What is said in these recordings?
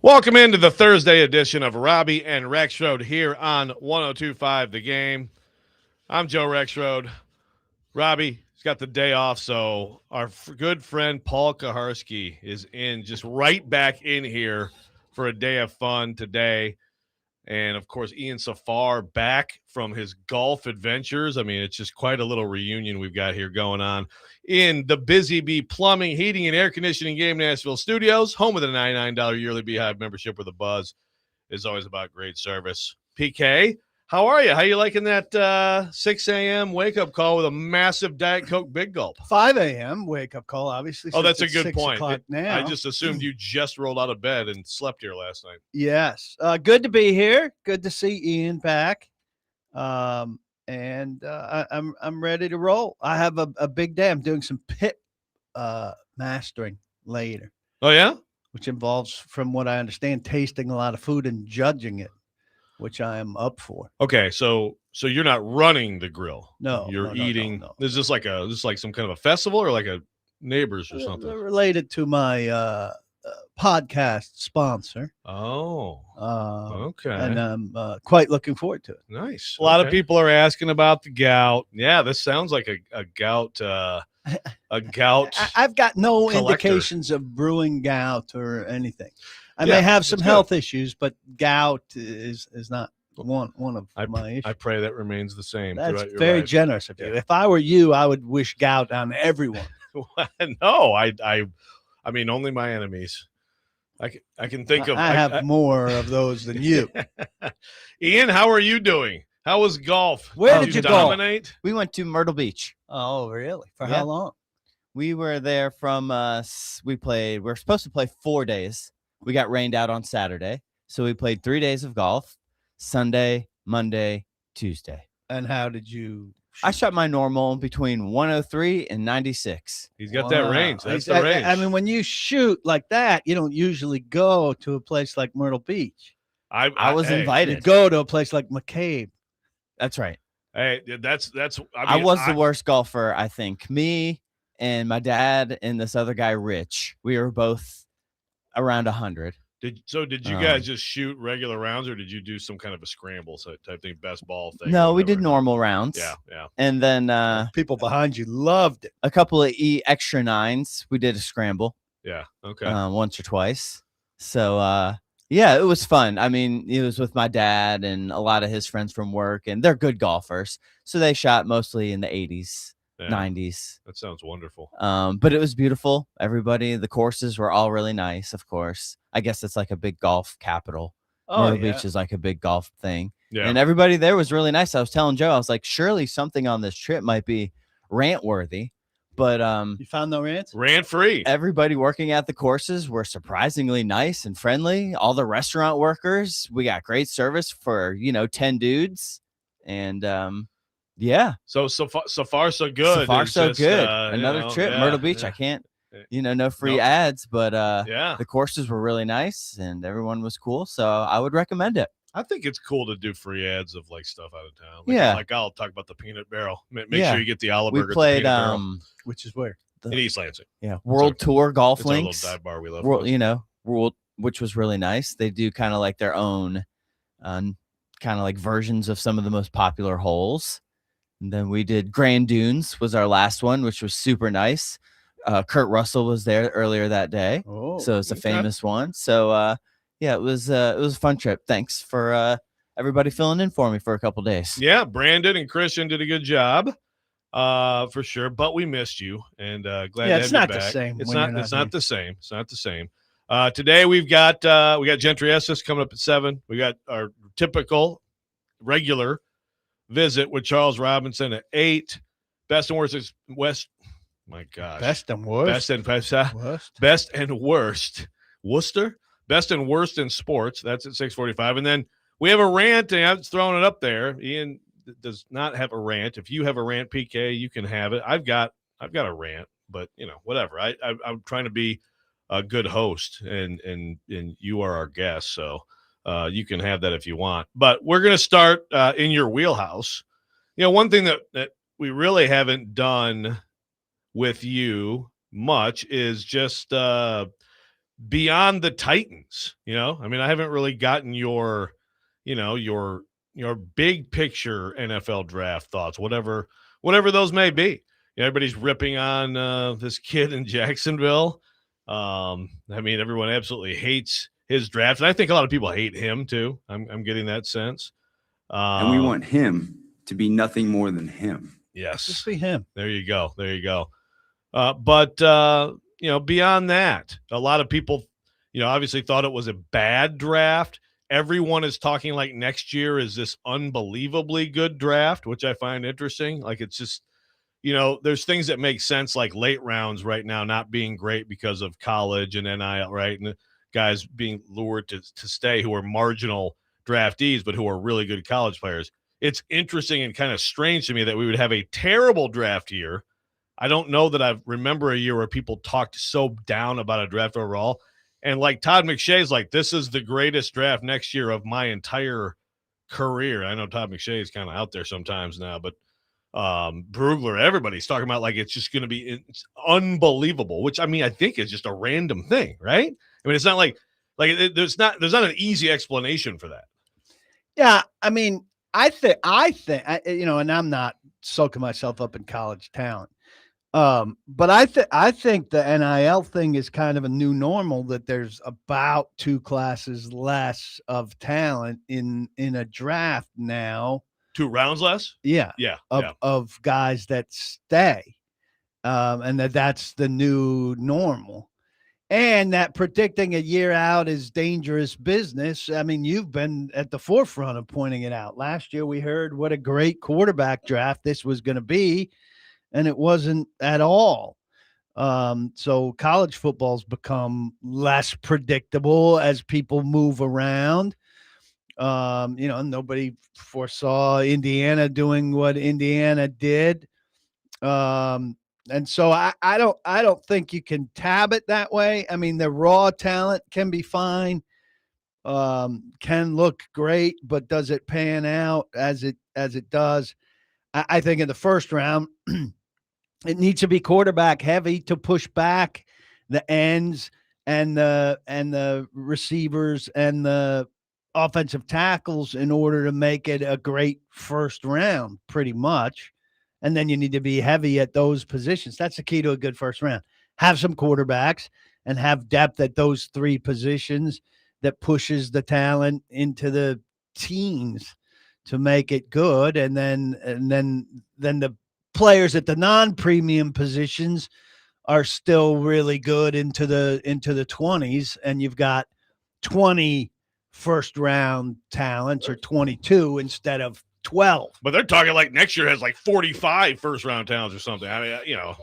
Welcome into the Thursday edition of Robby and Rexrode here on 102.5 The Game. I'm Joe Rexrode. Robbie, he's got the day off, so our good friend Paul Kuharsky is just right back in here for a day of fun today. And, of course, Ian Safar back from his golf adventures. I mean, it's just quite a little reunion we've got here going on in the Busy Bee Plumbing, Heating, and Air Conditioning Game Nashville Studios, home of the $99 yearly Beehive membership where the buzz is always about great service. PK, how are you? How you liking that 6 a.m. wake-up call with a massive Diet Coke Big Gulp? 5 a.m. wake-up call, obviously. Oh, that's a good 6 point. Now. I just assumed you just rolled out of bed and slept here last night. Yes. Good to be here. Good to see Ian back. I'm ready to roll. I have a big day. I'm doing some pit mastering later. Oh, yeah? Which involves, from what I understand, tasting a lot of food and judging it, which I am up for. Okay, so you're not running the grill. No, you're no, eating. No. Is this like some kind of a festival or like a neighbors or something? Related to my podcast sponsor. Oh, okay. And I'm quite looking forward to it. Nice. A lot of people are asking about the gout. Yeah, this sounds like a gout. A gout. I've got no collector. Indications of brewing gout or anything. I may have some health issues, but gout is not one of my issues. I pray that remains the same. That's very generous of you. If I were you, I would wish gout on everyone. No, I mean only my enemies. I can think of. I have more of those than you. Ian, how are you doing? How was golf? Where did you dominate? Go? We went to Myrtle Beach. Oh, really? For how long? We were there from we were supposed to play 4 days. We got rained out on Saturday. So we played 3 days of golf, Sunday, Monday, Tuesday. And how did you shoot? I shot my normal between 103 and 96. He's got that range. That's the range. I mean, when you shoot like that, you don't usually go to a place like Myrtle Beach. I was invited. You go to a place like McCabe. That's right. Hey, that's. I was the worst golfer, I think. Me and my dad and this other guy, Rich, we were both around 100. Did you guys just shoot regular rounds, or did you do some kind of a scramble type thing, best ball thing? No, we did normal rounds. Yeah. And then people behind you loved it. A couple of extra nines. We did a scramble. Yeah. Okay. Once or twice. So yeah, it was fun. I mean, it was with my dad and a lot of his friends from work, and they're good golfers. So they shot mostly in the 80s, 90s. That sounds wonderful. But it was beautiful. The courses were all really nice, of course. I guess it's like a big golf capital. Myrtle Beach is like a big golf thing. Yeah. And everybody there was really nice. I was telling Joe, I was like, surely something on this trip might be rant worthy. But you found no rants? Rant free. Everybody working at the courses were surprisingly nice and friendly. All the restaurant workers, we got great service for 10 dudes. And yeah. So far so good. So far so good. Another trip, Myrtle Beach. I can't no free ads, but the courses were really nice and everyone was cool. So I would recommend it. I think it's cool to do free ads of like stuff out of town. Like I'll talk about the Peanut Barrel. Make sure you get the olive burger. We played which is where? In East Lansing. Yeah. World Tour Golf Links. It's our little dive bar we love. World, which was really nice. They do kind of like their own kind of like versions of some of the most popular holes. And then we did Grand Dunes was our last one, which was super nice. Kurt Russell was there earlier that day. Oh, so it's a famous one. So yeah, it was a fun trip. Thanks for everybody filling in for me for a couple days. Yeah, Brandon and Christian did a good job, for sure. But we missed you, and glad to have you back. It's not the same. It's not the same. It's not the same. Today we've got Gentry Estes coming up at 7. We got our typical regular visit with Charles Robinson at 8. Best and worst is West. My gosh. Best and worst. Best and worst. Worcester. Best and worst in sports. That's at 6:45. And then we have a rant, and I'm throwing it up there. Ian does not have a rant. If you have a rant, PK, you can have it. I've got a rant, but whatever. I'm trying to be a good host, and you are our guest, so you can have that if you want. But we're gonna start in your wheelhouse. One thing that we really haven't done with you much is just beyond the Titans. I mean, I haven't really gotten your big picture NFL draft thoughts, whatever those may be. Everybody's ripping on this kid in Jacksonville. I mean, everyone absolutely hates his draft, and I think a lot of people hate him too. I'm getting that sense. And we want him to be nothing more than him. Yes, just be him. There you go. But beyond that, a lot of people, obviously thought it was a bad draft. Everyone is talking like next year is this unbelievably good draft, which I find interesting. Like, it's just, there's things that make sense, like late rounds right now not being great because of college and NIL, right? And the guys being lured to stay who are marginal draftees, but who are really good college players. It's interesting and kind of strange to me that we would have a terrible draft year. I don't know that I remember a year where people talked so down about a draft overall. And like Todd McShay's like, this is the greatest draft next year of my entire career. I know Todd McShay is kind of out there sometimes now, but Brugler, everybody's talking about like it's just going to be unbelievable, which I mean, I think is just a random thing, right? I mean, it's not like there's not an easy explanation for that. Yeah, I mean, I think, and I'm not soaking myself up in college talent. But I think the NIL thing is kind of a new normal, that there's about 2 classes less of talent in a draft now. 2 rounds less? Yeah. Of guys that stay. And that's the new normal. And that predicting a year out is dangerous business. I mean, you've been at the forefront of pointing it out. Last year we heard what a great quarterback draft this was going to be, and it wasn't at all. So college football's become less predictable as people move around. Nobody foresaw Indiana doing what Indiana did. And so I don't think you can tab it that way. I mean, the raw talent can be fine, can look great, but does it pan out as it does? I think in the first round, it needs to be quarterback heavy to push back the ends and the receivers and the offensive tackles in order to make it a great first round, pretty much. And then you need to be heavy at those positions. That's the key to a good first round. Have some quarterbacks and have depth at those 3 positions that pushes the talent into the teens to make it good. And then the players at the non-premium positions are still really good into the 20s, and you've got 20 first round talents, or 22 instead of 12. But they're talking like next year has like 45 first round talents or something. I mean,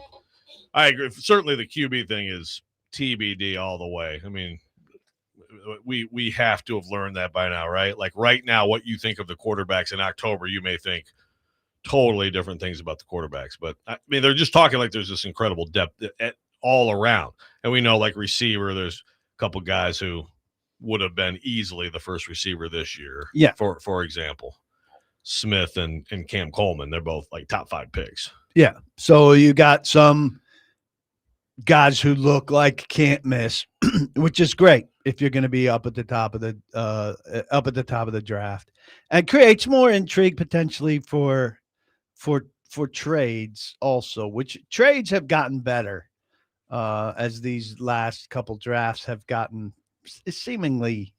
I agree. Certainly the QB thing is TBD all the way. I mean, we have to have learned that by now, right? Like right now, what you think of the quarterbacks in October, you may think totally different things about the quarterbacks. But I mean, they're just talking like there's this incredible depth all around. And we know, like receiver, there's a couple guys who would have been easily the first receiver this year. Yeah. For example, Smith and Cam Coleman, they're both like top 5 picks. Yeah. So you got some guys who look like can't miss, which is great if you're going to be up at the top of the draft, and creates more intrigue potentially for trades also, which trades have gotten better as these last couple drafts have gotten seemingly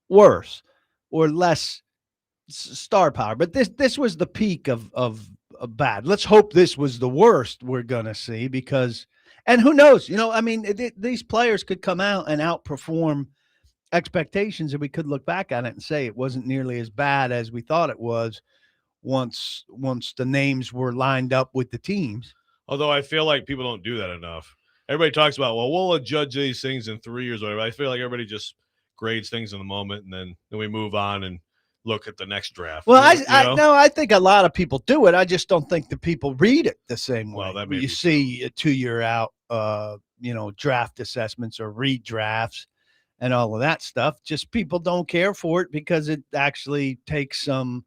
worse or less star power. But this was the peak of bad. Let's hope this was the worst we're gonna see, because, and who knows, I mean, these players could come out and outperform expectations, and we could look back on it and say it wasn't nearly as bad as we thought it was once the names were lined up with the teams. Although I feel like people don't do that enough. Everybody talks about, well, we'll judge these things in 3 years or whatever. I feel like everybody just grades things in the moment, and then we move on and look at the next draft. Well, I think a lot of people do it. I just don't think the people read it the same way. Well, that may you be see a 2-year out, draft assessments or redrafts and all of that stuff. Just people don't care for it because it actually takes some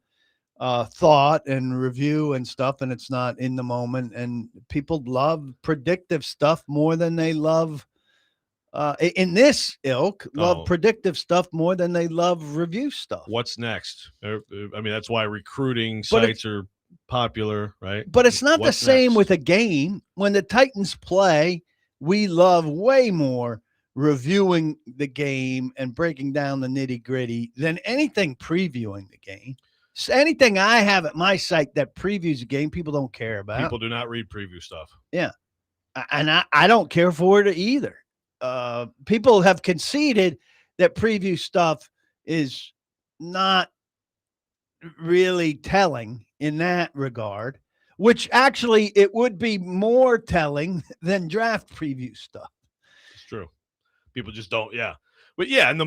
thought and review and stuff, and it's not in the moment. And people love predictive stuff more than they love in this ilk love Oh. predictive stuff more than they love review stuff. What's next? I mean, that's why recruiting sites are popular, right? But it's not What's the same next? with a game. When the Titans play, we love way more reviewing the game and breaking down the nitty gritty than anything previewing the game. So anything I have at my site that previews a game, people don't care about. People do not read preview stuff. Yeah. And I don't care for it either. People have conceded that preview stuff is not really telling in that regard, which actually it would be more telling than draft preview stuff. It's true. People just don't. Yeah. But yeah, and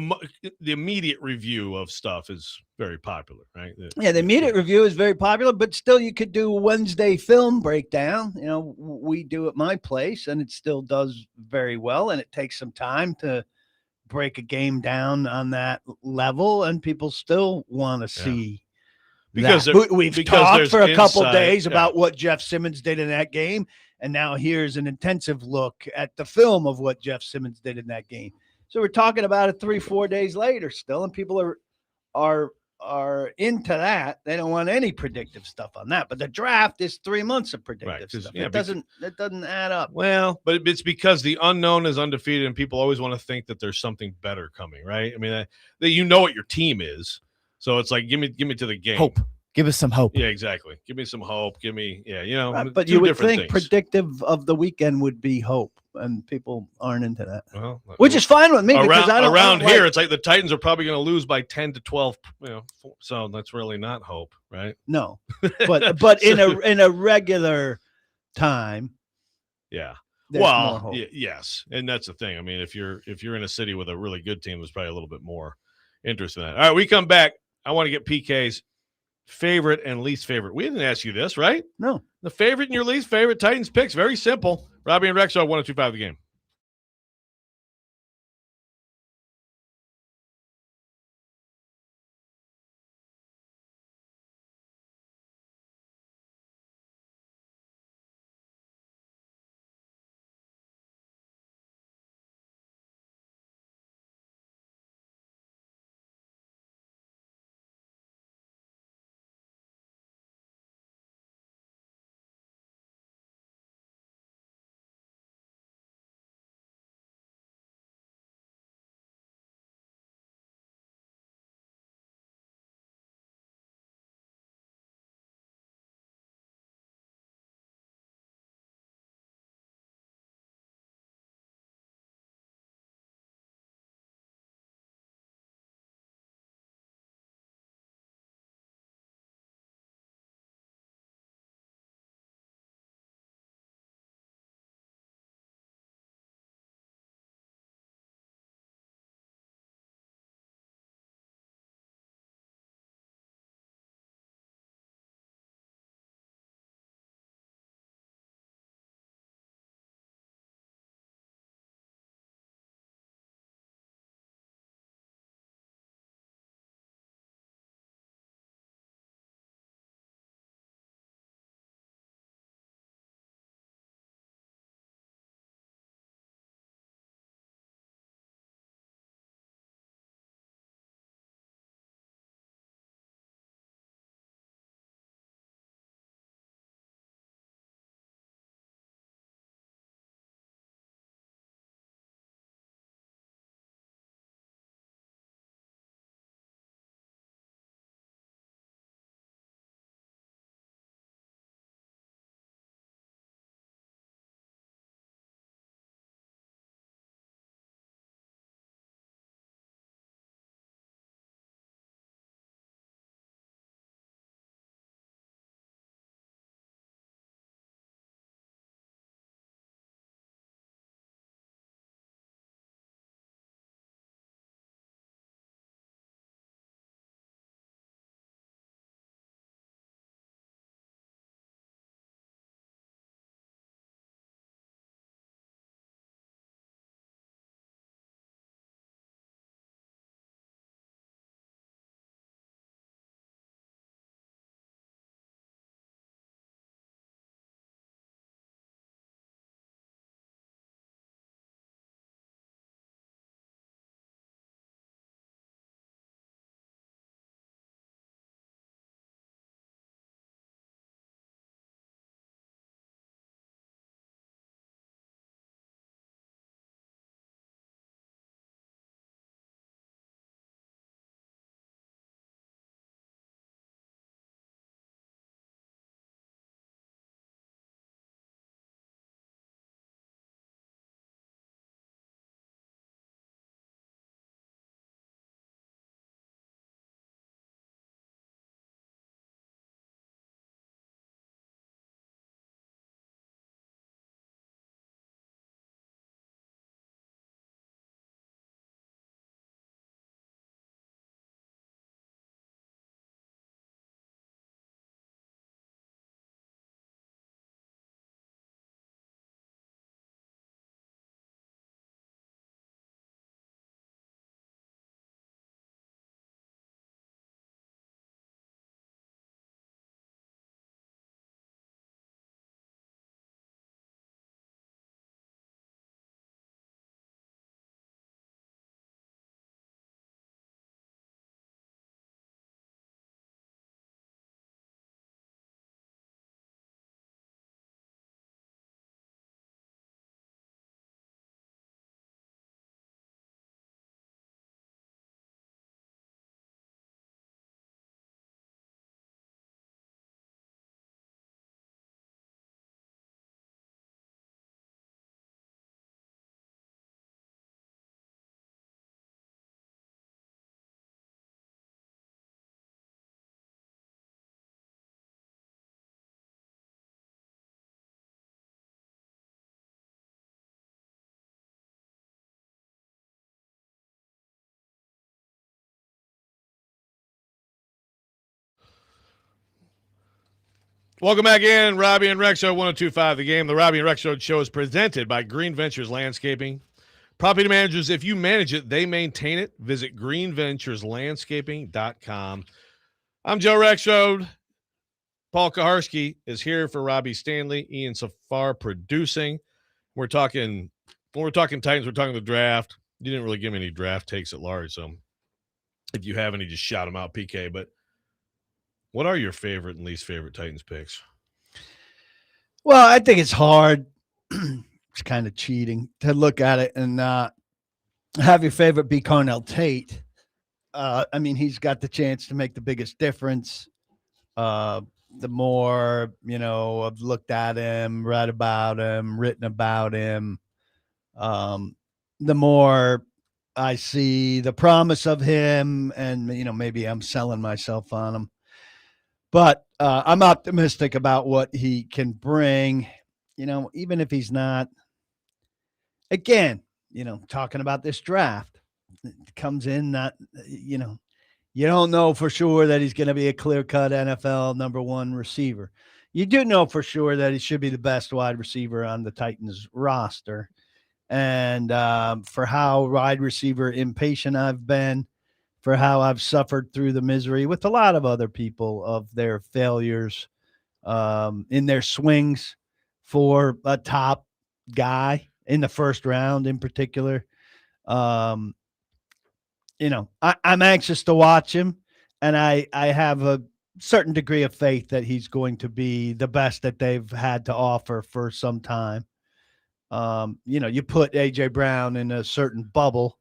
the immediate review of stuff is very popular, right? The immediate review is very popular, but still you could do a Wednesday film breakdown. You know, we do at my place and it still does very well. And it takes some time to break a game down on that level. And people still want to see because we've talked for a couple days about yeah. what Jeff Simmons did in that game. And now here's an intensive look at the film of what Jeff Simmons did in that game. So we're talking about it 3-4 days later still, and people are into that. They don't want any predictive stuff on that. But the draft is 3 months of predictive stuff. Yeah, it doesn't add up. Well, but it's because the unknown is undefeated, and people always want to think that there's something better coming, right? I mean, that you know what your team is, so it's like give me to the game. Hope. Give us some hope. Yeah, exactly. Give me some hope. Give me, Right, but you would think predictive of the weekend would be hope, and people aren't into that. Well, which is fine with me because around here, it's like the Titans are probably going to lose by 10 to 12. So that's really not hope, right? No, but in a regular time, yeah. Well, yes, and that's the thing. I mean, if you're in a city with a really good team, there's probably a little bit more interest in that. All right, we come back. I want to get PK's favorite and least favorite. We didn't ask you this, right? No. The favorite and your least favorite Titans picks. Very simple. Robby and Rexrode, 102.5 The Game. Welcome back in. Robby and Rexrode, 102.5 The Game. The Robby and Rexrode show is presented by Green Ventures Landscaping. Property managers, if you manage it, they maintain it. Visit greenventureslandscaping.com. I'm Joe Rexrode. Paul Kuharsky is here for Robbie Stanley. Ian Safar producing. When we're talking Titans, we're talking the draft. You didn't really give me any draft takes at large, so if you have any, just shout them out, PK. But what are your favorite and least favorite Titans picks? Well, I think it's hard. It's kind of cheating to look at it and have your favorite be Cornell Tate. I mean, he's got the chance to make the biggest difference. The more, I've looked at him, read about him, written about him, the more I see the promise of him, and, maybe I'm selling myself on him. But I'm optimistic about what he can bring, even if he's not. Again, talking about this draft, it comes in not, you don't know for sure that he's going to be a clear-cut NFL #1 receiver. You do know for sure that he should be the best wide receiver on the Titans roster. And for how wide receiver impatient I've been, for how I've suffered through the misery with a lot of other people of their failures in their swings for a top guy in the first round in particular. I'm anxious to watch him, and I have a certain degree of faith that he's going to be the best that they've had to offer for some time. You put A.J. Brown in a certain bubble.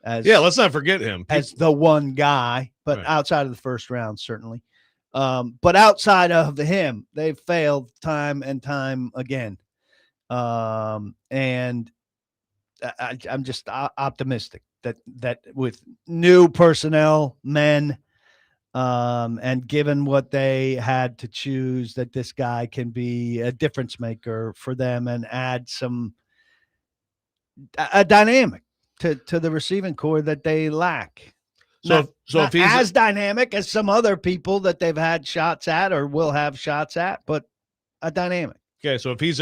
Let's not forget him as the one guy, but right. Outside of the first round, certainly. But outside of him, they've failed time and time again. And I'm just optimistic that with new personnel, men, and given what they had to choose, that this guy can be a difference maker for them and add a dynamic to the receiving core that they lack. So if he's as dynamic as some other people that they've had shots at or will have shots at, but a dynamic. Okay, so if he's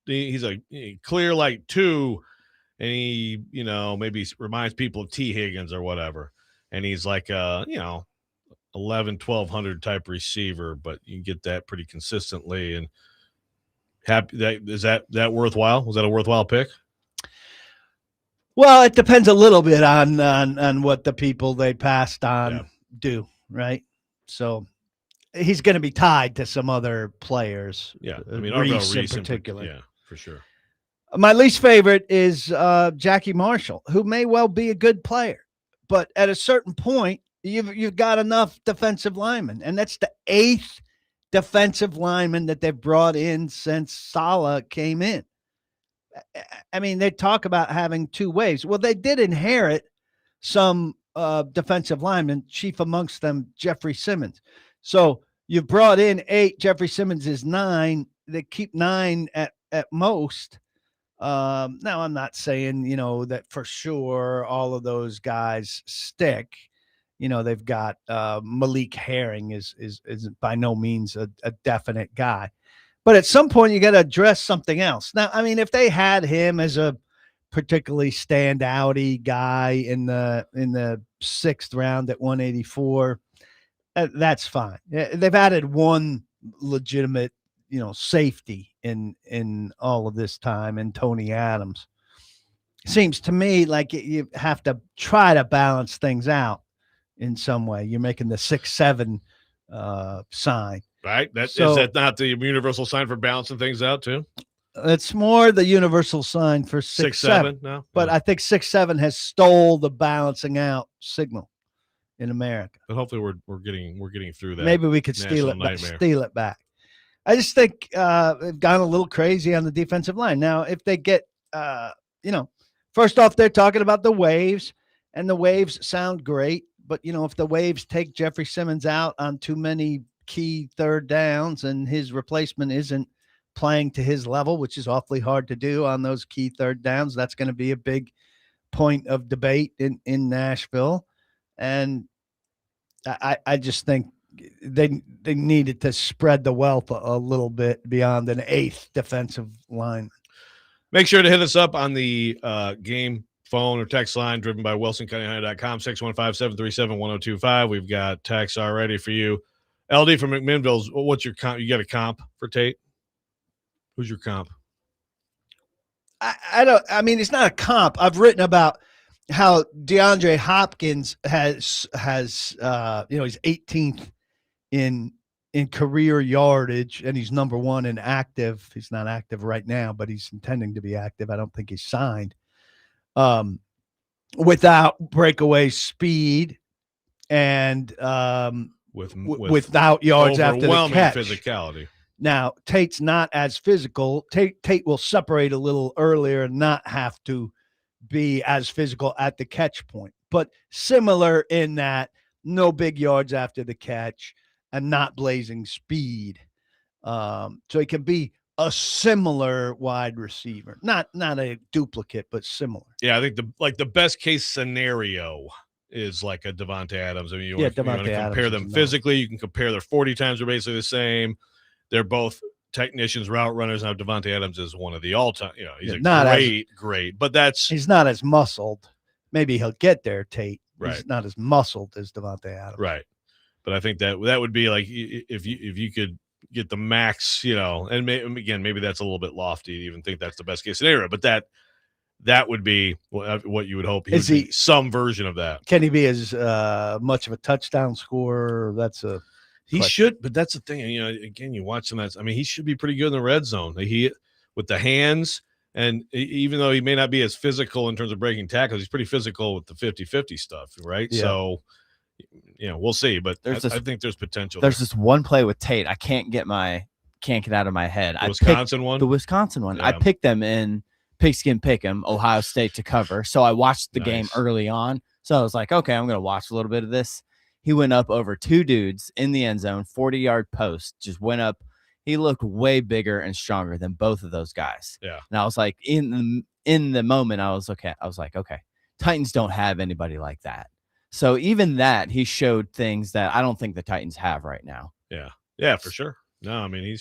he's a clear like 2, and he, maybe reminds people of T. Higgins or whatever, and he's like 1,100 type receiver, but you get that pretty consistently. And is that worthwhile? Was that a worthwhile pick? Well, it depends a little bit on what the people they passed on do, right? So he's going to be tied to some other players. Yeah, Reese in particular. Yeah, for sure. My least favorite is Jackie Marshall, who may well be a good player, but at a certain point, you've got enough defensive linemen, and that's the 8th defensive lineman that they've brought in since Saleh came in. I mean, they talk about having 2 waves. Well, they did inherit some defensive linemen, chief amongst them Jeffrey Simmons. So you've brought in 8. Jeffrey Simmons is 9. They keep 9 at most. Now, I'm not saying, that for sure all of those guys stick. They've got Malik Herring is by no means a definite guy. But at some point, you got to address something else. Now, I mean, if they had him as a particularly standouty guy in the 6th round at 184, that's fine. They've added one legitimate, safety in all of this time, and Tony Adams. Seems to me like you have to try to balance things out in some way. You're making the 6'7" sign. Right. Is that not the universal sign for balancing things out too? It's more the universal sign for 6'7" now. But I think 6'7" has stole the balancing out signal in America. But hopefully we're getting through that. Maybe we could steal it back. I just think they've gone a little crazy on the defensive line. Now, if they get first off, they're talking about the waves, and the waves sound great. But, if the waves take Jeffrey Simmons out on too many key 3rd downs and his replacement isn't playing to his level, which is awfully hard to do on those key 3rd downs, that's going to be a big point of debate in Nashville. And I just think they needed to spread the wealth a little bit beyond an 8th defensive line. Make sure to hit us up on the game phone or text line driven by WilsonCountyHunter.com, 615-737-1025. We've got texts already for you. LD from McMinnville's, what's your comp? You got a comp for Tate? Who's your comp? I mean, it's not a comp. I've written about how DeAndre Hopkins has he's 18th in career yardage, and he's number 1 in active. He's not active right now, but he's intending to be active. I don't think he's signed. Without breakaway speed and without yards after the catch. Physicality. Now, Tate's not as physical. Tate will separate a little earlier and not have to be as physical at the catch point, but similar in that no big yards after the catch and not blazing speed. So he can be a similar wide receiver, not a duplicate, but similar. Yeah, I think the best case scenario is like a Devontae Adams. I mean, you want to compare them physically. You can compare their 40 times are basically the same. They're both technicians, route runners. Now Devontae Adams is one of the all-time. He's great, but he's not as muscled. Maybe he'll get there, Tate. Right. He's not as muscled as Devontae Adams. Right. But I think that would be like if you could get the max, and maybe that's a little bit lofty to even think that's the best case scenario, but that would be what you would hope. He would be some version of that. Can he be as much of a touchdown scorer? That's a He should, but that's the thing. Again, you watch him. He should be pretty good in the red zone. He with the hands, and even though he may not be as physical in terms of breaking tackles, he's pretty physical with the 50-50 stuff, right? Yeah. So, we'll see. But I think there's potential. There's this one play with Tate I can't get out of my head. The Wisconsin one. Yeah. I picked them in Pigskin Pick'em, Ohio State to cover. So I watched the game early on. So I was like, okay, I'm going to watch a little bit of this. He went up over 2 dudes in the end zone, 40-yard post, just went up. He looked way bigger and stronger than both of those guys. Yeah. And I was like, in the moment, I was like, okay, Titans don't have anybody like that. So even that, he showed things that I don't think the Titans have right now. Yeah. Yeah, for sure. No, I mean,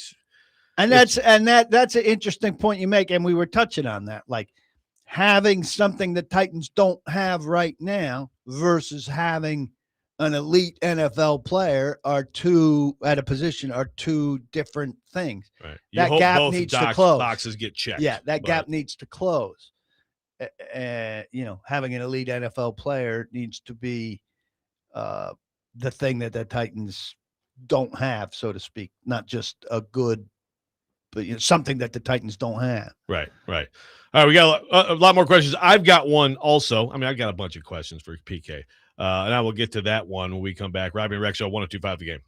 that's an interesting point you make. And we were touching on that, like having something that Titans don't have right now versus having an elite NFL player are two different things. Right. That gap needs to close. Boxes get checked. Yeah, that gap needs to close. Having an elite NFL player needs to be the thing that the Titans don't have, so to speak. Not just a good, but something that the Titans don't have. Right. All right, we got a lot more questions. I've got one also. I mean, I've got a bunch of questions for PK. And I will get to that one when we come back. Robby and Rexrode, 1025 The Game.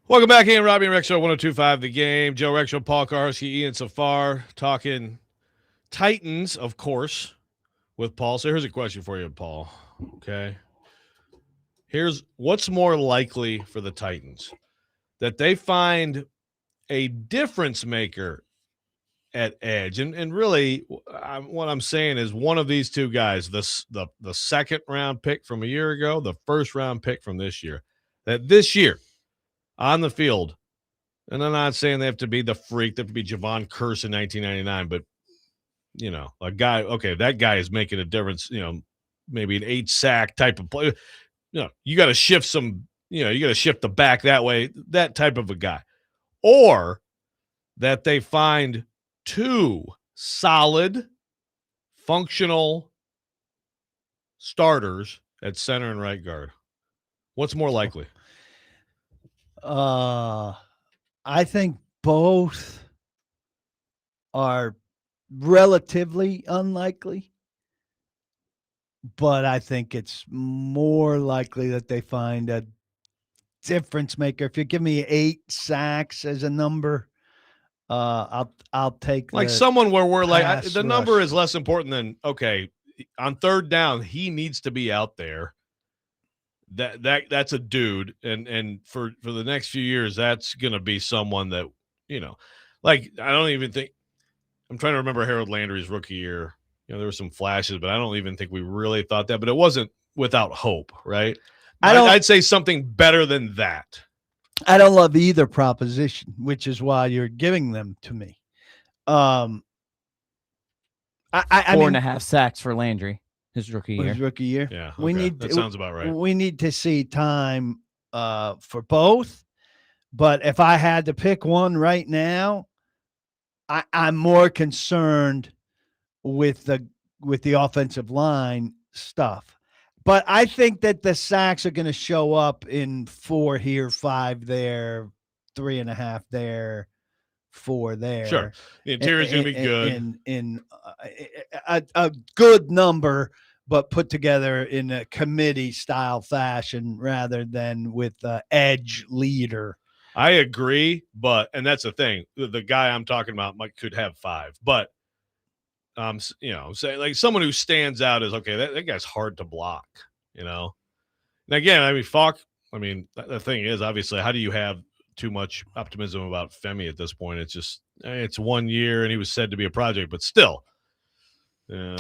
Welcome back in, Robby and Rexrode, 102.5 The Game. Joe Rexrode, Paul Kuharsky, Ian Safar, talking Titans, of course, with Paul. So here's a question for you, Paul. Okay. Here's what's more likely for the Titans, that they find a difference maker at edge. And really, what I'm saying is one of these two guys, the second round pick from a year ago, the first round pick from this year, that this year on the field, and I'm not saying they have to be the freak, they have to be Javon Curse in 1999, but, a guy, okay, that guy is making a difference, maybe an 8-sack type of play. You got to shift you got to shift the back that way, that type of a guy. Or that they find two solid, functional starters at center and right guard. What's more likely? I think both are relatively unlikely, but I think it's more likely that they find a difference maker. If you give me 8 sacks as a number, I'll take like someone where we're like the number rush is less important than, okay, on third down he needs to be out there. That's a dude, and for the next few years that's going to be someone that, like I don't even think, I'm trying to remember Harold Landry's rookie year. There were some flashes, but I don't even think we really thought that. But it wasn't without hope, right? I'd say something better than that. I don't love either proposition, which is why you're giving them to me. I 4.5 sacks for Landry his rookie year. Yeah, okay. That sounds about right. We need to see time for both, but if I had to pick one right now, I'm more concerned with the offensive line stuff. But I think that the sacks are going to show up in 4 here, 5 there, 3.5 there, 4 there. Sure, the interior is going to be good. In a good number, but put together in a committee style fashion rather than with edge leader. I agree, and that's the thing. The guy I'm talking about could have 5, but say like someone who stands out is, okay, that guy's hard to block, And again, Falk, the thing is, obviously, how do you have too much optimism about Femi at this point? It's just, it's 1 year and he was said to be a project, but still.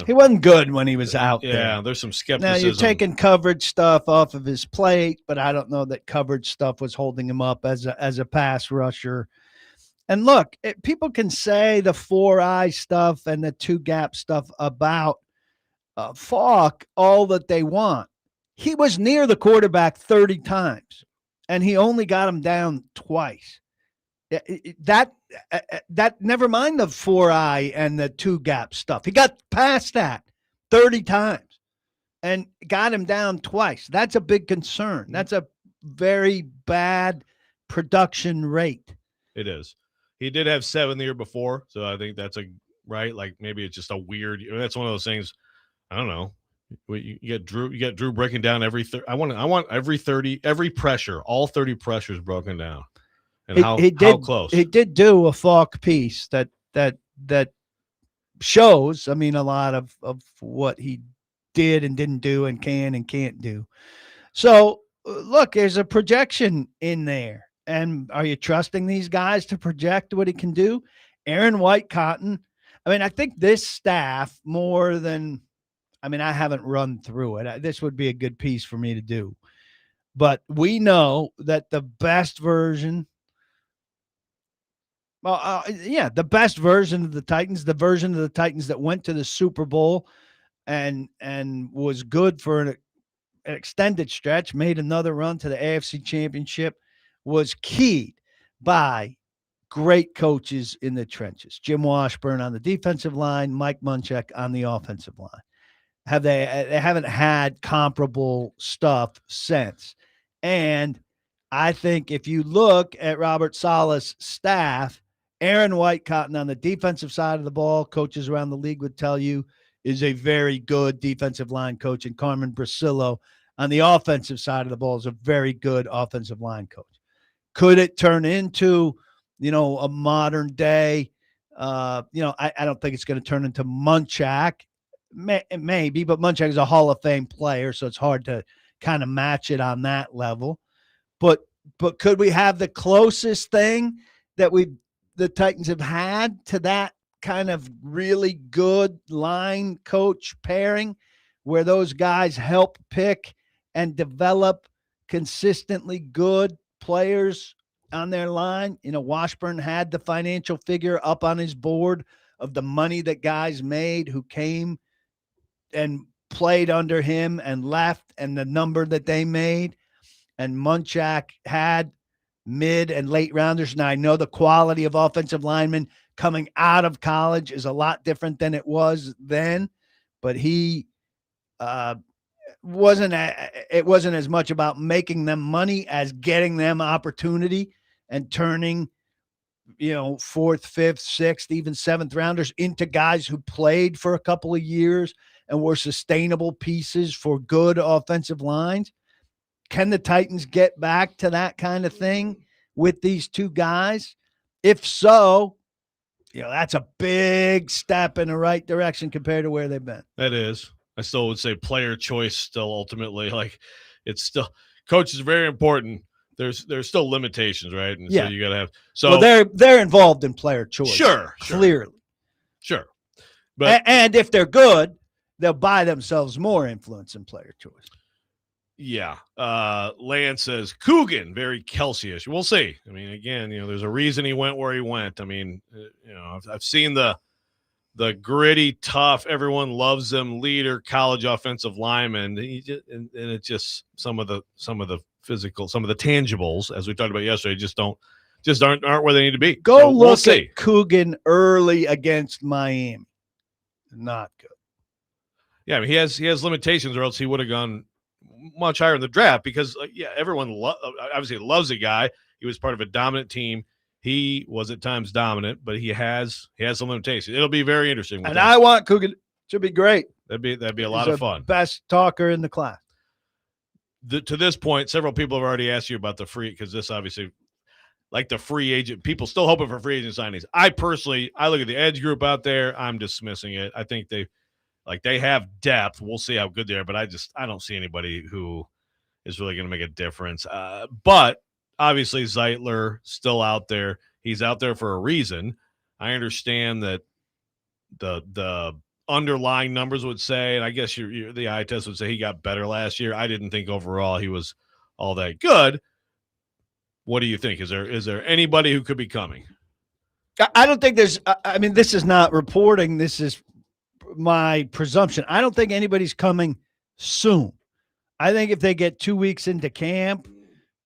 He wasn't good when he was out there. Yeah, there's some skepticism. Now you're taking coverage stuff off of his plate, but I don't know that coverage stuff was holding him up as a pass rusher. And look, people can say the 4-eye stuff and the 2-gap stuff about Falk all that they want. He was near the quarterback 30 times, and he only got him down twice. That never mind the 4-eye and the 2-gap stuff. He got past that 30 times and got him down twice. That's a big concern. That's a very bad production rate. It is. He did have 7 the year before, so I think that's right. Like maybe it's just a weird. That's one of those things. I don't know. You get Drew breaking down every. I want every 30, every pressure, all 30 pressures broken down, and how close. He did do a Falk piece that shows. A lot of what he did and didn't do, and can and can't do. So look, there's a projection in there. And are you trusting these guys to project what he can do? Aaron White-Cotton. I think this staff more than, I haven't run through it. This would be a good piece for me to do. But we know that the best version, the best version of the Titans, the version of the Titans that went to the Super Bowl and was good for an extended stretch, made another run to the AFC Championship, was keyed by great coaches in the trenches. Jim Washburn on the defensive line, Mike Munchak on the offensive line. They haven't had comparable stuff since. And I think if you look at Robert Saleh's staff, Aaron White-Cotton on the defensive side of the ball, coaches around the league would tell you, is a very good defensive line coach. And Carmen Brasillo on the offensive side of the ball is a very good offensive line coach. Could it turn into, a modern day, I don't think it's going to turn into Munchak. Maybe, but Munchak is a Hall of Fame player, so it's hard to kind of match it on that level. But could we have the closest thing that the Titans have had to that kind of really good line coach pairing, where those guys help pick and develop consistently good players on their line? Washburn had the financial figure up on his board of the money that guys made who came and played under him and left, and the number that they made. And Munchak had mid and late rounders. Now, I know the quality of offensive linemen coming out of college is a lot different than it was then, but he wasn't as much about making them money as getting them opportunity and turning, fourth, fifth, sixth, even seventh rounders into guys who played for a couple of years and were sustainable pieces for good offensive lines. Can the Titans get back to that kind of thing with these two guys? If so, that's a big step in the right direction compared to where they've been. That is. I still would say player choice still ultimately, it's still coach is very important. There's still limitations, right? And so you got to have they're involved in player choice. Sure. Clearly. Sure. But and if they're good, they'll buy themselves more influence in player choice. Yeah. Lance says Coogan, very Kelsey-ish. We'll see. I mean, again, there's a reason he went where he went. I mean, I've seen the gritty, tough, everyone loves him, leader, college offensive lineman. And it's just some of the physical, some of the tangibles, as we talked about yesterday, aren't where they need to be. Go look at Coogan early against Miami. Not good. Yeah, I mean, he has limitations, or else he would have gone much higher in the draft, because everyone obviously loves the guy. He was part of a dominant team. He was at times dominant, but he has some limitations. It'll be very interesting. And I want Coogan. Should be great. That'd be a lot of fun. Best talker in the class. To this point, several people have already asked you about the free, because this obviously, like the free agent, people still hoping for free agent signings. I look at the edge group out there. I'm dismissing it. I think they have depth. We'll see how good they are, but I don't see anybody who is really going to make a difference. But obviously Zeitler still out there. He's out there for a reason. I understand that the underlying numbers would say, and I guess the eye test would say he got better last year. I didn't think overall he was all that good. What do you think? Is there anybody who could be coming? I don't think there's. I mean, this is not reporting. This is my presumption. I don't think anybody's coming soon. I think if they get 2 weeks into camp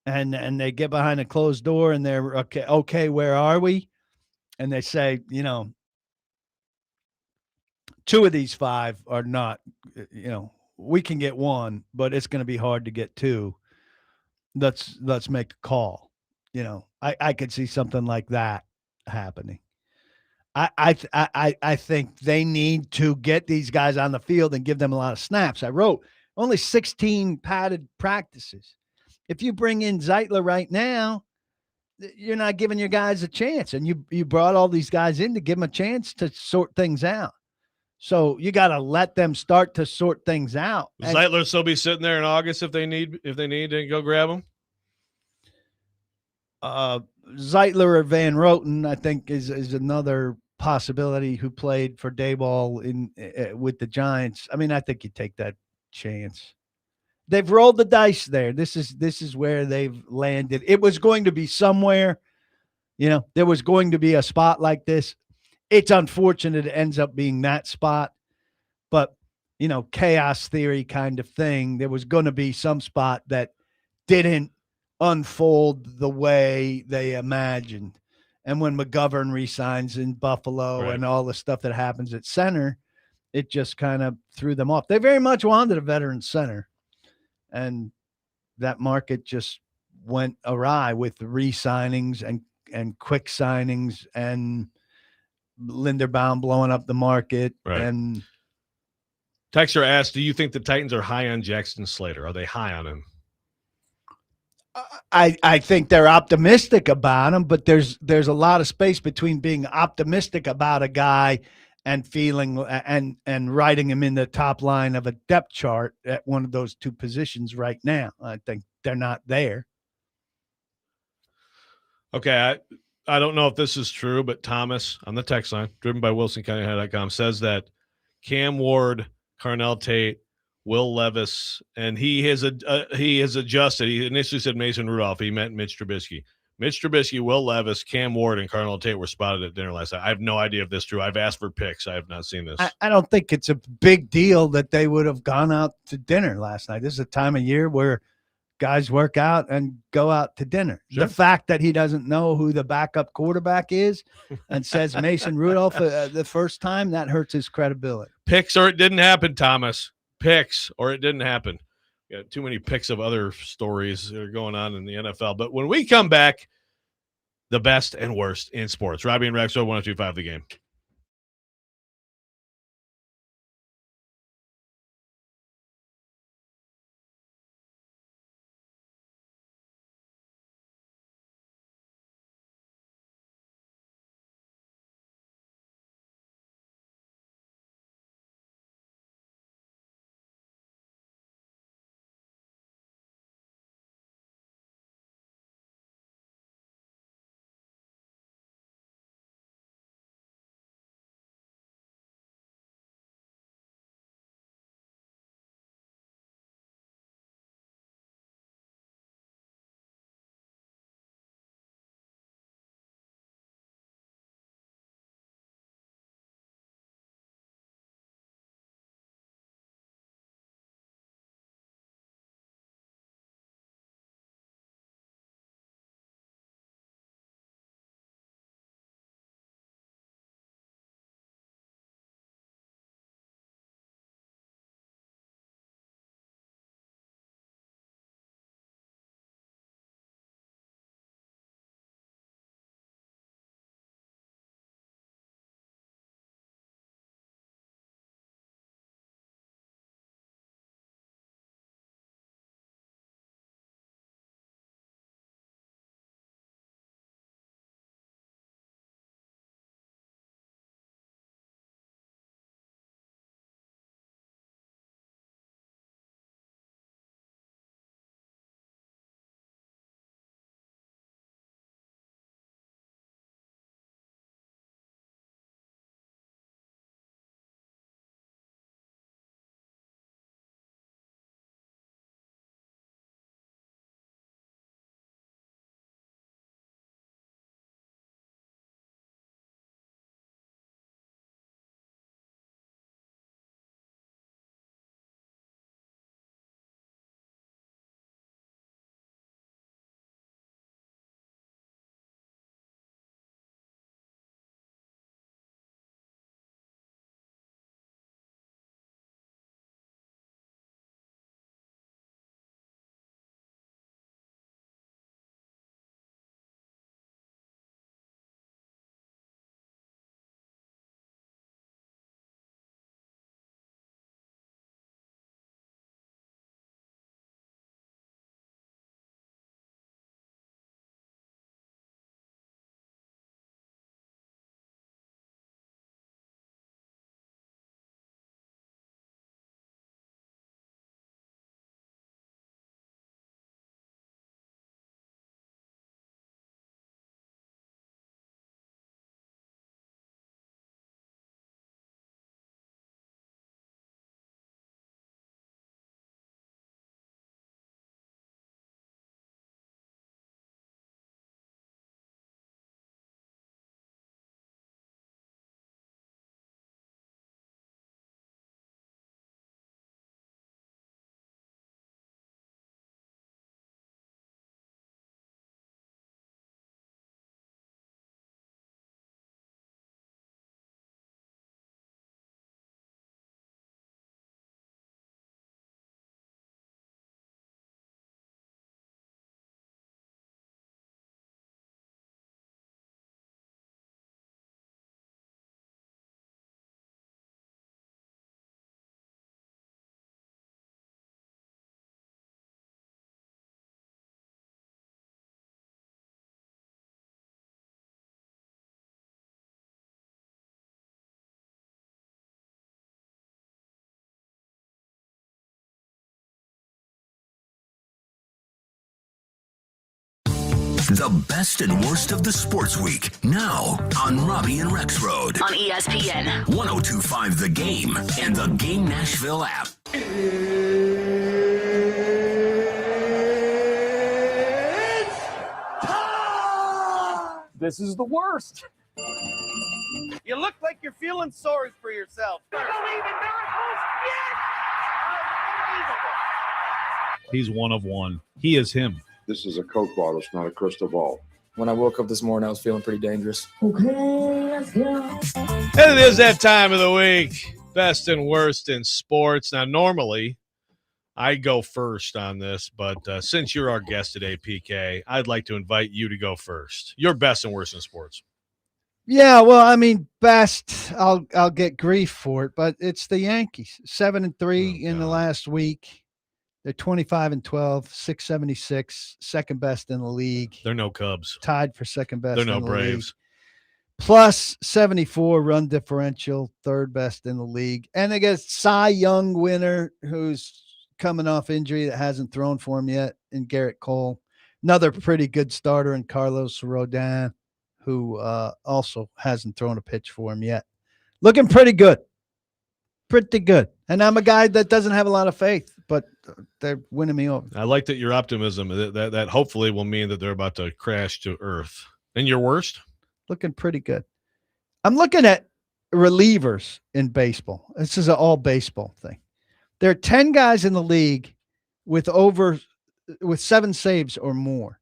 and they get behind a closed door and they're okay, where are we? And they say, two of these five are not, we can get one, but it's going to be hard to get two. Let's make a call. I could see something like that happening. I think they need to get these guys on the field and give them a lot of snaps. I wrote only 16 padded practices. If you bring in Zeitler right now, you're not giving your guys a chance. And you brought all these guys in to give them a chance to sort things out. So you got to let them start to sort things out. Will Zeitler still be sitting there in August if they need to go grab him? Zeitler or Van Roten, I think, is another possibility, who played for Dayball with the Giants. I mean, I think you take that chance. They've rolled the dice there. This is where they've landed. It was going to be somewhere, there was going to be a spot like this. It's unfortunate it ends up being that spot, but chaos theory kind of thing. There was going to be some spot that didn't unfold the way they imagined. And when McGovern resigns in Buffalo, right, and all the stuff that happens at center, it just kind of threw them off. They very much wanted a veteran center, and that market just went awry with the re-signings and quick signings and Linderbaum blowing up the market. Right. And Texter asked, do you think the Titans are high on Jackson Slater? Are they high on him? I think they're optimistic about him, but there's a lot of space between being optimistic about a guy and feeling and writing him in the top line of a depth chart at one of those two positions right now. I think they're not there. Okay, I don't know if this is true, but Thomas on the text line, driven by WilsonCountyHead.com, says that Cam Ward, Carnell Tate, Will Levis, and he has adjusted. He initially said Mason Rudolph. He meant Mitch Trubisky. Mitch Trubisky, Will Levis, Cam Ward, and Carnell Tate were spotted at dinner last night. I have no idea if this is true. I've asked for picks. I have not seen this. I don't think it's a big deal that they would have gone out to dinner last night. This is a time of year where guys work out and go out to dinner. Sure. The fact that he doesn't know who the backup quarterback is and says Mason Rudolph the first time, that hurts his credibility. Picks or it didn't happen, Thomas. Picks or it didn't happen. We got too many picks of other stories that are going on in the NFL. But when we come back, the best and worst in sports. Robby and Rexrode, 102.5 The Game. The best and worst of the sports week, now on Robby and Rexrode. On ESPN. 102.5 The Game and the Game Nashville app. This is the worst. You look like you're feeling sorry for yourself. He's one of one. He is him. This is a Coke bottle. It's not a crystal ball. When I woke up this morning, I was feeling pretty dangerous. And it is that time of the week. Best and worst in sports. Now, normally, I go first on this, but since you're our guest today, PK, I'd like to invite you to go first. Your best and worst in sports. Yeah, well, I mean, best. I'll get grief for it, but it's the Yankees. 7-3 in the last week. They're 25-12, 676, second best in the league. They're no Cubs. Tied for second best. They're no in the Braves. League. Plus 74 run differential, third best in the league. And they get Cy Young winner who's coming off injury that hasn't thrown for him yet in Garrett Cole. Another pretty good starter in Carlos Rodon, who also hasn't thrown a pitch for him yet. Looking pretty good. Pretty good. And I'm a guy that doesn't have a lot of faith, but they're winning me over. I like that your optimism. That hopefully will mean that they're about to crash to earth. And your worst? Looking pretty good. I'm looking at relievers in baseball. This is an all baseball thing. There are 10 guys in the league with 7 saves or more.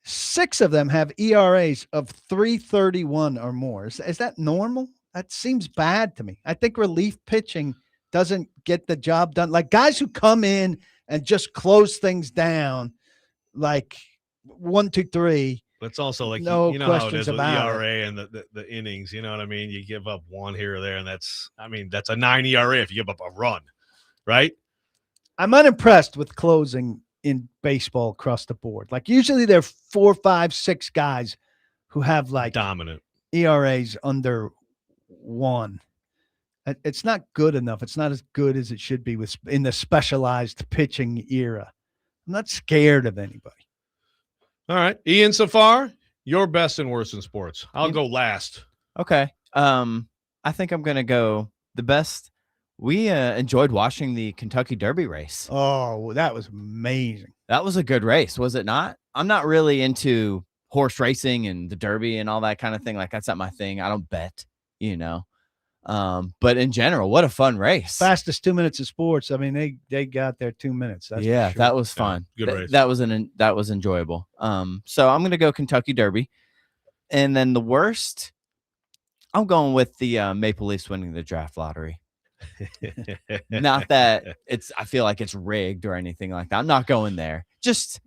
6 of them have ERAs of 3.31 or more. Is that normal? That seems bad to me. I think relief pitching doesn't get the job done. Like guys who come in and just close things down, like 1, 2, 3. It's also like, no you know how it questions is with about ERA and the innings. You know what I mean? You give up one here or there, and that's a 9 ERA if you give up a run, right? I'm unimpressed with closing in baseball across the board. Like usually there are 4, 5, 6 guys who have like dominant ERAs under 1. It's not good enough. It's not as good as it should be in the specialized pitching era. I'm not scared of anybody. All right. Ian Safar, your best and worst in sports. I'll go last. Okay. I think I'm going to go the best. We enjoyed watching the Kentucky Derby race. Oh, that was amazing. That was a good race, was it not? I'm not really into horse racing and the Derby and all that kind of thing. Like, that's not my thing. I don't bet, you know. But in general, what a fun race. Fastest 2 minutes of sports. I mean, they got their 2 minutes. That's yeah, for sure. that was fun. Yeah, good race. That was enjoyable. So I'm going to go Kentucky Derby. And then the worst, I'm going with the Maple Leafs winning the draft lottery. Not that I feel like it's rigged or anything like that. I'm not going there. Just,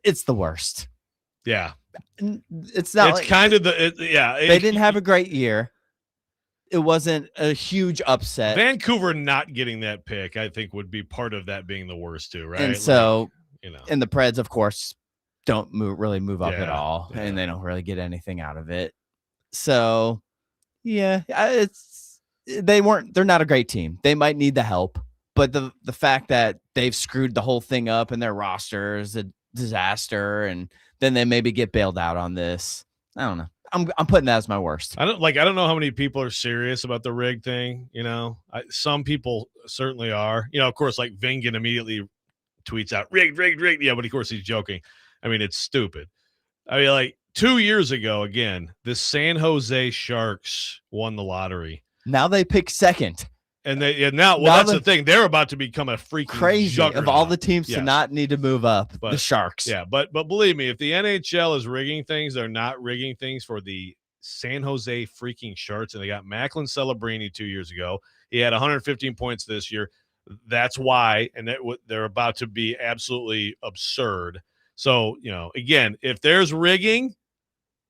it's the worst. Yeah. It's not. It's kind of they didn't have a great year. It wasn't a huge upset. Vancouver not getting that pick, I think, would be part of that being the worst too, right? And so, like, and the Preds, of course, don't really move up at Yeah, all, yeah. and they don't really get anything out of it. So, yeah, they're not a great team. They might need the help, but the fact that they've screwed the whole thing up and their roster is a disaster, and then they maybe get bailed out on this. I don't know. I'm putting that as my worst. I don't know how many people are serious about the rig thing. You know, some people certainly are. You know, of course, like Vingan immediately tweets out rigged. Yeah, but of course he's joking. I mean, it's stupid. I mean, like 2 years ago, again, the San Jose Sharks won the lottery. Now they pick second. And that's the thing. They're about to become a freaking crazy juggernaut. of all the teams Yes. to not need to move up. But the Sharks. Yeah, but believe me, if the NHL is rigging things, they're not rigging things for the San Jose freaking Sharks. And they got Macklin Celebrini 2 years ago. He had 115 points this year. That's why, and they're about to be absolutely absurd. So, you know, again, if there's rigging,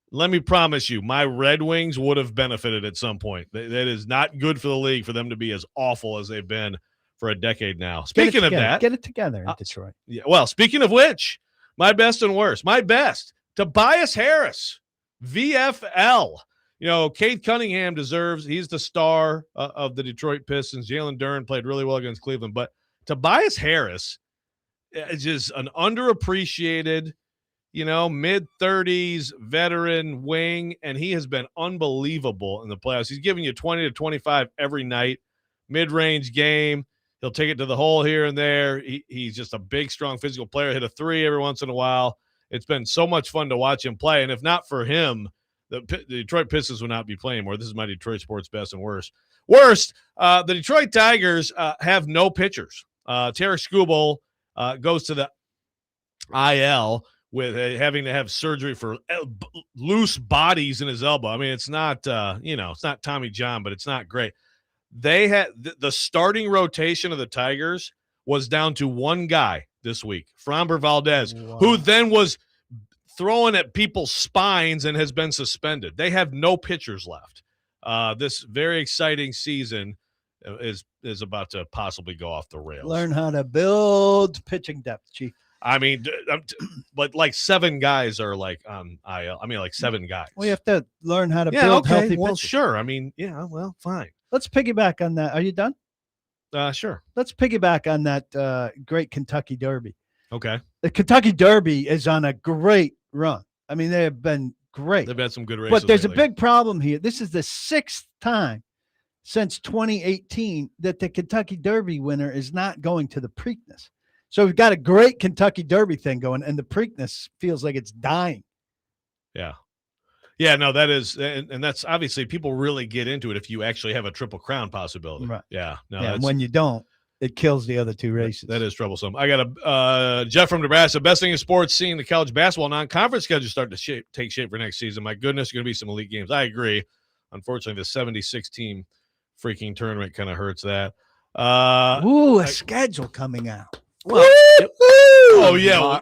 let me promise you, my Red Wings would have benefited at some point. That is not good for the league for them to be as awful as they've been for a decade now. Speaking of that, get it together in Detroit. Yeah, well, speaking of which, my best and worst. My best, Tobias Harris, VFL. You know, Cade Cunningham he's the star of the Detroit Pistons. Jalen Duren played really well against Cleveland, but Tobias Harris is just an underappreciated, mid-30s veteran wing, and he has been unbelievable in the playoffs. He's giving you 20 to 25 every night, mid-range game. He'll take it to the hole here and there. He's just a big, strong physical player. Hit a three every once in a while. It's been so much fun to watch him play, and if not for him, the Detroit Pistons would not be playing more. This is my Detroit sports best and worst. The Detroit Tigers have no pitchers. Tarek Skubal goes to the IL with having to have surgery for loose bodies in his elbow. I mean, it's not, it's not Tommy John, but it's not great. They had the starting rotation of the Tigers was down to one guy this week, Framber Valdez, who then was throwing at people's spines and has been suspended. They have no pitchers left. This very exciting season is about to possibly go off the rails. Learn how to build pitching depth, Chief. I mean, but like 7 guys are like on IL. I mean, like 7 guys. We have to learn how to build healthy pitching. Well, sure. I mean, fine. Let's piggyback on that. Are you done? Sure. Let's piggyback on that great Kentucky Derby. Okay. The Kentucky Derby is on a great run. I mean, they have been great. They've had some good races. But there's lately. a big problem here. This is the 6th time since 2018 that the Kentucky Derby winner is not going to the Preakness. So we've got a great Kentucky Derby thing going, and the Preakness feels like it's dying. Yeah. Yeah, no, that is, and that's obviously people really get into it if you actually have a Triple Crown possibility. Right. Yeah. No, And when you don't, it kills the other 2 races. That is troublesome. I got a Jeff from Nebraska. Best thing in sports, seeing the college basketball non-conference schedule start to take shape for next season. My goodness, going to be some elite games. I agree. Unfortunately, the 76-team freaking tournament kind of hurts that. A schedule coming out. Well, yeah.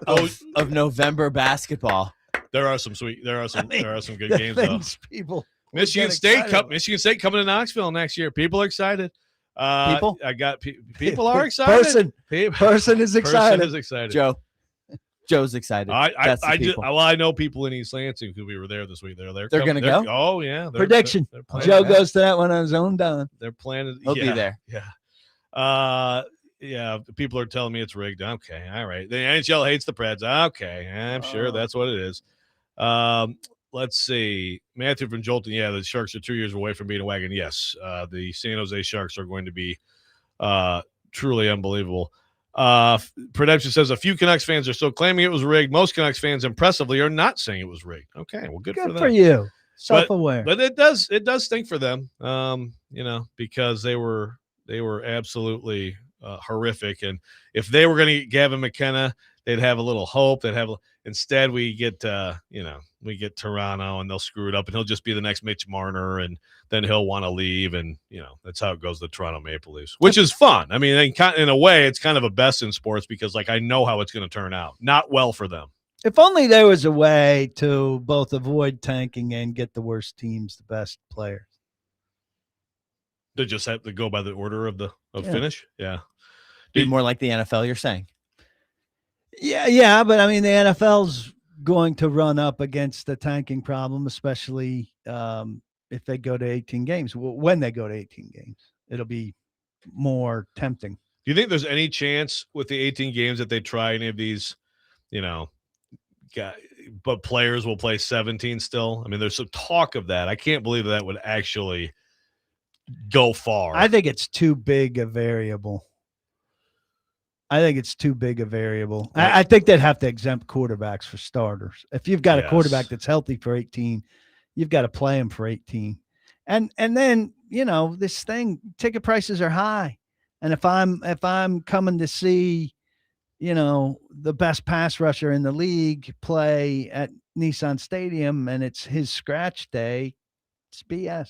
Of November basketball. There are some good games though. People. Michigan State coming to Knoxville next year. People are excited. People people are excited. Person is excited. Person is excited. Joe's excited. I know people in East Lansing because we were there this week. They're going to go. Oh yeah. Prediction. Joe goes to that one on his own dime. They're planning. He'll be there. Yeah. Yeah. People are telling me it's rigged. Okay. All right. The NHL hates the Preds. Okay. I'm sure that's what it is. Let's see. Matthew from Jolton. Yeah, the Sharks are 2 years away from being a wagon. Yes. The San Jose Sharks are going to be truly unbelievable. Prediction says a few Canucks fans are still claiming it was rigged. Most Canucks fans, impressively, are not saying it was rigged. Okay, well, good for them. Good for you. Self-aware. But it does stink for them. Because they were absolutely horrific. And if they were going to get Gavin McKenna, they'd have a little hope. Instead we get Toronto and they'll screw it up and he'll just be the next Mitch Marner and then he'll want to leave. And, that's how it goes to the Toronto Maple Leafs, which is fun. I mean, in a way it's kind of a best in sports because I know how it's going to turn out. Not well for them. If only there was a way to both avoid tanking and get the worst teams, the best players. They just have to go by the order of finish. Yeah. Be more like the NFL, you're saying. Yeah, but I mean the NFL's going to run up against the tanking problem, especially if they go to 18 games. When they go to 18 games, it'll be more tempting. Do you think there's any chance with the 18 games that they try any of these, but players will play 17 still? I mean, there's some talk of that. I can't believe that would actually go far. I think it's too big a variable. I think they'd have to exempt quarterbacks for starters. If you've got a quarterback that's healthy for 18, you've got to play him for 18. And then, this thing, ticket prices are high. And if I'm coming to see, the best pass rusher in the league play at Nissan Stadium and it's his scratch day, it's BS.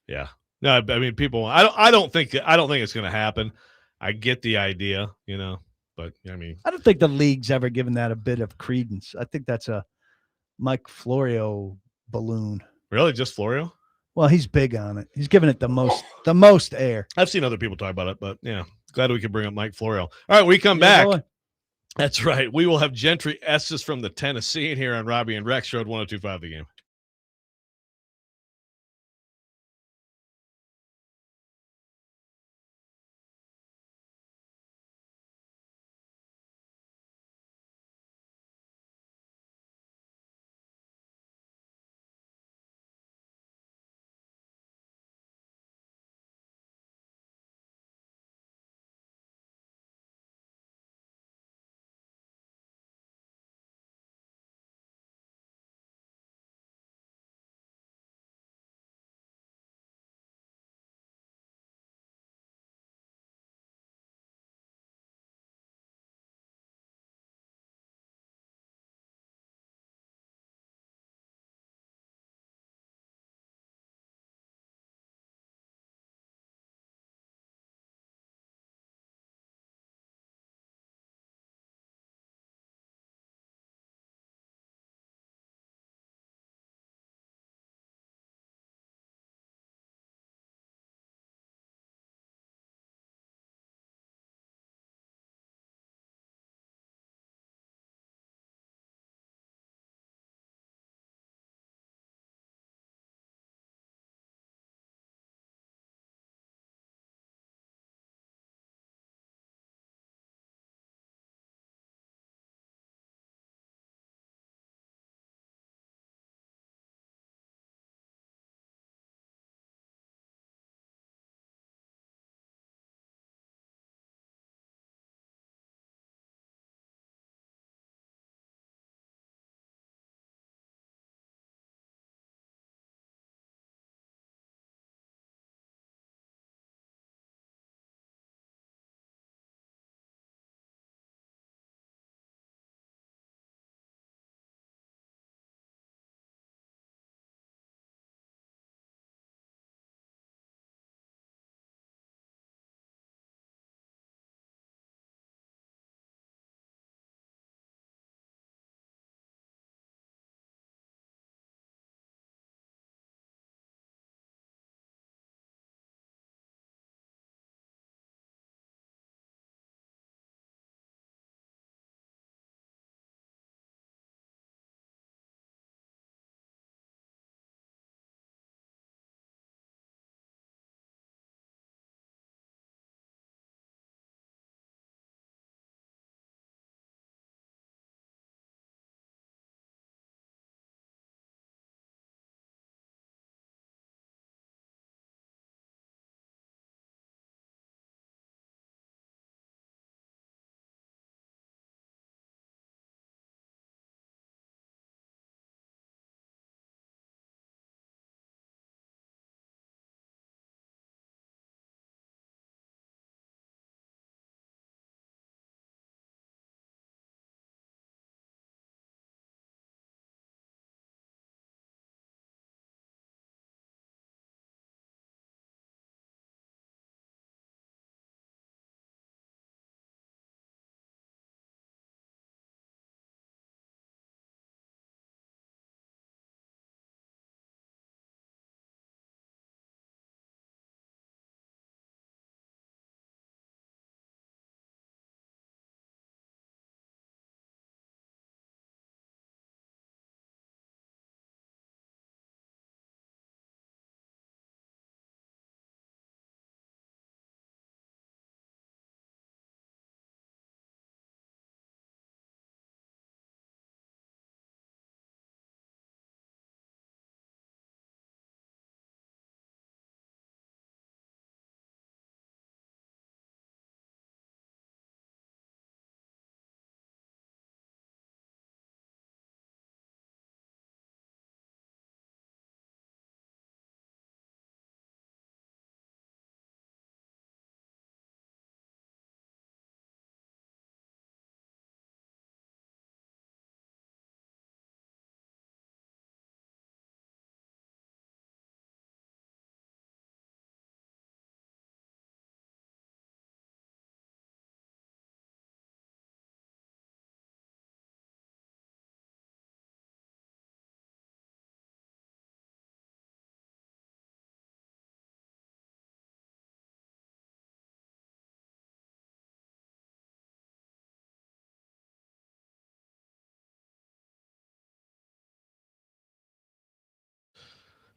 Yeah. No, I mean, people, I don't think it's going to happen. I get the idea, but I mean, I don't think the league's ever given that a bit of credence. I think that's a Mike Florio balloon. Really? Just Florio? Well, he's big on it. He's giving it the most air. I've seen other people talk about it, but yeah, glad we could bring up Mike Florio. All right, we come back. Boy. That's right. We will have Gentry Estes from the Tennessean here on Robby and Rexrode 102.5 The Game.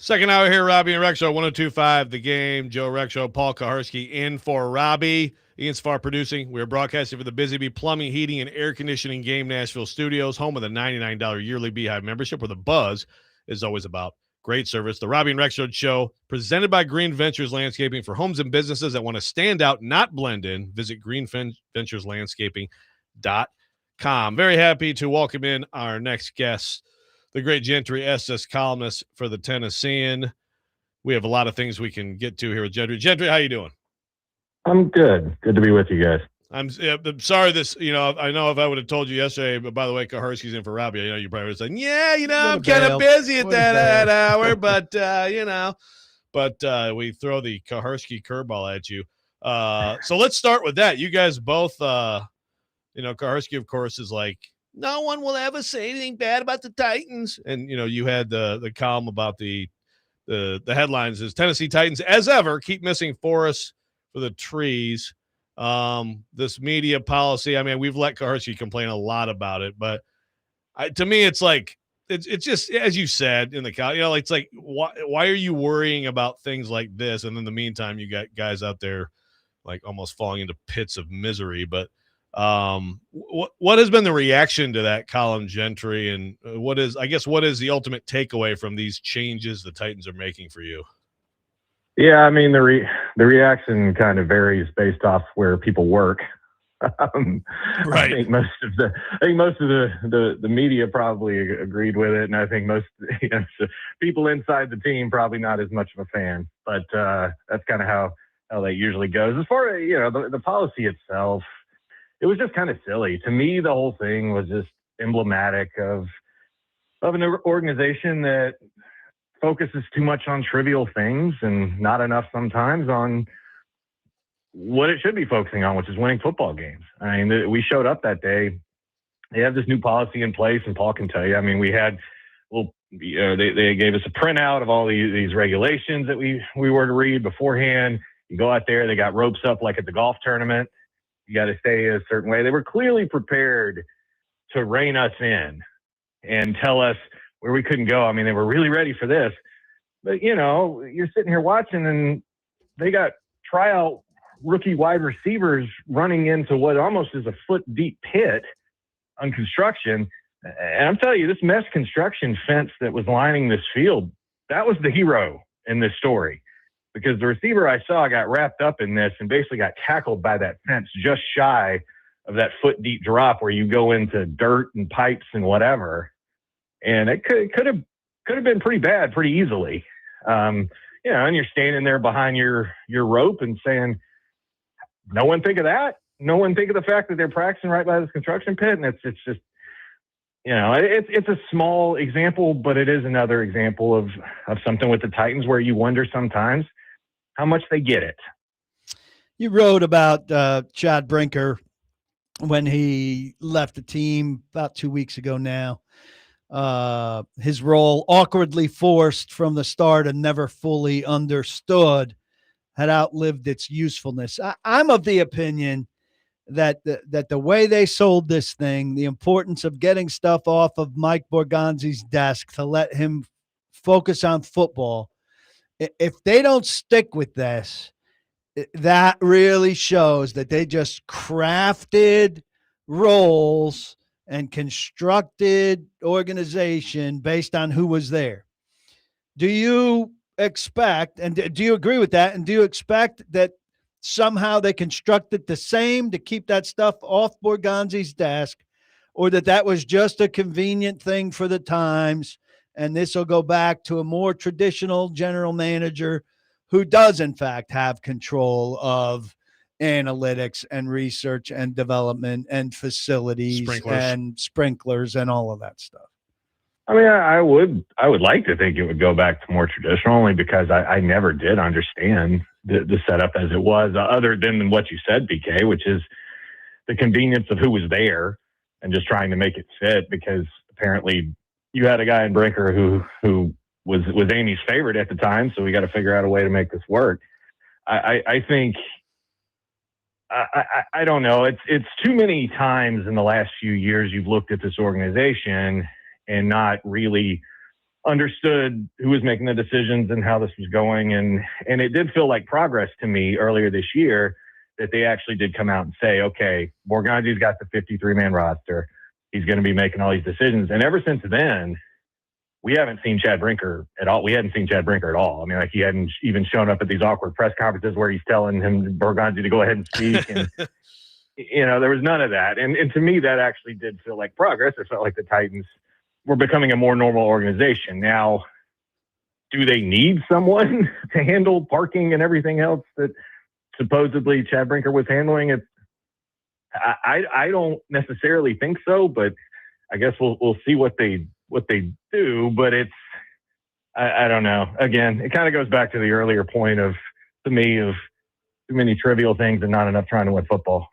Second hour here, Robby and Rexrode, 102.5 The Game. Joe Rexrode, Paul Kuharsky in for Robby. Ian Sfar producing. We're broadcasting for the Busy Bee Plumbing, Heating, and Air Conditioning Game Nashville Studios, home of the $99 yearly Beehive membership, where the buzz is always about great service. The Robby and Rexrode Show, presented by Green Ventures Landscaping for homes and businesses that want to stand out, not blend in. Visit greenventureslandscaping.com. Very happy to welcome in our next guest, the great Gentry Estes, columnist for the Tennessean. We have a lot of things we can get to here with Gentry. Gentry, how you doing? I'm good. Good to be with you guys. I'm sorry this, I know if I would have told you yesterday, but by the way, Kuharsky's in for Robby, you probably would have said, I'm kind of busy at that hour, but, we throw the Kuharsky curveball at you. So let's start with that. You guys both, Kuharsky, of course, is like, no one will ever say anything bad about the Titans. And, you had the column about the headlines is Tennessee Titans, as ever, keep missing forests for the trees. This media policy, I mean, we've let Kuharsky complain a lot about it, but to me, it's like, it's just, as you said in the column, it's like, why are you worrying about things like this? And in the meantime, you got guys out there like almost falling into pits of misery. But what has been the reaction to that column, Gentry, and what is the ultimate takeaway from these changes the Titans are making for you? Yeah, I mean, the reaction kind of varies based off where people work. Right. I think most of the media probably agreed with it, and I think most people inside the team probably not as much of a fan. But that's kind of how that usually goes. As far as the policy itself, it was just kind of silly. To me, the whole thing was just emblematic of an organization that focuses too much on trivial things and not enough sometimes on what it should be focusing on, which is winning football games. I mean, we showed up that day. They have this new policy in place, and Paul can tell you. I mean, we had, they gave us a printout of all these regulations that we were to read beforehand. You go out there, they got ropes up like at the golf tournament. You got to stay a certain way. They were clearly prepared to rein us in and tell us where we couldn't go. I mean, they were really ready for this. But, you're sitting here watching, and they got tryout rookie wide receivers running into what almost is a foot-deep pit on construction. And I'm telling you, this mesh construction fence that was lining this field, that was the hero in this story. Because the receiver I saw got wrapped up in this and basically got tackled by that fence just shy of that foot-deep drop where you go into dirt and pipes and whatever. And it could have been pretty bad pretty easily. And you're standing there behind your rope and saying, no one think of that. No one think of the fact that they're practicing right by this construction pit. And it's just, it's a small example, but it is another example of something with the Titans where you wonder sometimes how much they get it. You wrote about Chad Brinker when he left the team about 2 weeks ago now. His role, awkwardly forced from the start and never fully understood, had outlived its usefulness. I'm of the opinion that the way they sold this thing, the importance of getting stuff off of Mike Borgonzi's desk to let him focus on football, if they don't stick with this, that really shows that they just crafted roles and constructed organization based on who was there. Do you expect, and do you agree with that? And do you expect that somehow they constructed the same to keep that stuff off Borgonzi's desk, or that was just a convenient thing for the times, and this will go back to a more traditional general manager who does, in fact, have control of analytics and research and development and facilities and sprinklers and all of that stuff? I mean, I would like to think it would go back to more traditional, only because I never did understand the setup as it was, other than what you said, BK, which is the convenience of who was there and just trying to make it fit, because apparently you had a guy in Brinker who was Amy's favorite at the time, so we got to figure out a way to make this work. I think I don't know. It's too many times in the last few years you've looked at this organization and not really understood who was making the decisions and how this was going. And it did feel like progress to me earlier this year that they actually did come out and say, okay, Borgondi's got the 53-man roster. He's going to be making all these decisions. And ever since then, we haven't seen Chad Brinker at all. We hadn't seen Chad Brinker at all. I mean, like, he hadn't even shown up at these awkward press conferences where he's telling him Borgondi to go ahead and speak. And, there was none of that. And to me, that actually did feel like progress. It felt like the Titans were becoming a more normal organization. Now, do they need someone to handle parking and everything else that supposedly Chad Brinker was handling it? I don't necessarily think so, but I guess we'll see what they do. But I don't know. Again, it kind of goes back to the earlier point of too many trivial things and not enough trying to win football.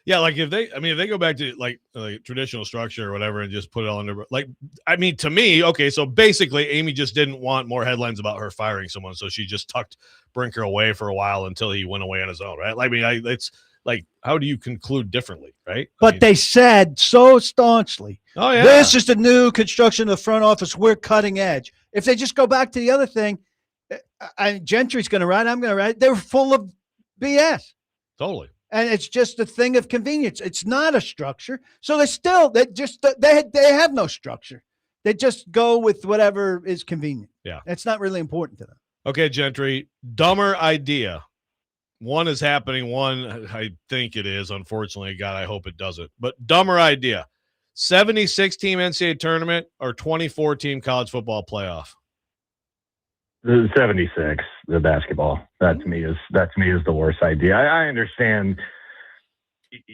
Yeah, like if they go back to like traditional structure or whatever and just put it all under, to me, okay, so basically Amy just didn't want more headlines about her firing someone, so she just tucked Brinker away for a while until he went away on his own, right? It's like, how do you conclude differently, right? But they said so staunchly, oh yeah, this is the new construction of the front office. We're cutting edge. If they just go back to the other thing, Gentry's going to write, I'm going to write. They were full of BS. Totally. And it's just a thing of convenience. It's not a structure. So they have no structure. They just go with whatever is convenient. Yeah. It's not really important to them. Okay, Gentry, dumber idea. One is happening. One, I think it is. Unfortunately, God, I hope it doesn't. But dumber idea. 76-team NCAA tournament or 24-team college football playoff? The 76, the basketball. That to me is the worst idea. I understand,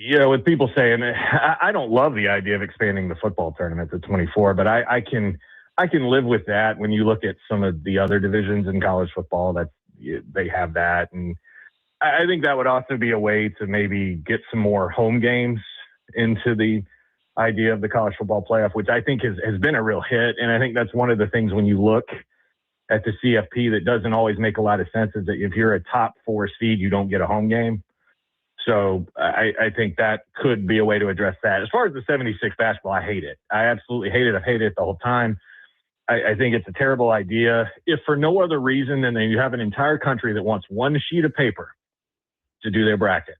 with people saying, I don't love the idea of expanding the football tournament to 24, but I can live with that when you look at some of the other divisions in college football that they have that. And I think that would also be a way to maybe get some more home games into the idea of the college football playoff, which I think has been a real hit. And I think that's one of the things when you look at the CFP that doesn't always make a lot of sense is that if you're a top 4 seed, you don't get a home game. So I think that could be a way to address that. As far as the 76 basketball, I hate it. I absolutely hate it. I've hated it the whole time. I think it's a terrible idea. If for no other reason than that you have an entire country that wants one sheet of paper to do their bracket.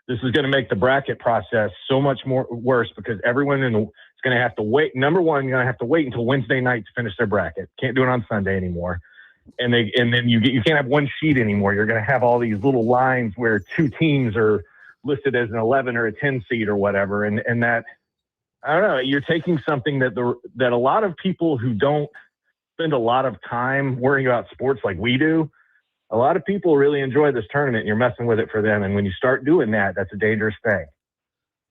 This is going to make the bracket process so much more worse because everyone is going to have to wait. Number one, you're going to have to wait until Wednesday night to finish their bracket. Can't do it on Sunday anymore. And then you can't have one sheet anymore. You're going to have all these little lines where 2 teams are listed as an 11 or a 10 seed or whatever. And that, I don't know, you're taking something that a lot of people who don't spend a lot of time worrying about sports like we do, a lot of people really enjoy this tournament and you're messing with it for them. And when you start doing that, that's a dangerous thing.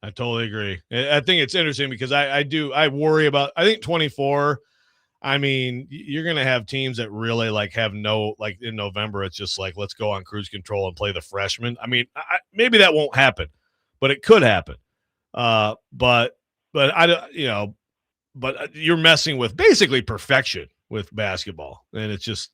I totally agree. I think it's interesting because I worry about, I think 24, I mean, you're going to have teams that really have in November, it's just like, let's go on cruise control and play the freshmen. I mean, maybe that won't happen, but it could happen. But you're messing with basically perfection with basketball. And it's just,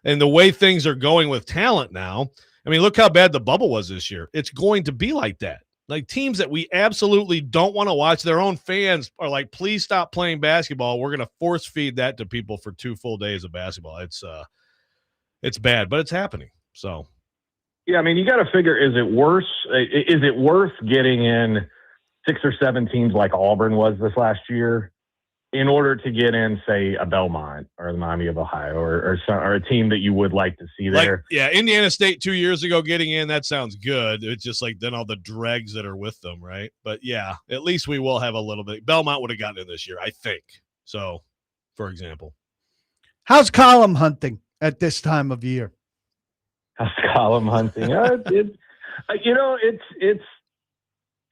and the way things are going with talent now, I mean, look how bad the bubble was this year. It's going to be like that. Like teams that we absolutely don't want to watch, their own fans are like, please stop playing basketball. We're going to force feed that to people for 2 full days of basketball. It's bad, but it's happening. So, yeah, I mean, you got to figure, is it worth getting in 6 or 7 teams like Auburn was this last year in order to get in, say, a Belmont or the Miami of Ohio or a team that you would like to see there? Yeah, Indiana State 2 years ago getting in, that sounds good. It's just like then all the dregs that are with them, right? But, yeah, at least we will have a little bit. Belmont would have gotten in this year, I think. So, for example. How's column hunting at this time of year? How's column hunting?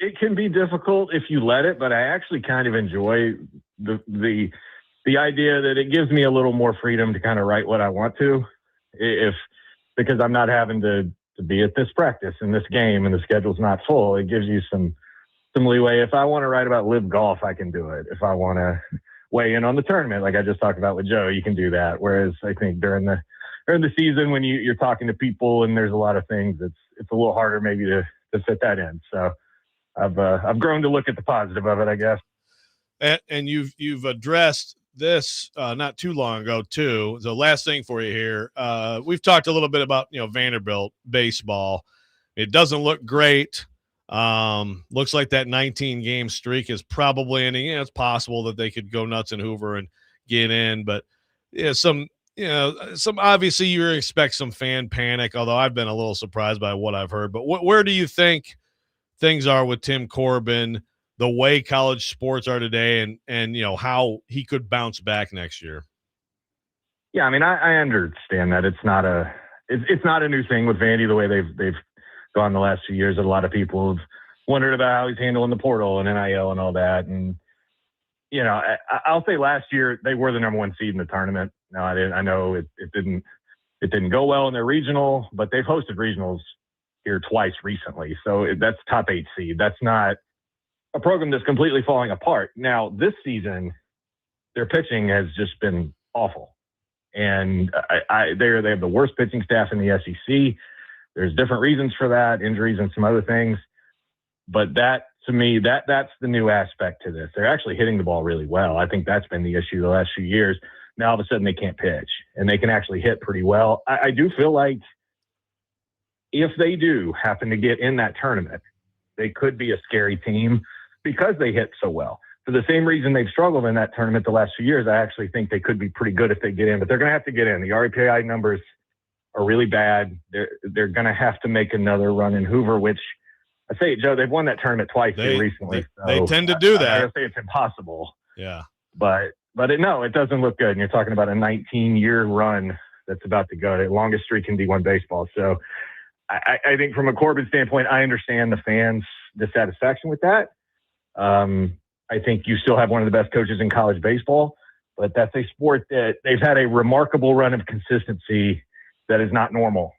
It can be difficult if you let it, but I actually kind of enjoy the idea that it gives me a little more freedom to kind of write what I want to, because I'm not having to be at this practice and this game and the schedule's not full. It gives you some leeway. If I want to write about live golf, I can do it. If I want to weigh in on the tournament, like I just talked about with Joe, you can do that. Whereas I think during the season when you're talking to people and there's a lot of things, it's a little harder maybe to fit that in. So I've grown to look at the positive of it, I guess. And you've addressed this not too long ago too. The last thing for you here, we've talked a little bit about Vanderbilt baseball. It doesn't look great. Looks like that 19 game streak is probably ending. It's possible that they could go nuts in Hoover and get in, but some obviously you expect some fan panic. Although I've been a little surprised by what I've heard. But where do you think things are with Tim Corbin, the way college sports are today, and how he could bounce back next year? Yeah, I mean, I understand that it's not a new thing with Vandy the way they've gone the last few years. That a lot of people have wondered about how he's handling the portal and NIL and all that. And I'll say last year they were the number one seed in the tournament. Now I know it didn't go well in their regional, but they've hosted regionals here twice recently. So that's top 8 seed. That's not a program that's completely falling apart. Now this season, their pitching has just been awful. And they have the worst pitching staff in the SEC. There's different reasons for that, injuries and some other things. But that, to me, that's the new aspect to this. They're actually hitting the ball really well. I think that's been the issue the last few years. Now all of a sudden they can't pitch, and they can actually hit pretty well. I do feel like if they do happen to get in that tournament, they could be a scary team because they hit so well. For the same reason they've struggled in that tournament the last few years, I actually think they could be pretty good if they get in, but they're going to have to get in. The RPI numbers are really bad. They're going to have to make another run in Hoover, which I say, Joe, they've won that tournament twice recently. They tend to do that. I don't say it's impossible. Yeah. But it doesn't look good. And you're talking about a 19-year run that's about to go. The longest streak in D1 baseball. So I think from a Corbin standpoint, I understand the fans' dissatisfaction with that. I think you still have one of the best coaches in college baseball, but that's a sport that they've had a remarkable run of consistency that is not normal.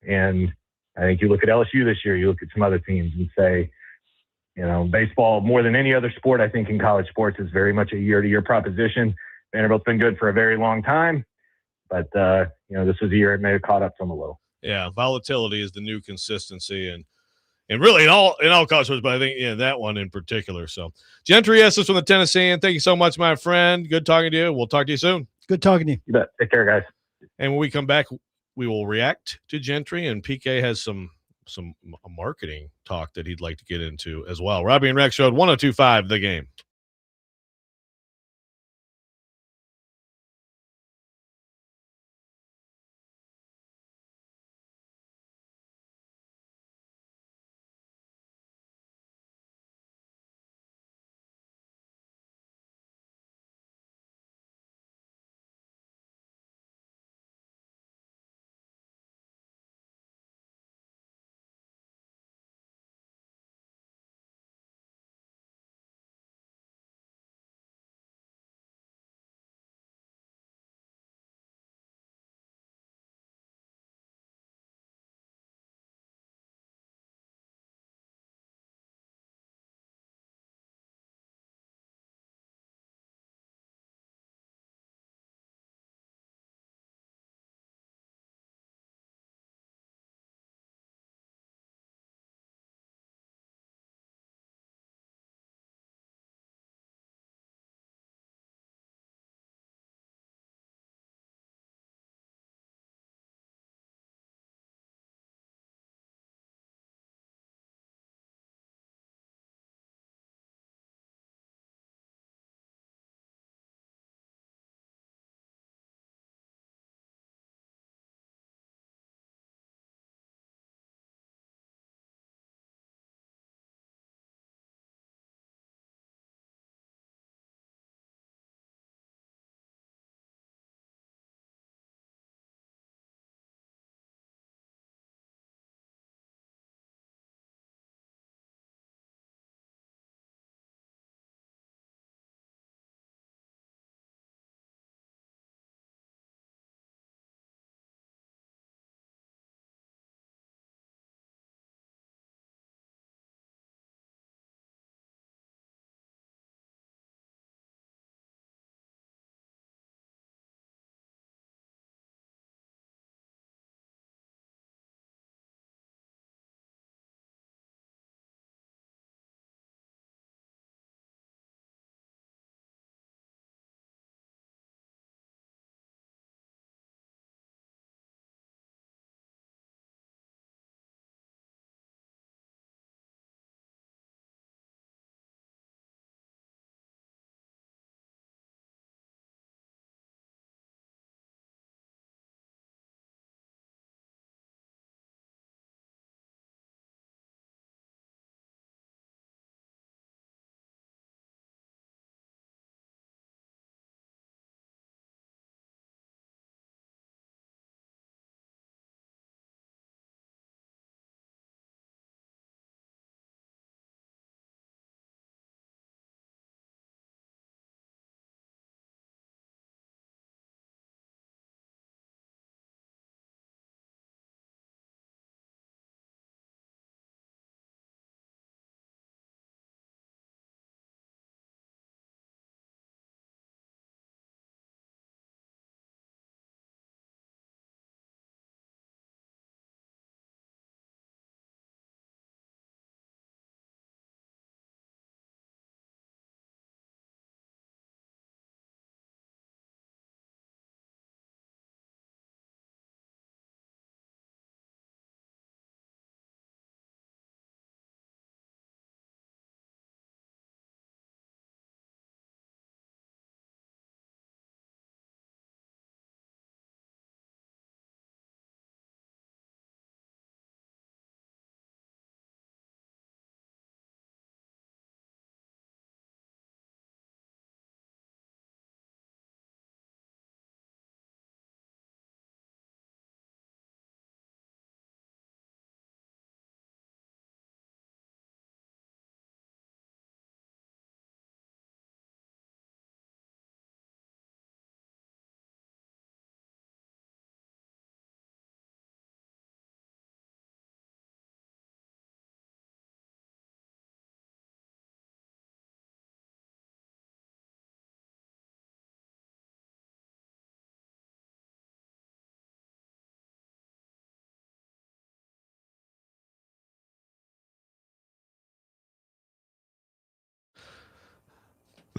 And I think you look at LSU this year, you look at some other teams and say, baseball more than any other sport, I think in college sports is very much a year-to-year proposition. Vanderbilt's been good for a very long time, but this was a year it may have caught up to them a little. Yeah, volatility is the new consistency, and really in all college sports, but I think that one in particular. So, Gentry Estes from the Tennessean, thank you so much, my friend. Good talking to you. We'll talk to you soon. Good talking to you. You bet. Take care, guys. And when we come back, we will react to Gentry, and PK has some marketing talk that he'd like to get into as well. Robby and Rexrode, 102.5 The Game.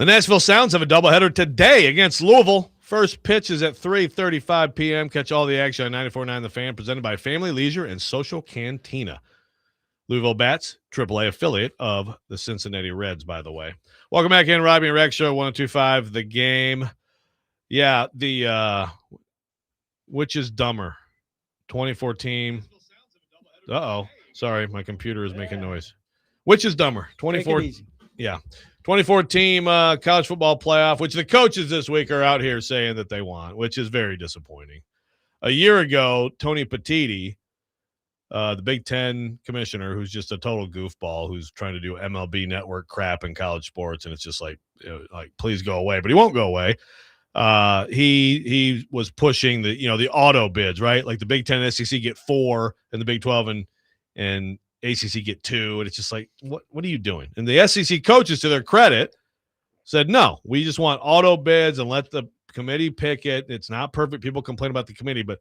The Nashville Sounds have a doubleheader today against Louisville. First pitch is at 3:35 p.m. Catch all the action on 94.9 The Fan, presented by Family Leisure and Social Cantina. Louisville Bats, AAA affiliate of the Cincinnati Reds, by the way. Welcome back in, Robby and Rexrode, 102.5 The Game. Yeah, which is dumber, 2014? Uh-oh. Sorry, my computer is making noise. Which is dumber, 2014? Yeah. 2014 college football playoff, which the coaches this week are out here saying that they want, which is very disappointing. A year ago, Tony Petitti, the Big Ten commissioner, who's just a total goofball, who's trying to do MLB network crap in college sports, and it's just like please go away, but he won't go away. He was pushing the auto bids, right? Like the Big Ten and SEC get 4, and the Big 12 and ACC get 2, and it's just like, what are you doing? And the SEC coaches, to their credit, said, no, we just want auto bids and let the committee pick it. It's not perfect. People complain about the committee, but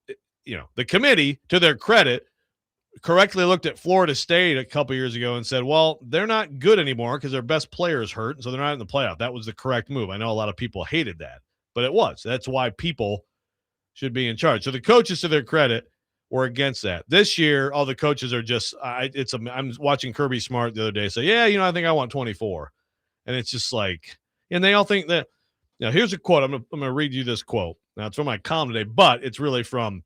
the committee, to their credit, correctly looked at Florida State a couple years ago and said, well, they're not good anymore because their best player is hurt, so they're not in the playoff. That was the correct move. I know a lot of people hated that, but it was. That's why people should be in charge. So the coaches, to their credit, were against that. This year, all the coaches are just I'm watching Kirby Smart the other day say, yeah, I think I want 24. And it's just like, and they all think that. Now, here's a quote. I'm going to read you this quote. Now, it's from my column today, but it's really from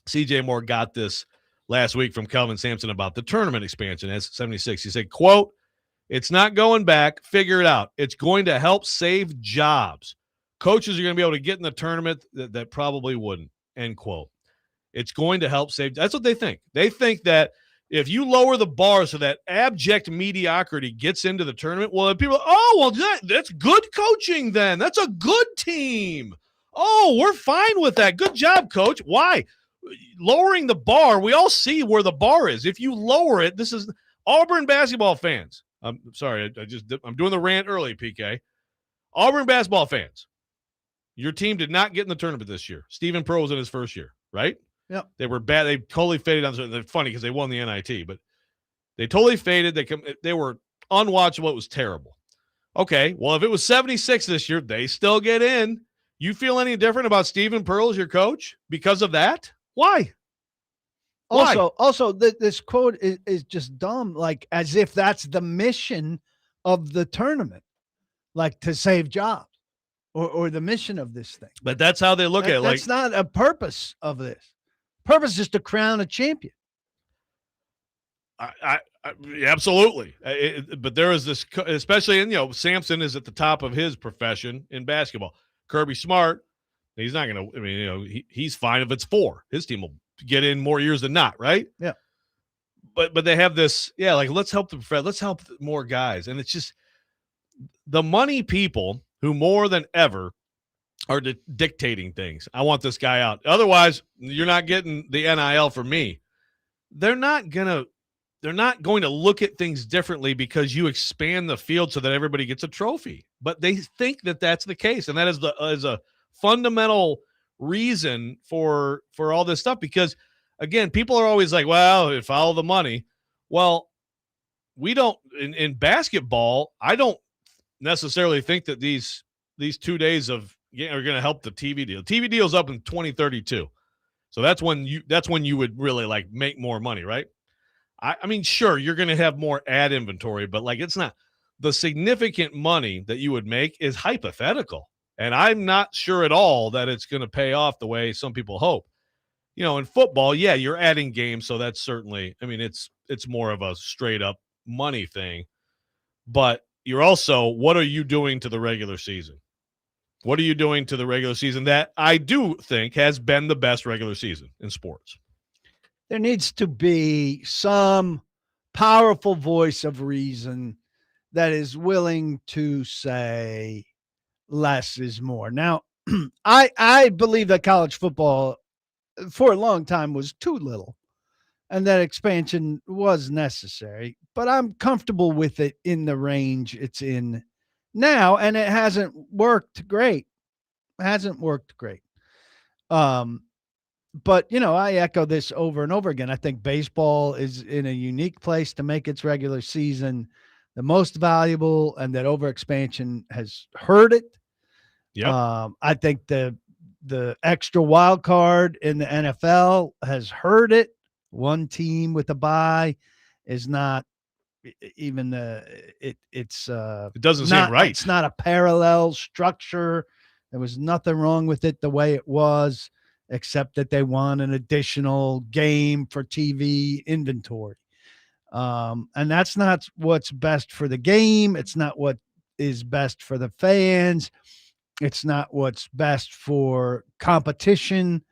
CJ Moore. Got this last week from Kelvin Sampson about the tournament expansion as 76. He said, quote, "It's not going back. Figure it out. It's going to help save jobs. Coaches are going to be able to get in the tournament that probably wouldn't," end quote. It's going to help save. That's what they think. They think that if you lower the bar so that abject mediocrity gets into the tournament, well, people are, that's good coaching then. That's a good team. Oh, we're fine with that. Good job, coach. Why? Lowering the bar, we all see where the bar is. If you lower it, this is Auburn basketball fans. I'm sorry, I'm doing the rant early, PK. Auburn basketball fans, your team did not get in the tournament this year. Stephen Pearl was in his first year, right? Yeah, they were bad. They totally faded on. They're funny because they won the NIT, but they totally faded. They were unwatchable. It was terrible. Okay, well, if it was 76 this year, they still get in. You feel any different about Stephen Pearl as your coach because of that? Why? Also, this quote is just dumb. Like as if that's the mission of the tournament, like to save jobs, or the mission of this thing. But that's how they look at it. That's not a purpose of this. Purpose is to crown a champion. I absolutely. But there is this, especially in, Sampson is at the top of his profession in basketball. Kirby Smart, he's not going to, he's fine if it's 4. His team will get in more years than not, right? Yeah. But they have this, let's help let's help more guys. And it's just the money people who more than ever are dictating things. I want this guy out. Otherwise, you're not getting the NIL for me. They're not going to look at things differently because you expand the field so that everybody gets a trophy. But they think that that's the case, and that is a fundamental reason for all this stuff. Because again, people are always like, "Well, follow the money." Well, we don't in basketball. I don't necessarily think that these 2 days are going to help the TV deal. TV deal's up in 2032, so that's when you would really make more money, right? I mean, sure, you're going to have more ad inventory, but it's not the significant money that you would make is hypothetical. And I'm not sure at all that it's going to pay off the way some people hope. In football, you're adding games. So that's certainly, it's more of a straight up money thing, but you're also, what are you doing to the regular season? What are you doing to the regular season that I do think has been the best regular season in sports? There needs to be some powerful voice of reason that is willing to say less is more. Now, I believe that college football for a long time was too little and that expansion was necessary, but I'm comfortable with it in the range it's in now, and it hasn't worked great. But, I echo this over and over again. I think baseball is in a unique place to make its regular season. the most valuable, and that overexpansion has hurt it. Yep. I think the extra wild card in the NFL has hurt it. One team with a bye is not even it doesn't seem right. It's not a parallel structure. There was nothing wrong with it the way it was, except that they want an additional game for TV inventory. And that's not what's best for the game. It's not what is best for the fans. It's not what's best for competition.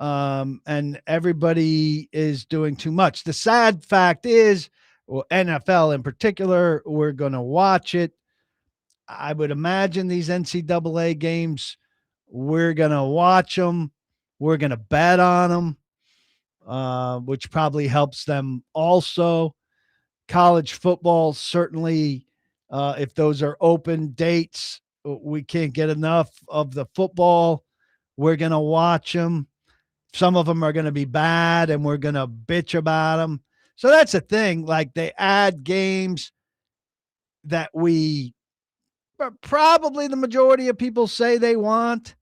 And everybody is doing too much. The sad fact is, well, NFL in particular, we're going to watch it. I would imagine these NCAA games, we're going to watch them. We're going to bet on them, which probably helps them also. College football, certainly, if those are open dates, we can't get enough of the football. We're going to watch them. Some of them are going to be bad, and we're going to bitch about them. So that's the thing. Like, they add games that probably the majority of people say they want.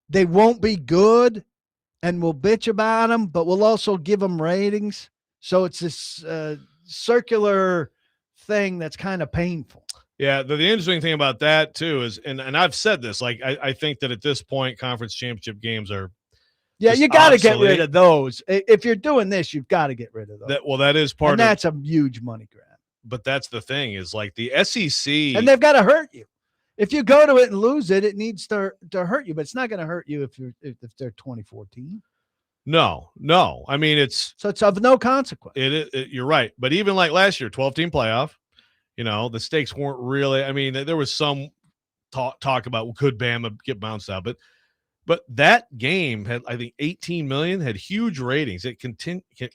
They won't be good, and we'll bitch about them, but we'll also give them ratings. So it's this circular thing that's kind of painful. Yeah, the interesting thing about that too is, and I've said this, like I think that at this point, conference championship games are. Yeah, you got to get rid of those. If you're doing this, you've got to get rid of those. That is part and that's a huge money grab. But that's the thing is, like, the SEC. And they've got to hurt you. If you go to it and lose it, it needs to hurt you, but it's not going to hurt you if they're 2014. No. I mean, it's of no consequence. You're right. But even like last year, 12-team playoff, the stakes weren't really. I mean, there was some talk about could Bama get bounced out, but that game had, I think, 18 million, had huge ratings. It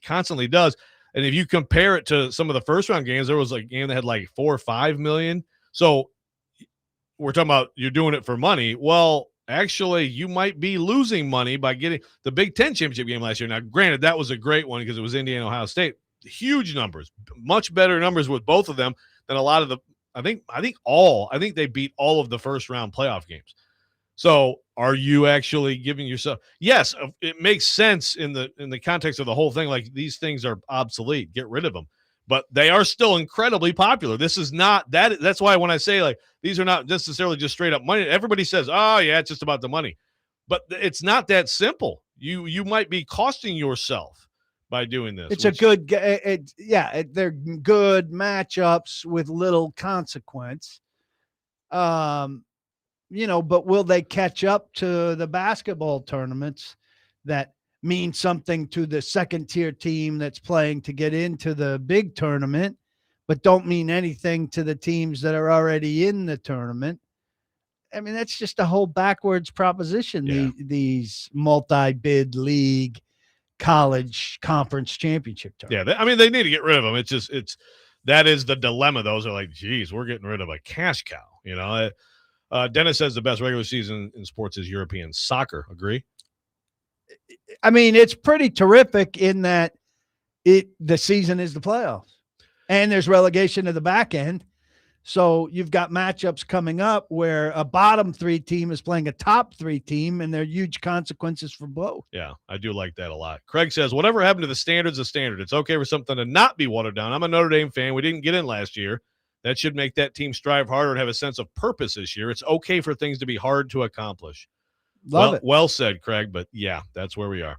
constantly does. And if you compare it to some of the first round games, there was a game that had like 4 or 5 million. So we're talking about you're doing it for money. Well, actually, you might be losing money by getting the Big Ten championship game last year. Now, granted, that was a great one because it was Indiana, Ohio State. Huge numbers, much better numbers with both of them than a lot of the. I think they beat all of the first round playoff games. So, are you actually giving yourself? Yes, it makes sense in the context of the whole thing. Like, these things are obsolete. Get rid of them. But they are still incredibly popular. This is not that. That's why when I say, like, these are not necessarily just straight up money, everybody says, "Oh yeah, it's just about the money," but it's not that simple. You might be costing yourself by doing this. It's a good, they're good matchups with little consequence. But will they catch up to the basketball tournaments that mean something to the second tier team that's playing to get into the big tournament, but don't mean anything to the teams that are already in the tournament? I mean, that's just a whole backwards proposition. Yeah. These multi-bid league college conference championship tournament. Yeah. I mean, they need to get rid of them. That is the dilemma. Those are like, geez, we're getting rid of a cash cow. Dennis says the best regular season in sports is European soccer. Agree? I mean, it's pretty terrific in that the season is the playoffs and there's relegation to the back end. So you've got matchups coming up where a bottom 3 team is playing a top 3 team, and there are huge consequences for both. Yeah, I do like that a lot. Craig says, whatever happened to the standard's a standard. It's okay for something to not be watered down. I'm a Notre Dame fan. We didn't get in last year. That should make that team strive harder and have a sense of purpose this year. It's okay for things to be hard to accomplish. Love it. Well said, Craig, but yeah, that's where we are.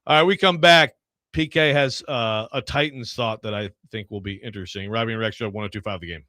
All right, we come back. PK has a Titans thought that I think will be interesting. Robby and Rexrode, 102.5 The Game.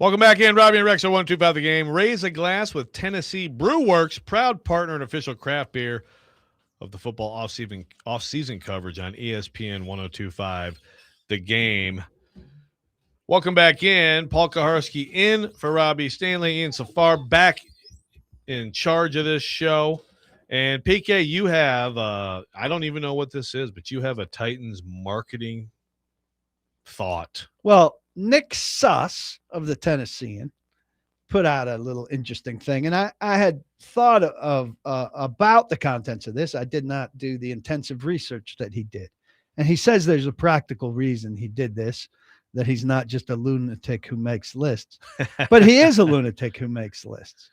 Welcome back in. Robby and Rexrode 125 the game. Raise a glass with Tennessee Brew Works, proud partner and official craft beer of the football off-season coverage on ESPN 1025 the game. Welcome back in. Paul Kuharsky in for Robbie Stanley. Ian Safar back in charge of this show. And PK, you have, I don't even know what this is, but you have a Titans marketing thought. Well, Nick Suss of the Tennessean put out a little interesting thing. And I had thought of about the contents of this. I did not do the intensive research that he did. And he says there's a practical reason he did this, that he's not just a lunatic who makes lists, but he is a lunatic who makes lists.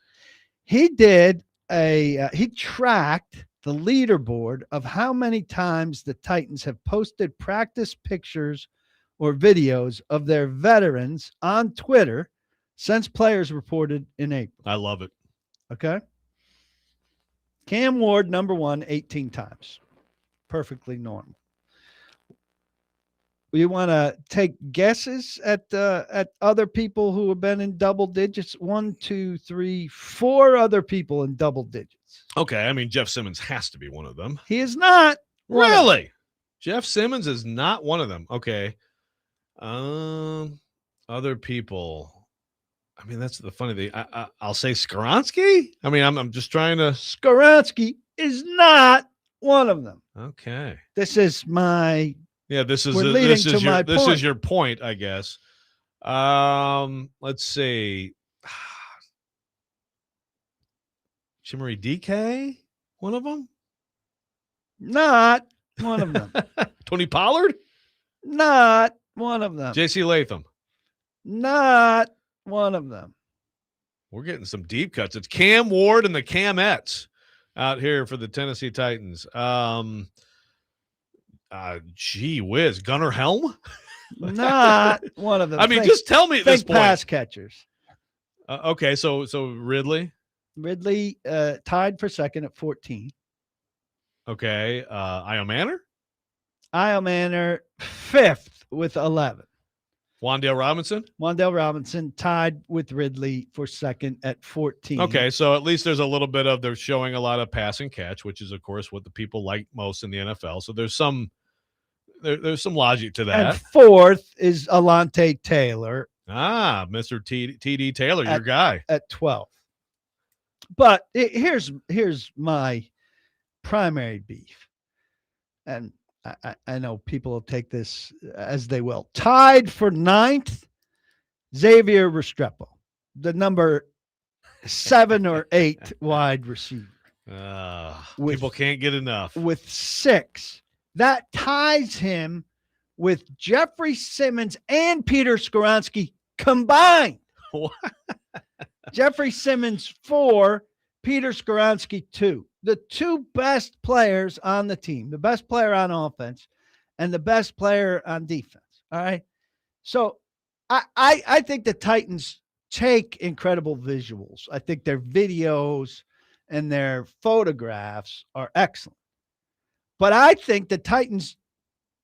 He did he tracked the leaderboard of how many times the Titans have posted practice pictures or videos of their veterans on Twitter since players reported in April. I love it. Okay. Cam Ward, number 1, 18 times. Perfectly normal. You want to take guesses at other people who have been in double digits? 1, 2, 3, 4 other people in double digits. Okay. I mean, Jeff Simmons has to be one of them. He is not. Really? Jeff Simmons is not one of them. Okay. Other people. I mean, that's the funny thing. I'll say Skoronski. I mean, I'm just trying to. Skoronski is not one of them. Okay. This is my. Yeah, this is your point, I guess. Let's see. Chimmery DK, one of them? Not one of them. Tony Pollard? Not one of them. JC Latham? Not one of them. We're getting some deep cuts. It's Cam Ward and the Camettes out here for the Tennessee Titans. Gee whiz, Gunnar Helm? Not one of them. I mean, just tell me at this point. Pass catchers. Okay, so Ridley? Ridley tied for second at 14. Okay, Io Manor? Io Manor, 5th with 11. Wan'Dale Robinson? Wan'Dale Robinson tied with Ridley for second at 14. Okay, so at least there's a little bit of, they're showing a lot of pass and catch, which is, of course, what the people like most in the NFL. So there's some logic to that. And 4th is Alante Taylor. Ah, Mr. TD Taylor, your guy. At 12. But here's my primary beef. And I know people will take this as they will. Tied for 9th, Xavier Restrepo, the number 7 or 8 wide receiver. People can't get enough. With 6. That ties him with Jeffrey Simmons and Peter Skoronski combined. What? Jeffrey Simmons 4, Peter Skoronski 2. The 2 best players on the team, the best player on offense and the best player on defense. All right. So I think the Titans take incredible visuals. I think their videos and their photographs are excellent. But I think the Titans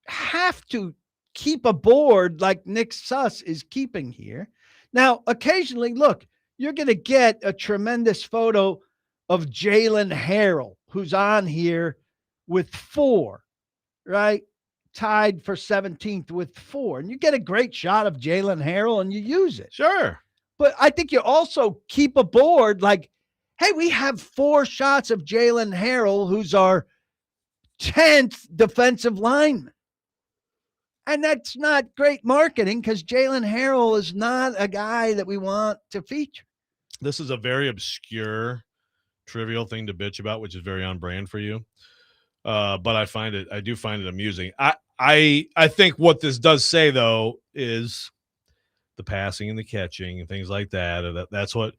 have to keep a board like Nick Suss is keeping here. Now, occasionally, look, you're going to get a tremendous photo of Jalen Harrell, who's on here with 4, right? Tied for 17th with 4. And you get a great shot of Jalen Harrell and you use it. Sure. But I think you also keep a board like, hey, we have 4 shots of Jalen Harrell, who's our 10th defensive lineman. And that's not great marketing because Jalen Harrell is not a guy that we want to feature. This is a very obscure, trivial thing to bitch about, which is very on brand for you. But I do find it amusing. I think what this does say, though, is the passing and the catching and things like that. That's what,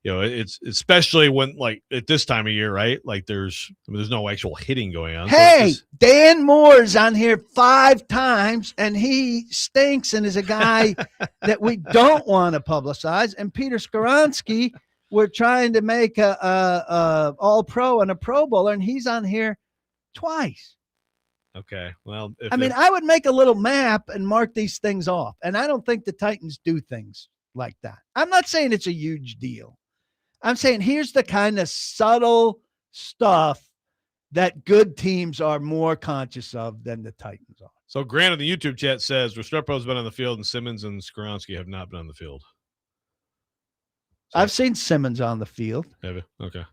it's especially when, like, at this time of year, right? Like there's no actual hitting going on. Hey, so Dan Moore's on here 5 times and he stinks and is a guy that we don't want to publicize. And Peter Skoronski, we're trying to make a all-pro and a Pro Bowler, and he's on here twice. Okay. Well, I would make a little map and mark these things off. And I don't think the Titans do things like that. I'm not saying it's a huge deal. I'm saying here's the kind of subtle stuff that good teams are more conscious of than the Titans are. So Grant in the YouTube chat says Restrepo's been on the field and Simmons and Skoronski have not been on the field. So, I've seen Simmons on the field. Have you? Okay.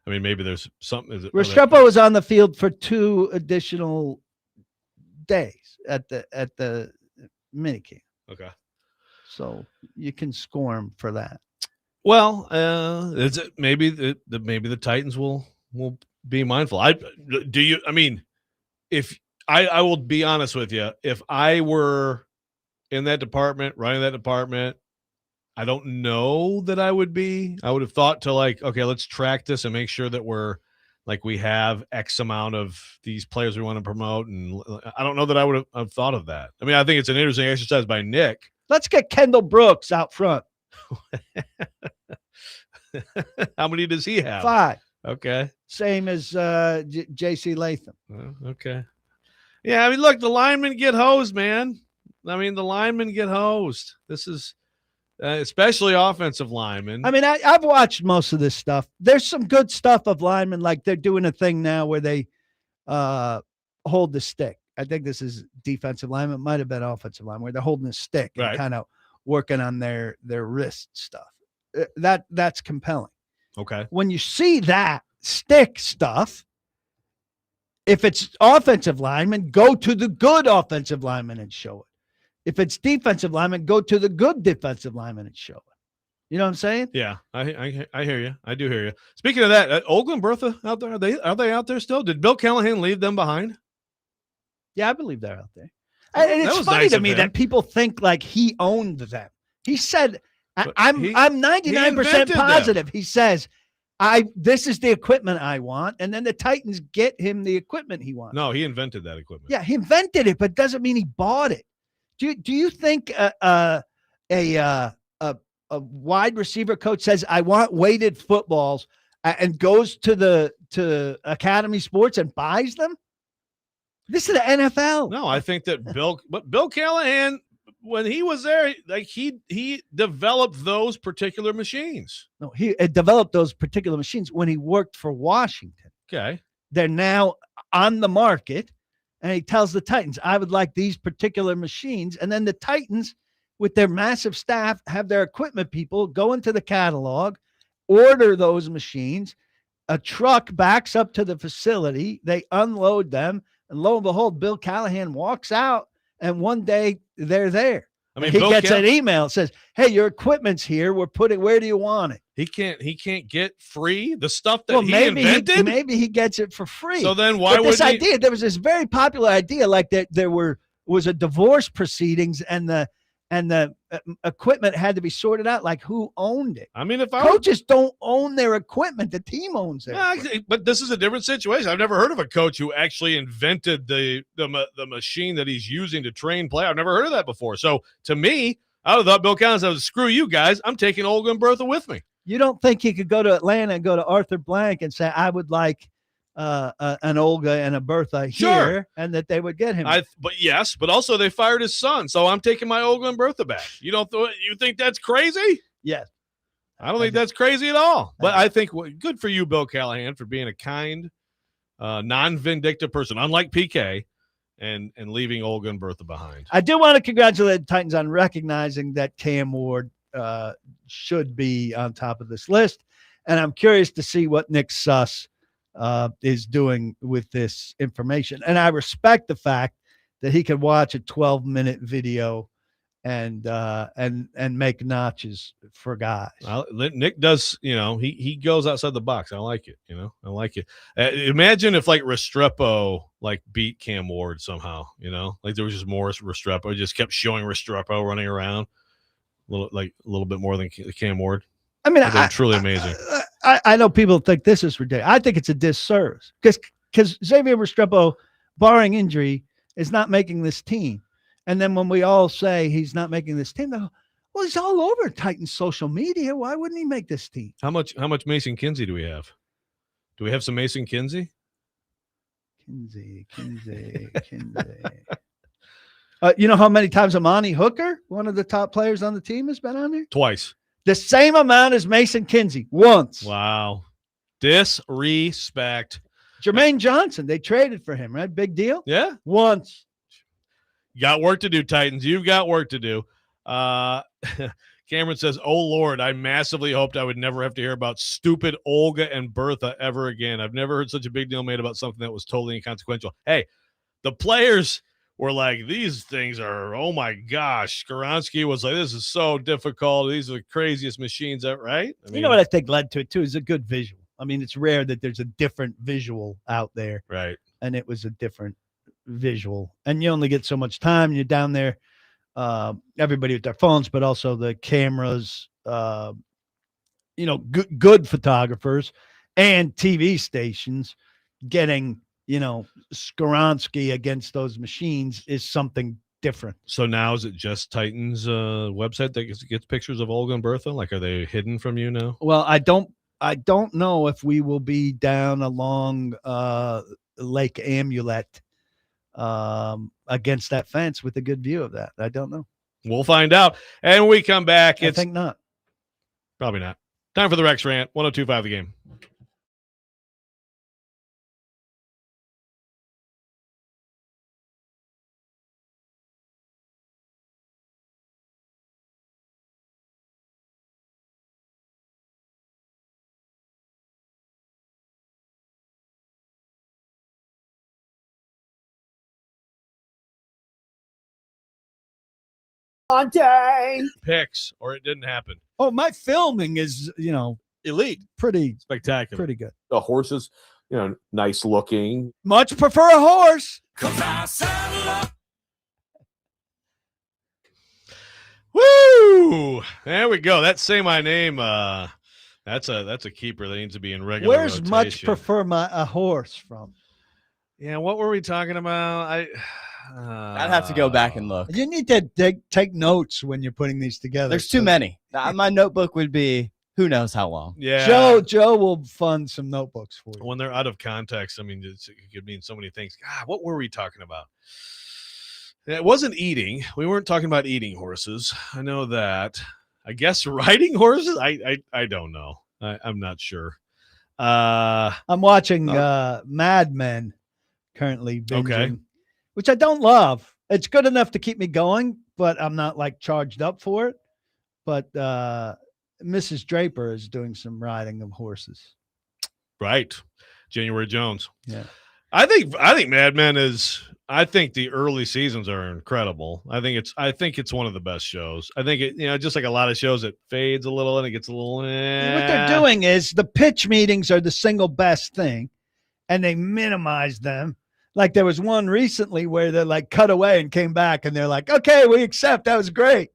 I mean, maybe there's something. Restrepo was on the field for 2 additional days at the minicamp. Okay. So you can score him for that. Well, maybe the Titans will be mindful. I mean, if I will be honest with you, if I were in that department, running that department, I don't know that I would have thought to like, okay, let's track this and make sure that we have X amount of these players we want to promote. And I don't know that I would have thought of that. I mean, I think it's an interesting exercise by Nick. Let's get Kendall Brooks out front. How many does he have? 5. Okay. Same as J.C. Latham. Okay. Yeah, I mean, look, the linemen get hosed, man. I mean, the linemen get hosed. This is especially offensive linemen. I mean, I've watched most of this stuff. There's some good stuff of linemen, like they're doing a thing now where they hold the stick. I think this is defensive lineman. It might have been offensive line where they're holding the stick and kind of working on their wrist stuff. That's compelling. Okay. When you see that stick stuff, if it's offensive lineman, go to the good offensive lineman and show it. If it's defensive lineman, go to the good defensive lineman and show it. You know what I'm saying? Yeah, I hear you. I do hear you. Speaking of that, Olga and Bertha out there, are they out there still? Did Bill Callahan leave them behind? Yeah, I believe they're out there. And it's funny to me that people think like he owned them. He said, I'm 99% positive. He says, this is the equipment I want. And then the Titans get him the equipment he wants. No, he invented that equipment. Yeah, he invented it, but doesn't mean he bought it. Do you think a wide receiver coach says, I want weighted footballs and goes to Academy Sports and buys them? This is the NFL. No, I think that Bill Callahan, when he was there, like he developed those particular machines. No, he developed those particular machines when he worked for Washington. Okay. They're now on the market, and he tells the Titans, I would like these particular machines. And then the Titans, with their massive staff, have their equipment people go into the catalog, order those machines. A truck backs up to the facility. They unload them. And lo and behold, Bill Callahan walks out, and one day they're there. I mean, he gets an email that says, hey, your equipment's here. We're putting, where do you want it? He can't get free the stuff that he invented. Maybe he gets it for free. So then why would idea? There was this very popular idea, like that there was a divorce proceedings, and the equipment had to be sorted out, like who owned it. I mean, if coaches don't own their equipment, the team owns it. But this is a different situation. I've never heard of a coach who actually invented the machine that he's using to train play. I've never heard of that before. So to me, I would have thought Bill Callahan said, screw you guys. I'm taking Olga and Bertha with me. You don't think he could go to Atlanta and go to Arthur Blank and say, I would like an Olga and a Bertha here, and that they would get him. But also they fired his son, so I'm taking my Olga and Bertha back. You think that's crazy? Yes. I don't think that's crazy at all. But I think good for you, Bill Callahan, for being a kind, non-vindictive person, unlike PK, and leaving Olga and Bertha behind. I do want to congratulate the Titans on recognizing that Cam Ward should be on top of this list, and I'm curious to see what Nick Suss is doing with this information. And I respect the fact that he could watch a 12-minute video and make notches for guys. Nick does, he goes outside the box. I like it. I like it. Imagine if like Restrepo beat Cam Ward somehow, like there was just more Restrepo, just kept showing Restrepo running around a little bit more than Cam Ward. I mean, truly amazing. I know people think this is ridiculous. I think it's a disservice because Xavier Restrepo, barring injury, is not making this team. And then when we all say he's not making this team, they go, well, he's all over Titans social media. Why wouldn't he make this team? How much Mason Kinsey do we have? Do we have some Mason Kinsey? Kinsey. You know how many times Amani Hooker, one of the top players on the team, has been on there? Twice. The same amount as Mason Kinsey. Once. Wow. Disrespect. Jermaine Johnson, they traded for him, right? Big deal? Yeah. Once. You got work to do, Titans. You've got work to do. Cameron says, oh, Lord, I massively hoped I would never have to hear about stupid Olga and Bertha ever again. I've never heard such a big deal made about something that was totally inconsequential. Hey, the players were like, these things are, oh, my gosh. Skoronski was like, this is so difficult. These are the craziest machines ever, right? I mean, you know what I think led to it, too, is a good visual. I mean, it's rare that there's a different visual out there. Right. And it was a different visual. And you only get so much time. You're down there. Everybody with their phones, but also the cameras, good photographers and TV stations getting, Skoronski against those machines is something different. So now is it just Titans website that gets pictures of Olga and Bertha? Like, are they hidden from you now? Well, I don't know if we will be down along Lake Amulet against that fence with a good view of that. I don't know. We'll find out. And when we come back, I think not. Probably not. Time for the Rex Rant. 102.5 The Game. Picks, or it didn't happen. Oh, my filming is, Elite. pretty Spectacular. pretty good. The horses, nice looking. Much prefer a horse. Woo! There we go. That Say My Name. That's a keeper that needs to be in regular Where's rotation. much prefer a horse from? Yeah, what were we talking about? I'd have to go back and look. You need to take notes when you're putting these together. There's too many. My notebook would be who knows how long. Yeah. Joe will fund some notebooks for you. When they're out of context, I mean, it could mean so many things. God, what were we talking about? It wasn't eating. We weren't talking about eating horses. I know that. I guess riding horses? I don't know. I'm not sure. I'm watching Mad Men currently binging, Okay. which I don't love. It's good enough to keep me going, but I'm not like charged up for it. But Mrs. Draper is doing some riding of horses. Right. January Jones. Yeah. I think Mad Men is. I think the early seasons are incredible. I think it's one of the best shows. I think it, just like a lot of shows, it fades a little and it gets a little. What they're doing is the pitch meetings are the single best thing, and they minimize them. Like there was one recently where they're like cut away and came back, and they're like, "Okay, we accept. That was great."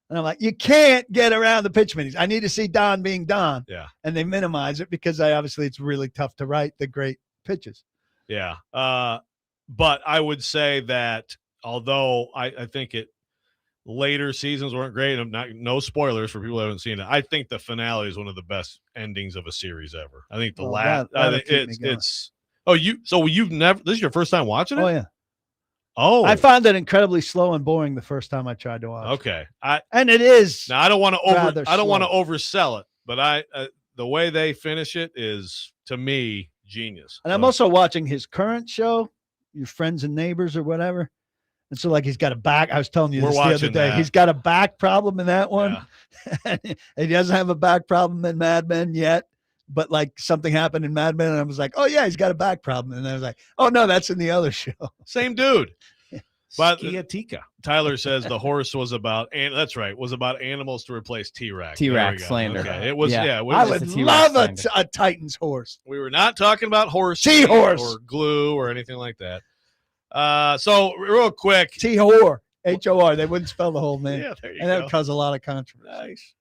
And I'm like, "You can't get around the pitch meetings. I need to see Don being Don." Yeah. And they minimize it because obviously it's really tough to write the great pitches. Yeah. But I would say that although I think later seasons weren't great, no spoilers for people who haven't seen it. I think the finale is one of the best endings of a series ever. I think this is your first time watching it? Oh yeah. Oh, I found it incredibly slow and boring the first time I tried to watch. Okay. And it is. Now I don't want to slow. oversell it, but the way they finish it is to me genius. And I'm also watching his current show, Your Friends and Neighbors or whatever. And so like he's got a back. I was telling you this the other day. He's got a back problem in that one. Yeah. He doesn't have a back problem in Mad Men yet. But like something happened in Mad Men, and I was like, "Oh yeah, he's got a back problem." And I was like, "Oh no, that's in the other show." Same dude. But Tyler says the horse was about, and that's right, was about animals to replace T-Rex. T-Rex slander. Okay. It was, I would love a Titans horse. We were not talking about horse, T-horse, or glue, or anything like that. So real quick, T-hor, H-O-R. They wouldn't spell the whole name. Yeah, there you and that would cause a lot of controversy. Nice.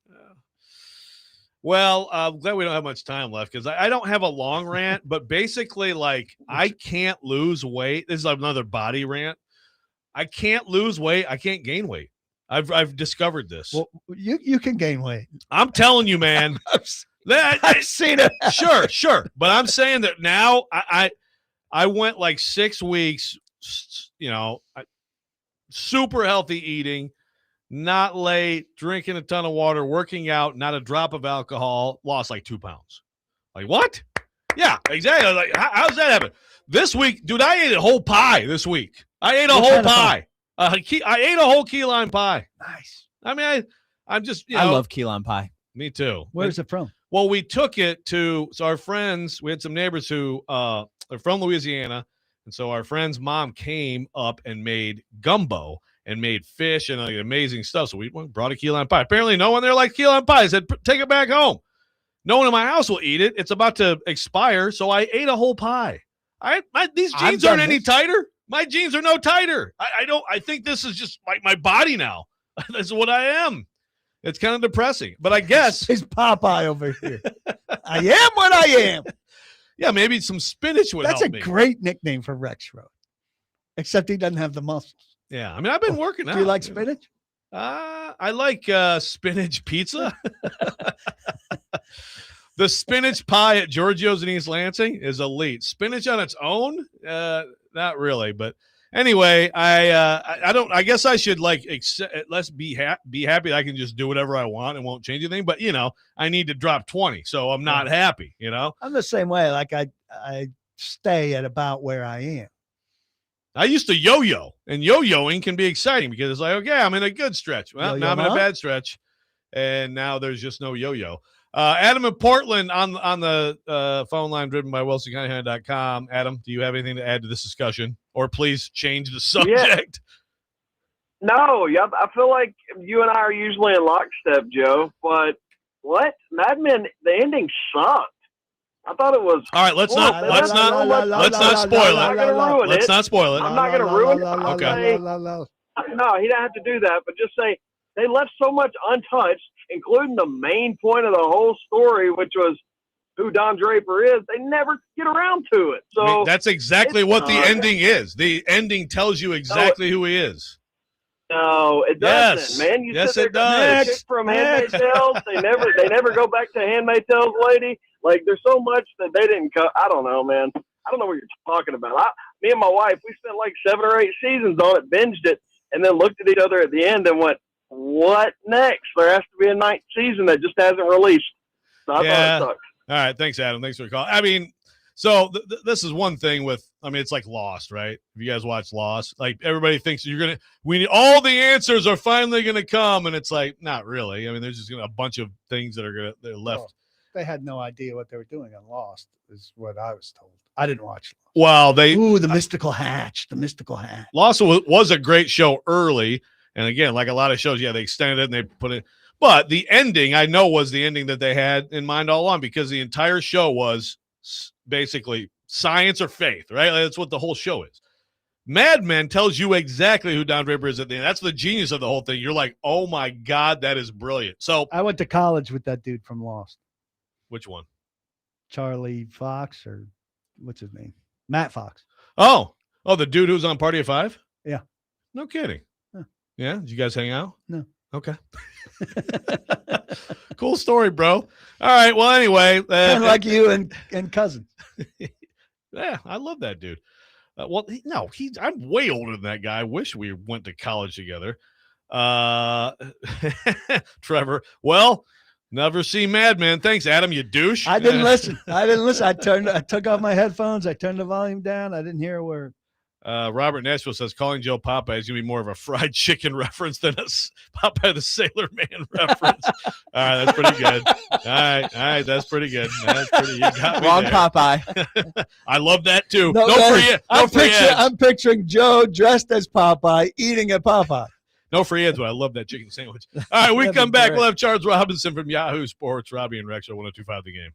Well, I'm glad we don't have much time left because I don't have a long rant, but basically, like, I can't lose weight. This is another body rant. I can't lose weight. I can't gain weight. I've discovered this. Well, you can gain weight. I'm telling you, man. I've seen it. Sure. But I'm saying that now I went like 6 weeks, super healthy eating, not late, drinking a ton of water, working out, not a drop of alcohol, lost like 2 pounds. Like, what? Yeah, exactly. Like, how's that happen? This week, dude, I ate a whole pie this week. I ate a whole pie. I ate a whole key lime pie. Nice. I mean, I'm just, I love key lime pie. Me too. Where's it from? Well, we took it to, so our friends, we had some neighbors who they're from Louisiana. And so our friend's mom came up and made gumbo and made fish and like amazing stuff. So we brought a key lime pie. Apparently no one there liked key lime pie. I said, take it back home. No one in my house will eat it. It's about to expire. So I ate a whole pie. These jeans aren't any tighter. My jeans are no tighter. I think this is just like my body now. That's what I am. It's kind of depressing, but I guess it's Popeye over here. I am what I am. Yeah, maybe some spinach would help me. That's a great nickname for Rexrode, except he doesn't have the muscles. Yeah, I mean, I've been working out. Do you like spinach? I like spinach pizza. The spinach pie at Giorgio's in East Lansing is elite. Spinach on its own, not really. But anyway, I don't. I guess I should let's be happy that I can just do whatever I want and won't change anything. But I need to drop 20, so I'm not happy. I'm the same way. Like I stay at about where I am. I used to yo-yo, and yo-yoing can be exciting because it's like, okay, I'm in a good stretch. Well, now I'm in a bad stretch, and now there's just no yo-yo. Adam in Portland on the phone line driven by WilsonCountyHunter.com. Adam, do you have anything to add to this discussion? Or please change the subject. Yeah. No, I feel like you and I are usually in lockstep, Joe. But what? Mad Men, the ending sucked. I thought it was. All right, let's not spoil it. Let's not spoil it. I'm not going to ruin it. Okay. No, he didn't have to do that, but just say they left so much untouched, including the main point of the whole story, which was who Don Draper is. They never get around to it. So I mean, that's exactly what the ending is. The ending tells you exactly who he is. No, it doesn't, man. Yes, it does. From Handmaid's Tales, they never go back to Handmaid's Tales lady. Like, there's so much that they didn't cut. I don't know, man. I don't know what you're talking about. Me and my wife, we spent like 7 or 8 seasons on it, binged it, and then looked at each other at the end and went, what next? There has to be a 9th season that just hasn't released. So I thought it sucked. All right. Thanks, Adam. Thanks for the call. I mean, so this is one thing it's like Lost, right? If you guys watch Lost, like everybody thinks all the answers are finally going to come. And it's like, not really. I mean, there's just a bunch of things they're left. Well, they had no idea what they were doing on Lost is what I was told. I didn't watch Lost. Well, the mystical hatch, Lost was a great show early. And again, like a lot of shows, they extended it and they put it. But the ending, I know, was the ending that they had in mind all along because the entire show was basically science or faith, right? That's what the whole show is. Mad Men tells you exactly who Don Draper is at the end. That's the genius of the whole thing. You're like, oh my God, that is brilliant. So I went to college with that dude from Lost. Which one? Charlie Fox, or what's his name? Matt Fox. Oh, the dude who's on Party of Five? Yeah. No kidding. Huh. Yeah. Did you guys hang out? No. Okay. Cool story, bro. All right. Well, anyway. Kind of like you and cousins. Yeah. I love that dude. I'm way older than that guy. I wish we went to college together. Trevor. Well, never seen Mad Men. Thanks, Adam, you douche. I didn't listen. I took off my headphones. I turned the volume down. I didn't hear a word. Robert Nashville says calling Joe Popeye is going to be more of a fried chicken reference than a Popeye the Sailor Man reference. All right, that's pretty good. All right, that's pretty good. That's pretty. You got me Wrong there. Popeye. I love that too. I'm picturing Joe dressed as Popeye eating at Popeye. No free ads, but I love that chicken sandwich. All right, we come back. We'll have Charles Robinson from Yahoo Sports, Robby and Rexrode, 102.5 The Game.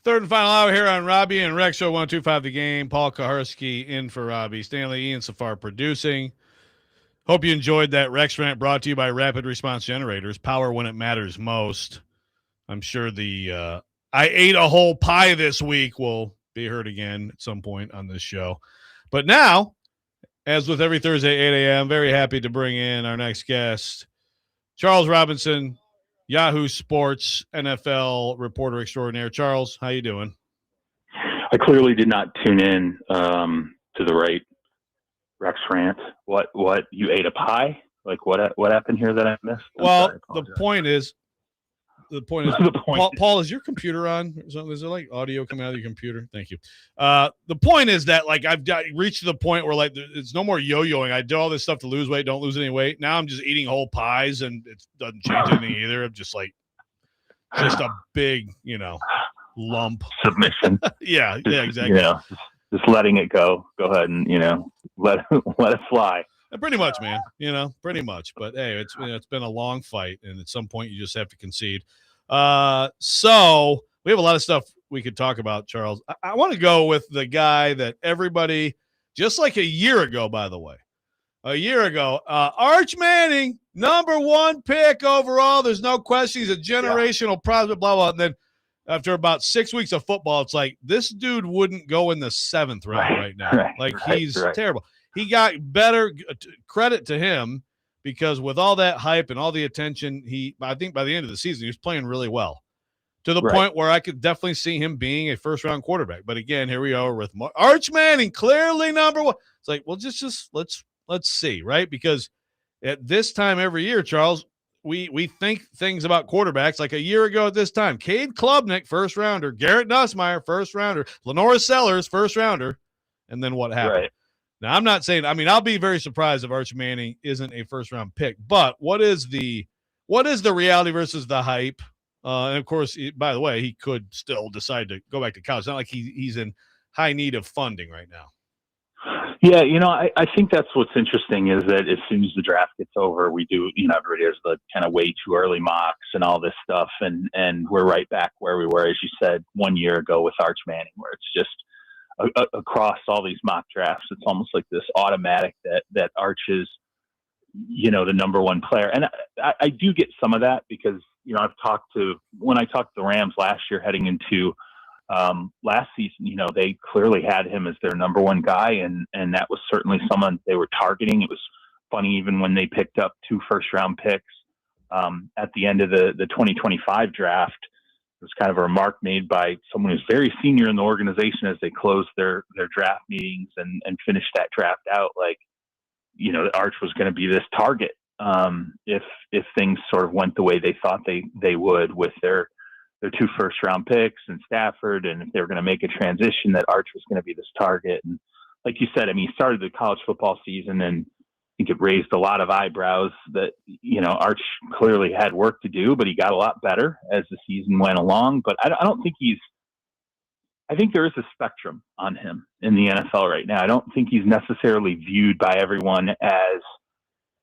Third and final hour here on Robby and Rexrode 125 The Game. Paul Kuharsky in for Robby. Stanley, Ian Safar producing. Hope you enjoyed that Rex rant brought to you by Rapid Response Generators. Power when it matters most. I'm sure the I ate a whole pie this week will be heard again at some point on this show. But now, as with every Thursday, 8 a.m., very happy to bring in our next guest, Charles Robinson, Yahoo Sports NFL reporter extraordinaire. Charles, how you doing? I clearly did not tune in to the right Rex rant. What? You ate a pie? Like what happened here that I missed? The point is, Paul, is your computer on? Is there like audio coming out of your computer? Thank you. The point is that like I've reached to the point where like it's no more yo-yoing. I do all this stuff to lose weight, don't lose any weight. Now I'm just eating whole pies and it doesn't change anything either. I'm just like a big, lump. Submission. yeah, exactly. Just letting it go. Go ahead and let it fly. Pretty much, man. Pretty much. But hey, it's been a long fight, and at some point you just have to concede. So we have a lot of stuff we could talk about, Charles. I want to go with the guy that everybody, just like a year ago, by the way, Arch Manning, #1 pick overall. There's no question. He's a generational prospect, blah, blah. And then after about 6 weeks of football, it's like this dude wouldn't go in the 7th round right now. He's terrible. He got better, credit to him, because with all that hype and all the attention, I think by the end of the season, he was playing really well to the point where I could definitely see him being a first-round quarterback. But again, here we are with Arch Manning, clearly #1. It's like, well, just let's see, right? Because at this time every year, Charles, we think things about quarterbacks like a year ago at this time. Cade Klubnik, first-rounder. Garrett Nussmeier, first-rounder. Lenora Sellers, first-rounder. And then what happened? Right. Now, I'm not saying – I'll be very surprised if Arch Manning isn't a first-round pick. But what is the reality versus the hype? And, of course, by the way, he could still decide to go back to college. It's not like he's in high need of funding right now. Yeah, I think that's what's interesting is that as soon as the draft gets over, we do, everybody has the kind of way too early mocks and all this stuff. And we're right back where we were, as you said, 1 year ago with Arch Manning, where it's just across all these mock drafts, it's almost like this automatic that Arch is, the #1 player. And I do get some of that because, when I talked to the Rams last year heading into last season, they clearly had him as their #1 guy. And that was certainly someone they were targeting. It was funny, even when they picked up 2 first-round picks at the end of the 2025 draft, it was kind of a remark made by someone who's very senior in the organization as they closed their draft meetings and finished that draft out. Like, Arch was going to be this target if things sort of went the way they thought they would with their 2 first-round picks and Stafford, and if they were going to make a transition, that Arch was going to be this target. And like you said, he started the college football season, and I think it raised a lot of eyebrows that, Arch clearly had work to do, but he got a lot better as the season went along. But I don't think I think there is a spectrum on him in the NFL right now. I don't think he's necessarily viewed by everyone as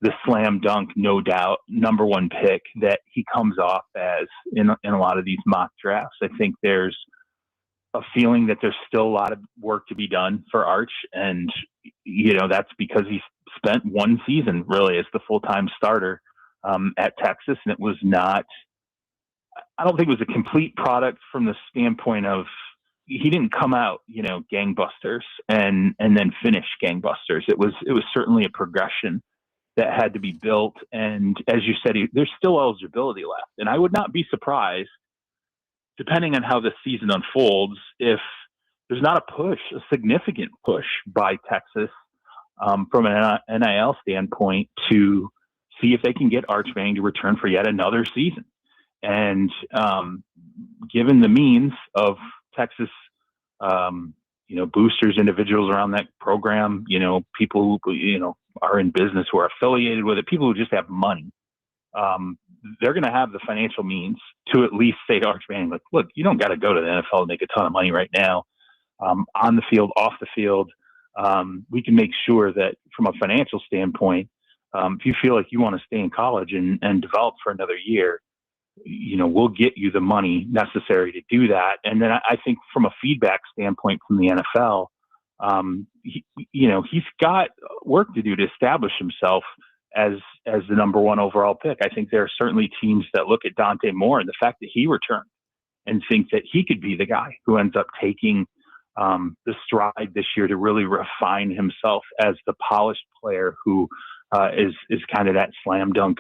the slam dunk, no doubt, #1 pick that he comes off as in a lot of these mock drafts. I think there's a feeling that there's still a lot of work to be done for Arch. And, that's because he's spent 1 season really as the full-time starter at Texas. And it was not, I don't think it was a complete product from the standpoint of he didn't come out, gangbusters and then finish gangbusters. It was certainly a progression that had to be built. And as you said, there's still eligibility left. And I would not be surprised, depending on how this season unfolds, if there's not a significant push by Texas from an NIL standpoint to see if they can get Arch Manning to return for yet another season. And given the means of Texas, boosters, individuals around that program, people who, are in business who are affiliated with it, people who just have money, they're going to have the financial means to at least say to Arch Manning, like, look, you don't got to go to the NFL and make a ton of money right now, on the field, off the field. We can make sure that from a financial standpoint, if you feel like you want to stay in college and develop for another year, we'll get you the money necessary to do that. And then I think from a feedback standpoint from the NFL, he's got work to do to establish himself as the number one overall pick. I think there are certainly teams that look at Dante Moore and the fact that he returned and think that he could be the guy who ends up taking the stride this year to really refine himself as the polished player who is kind of that slam dunk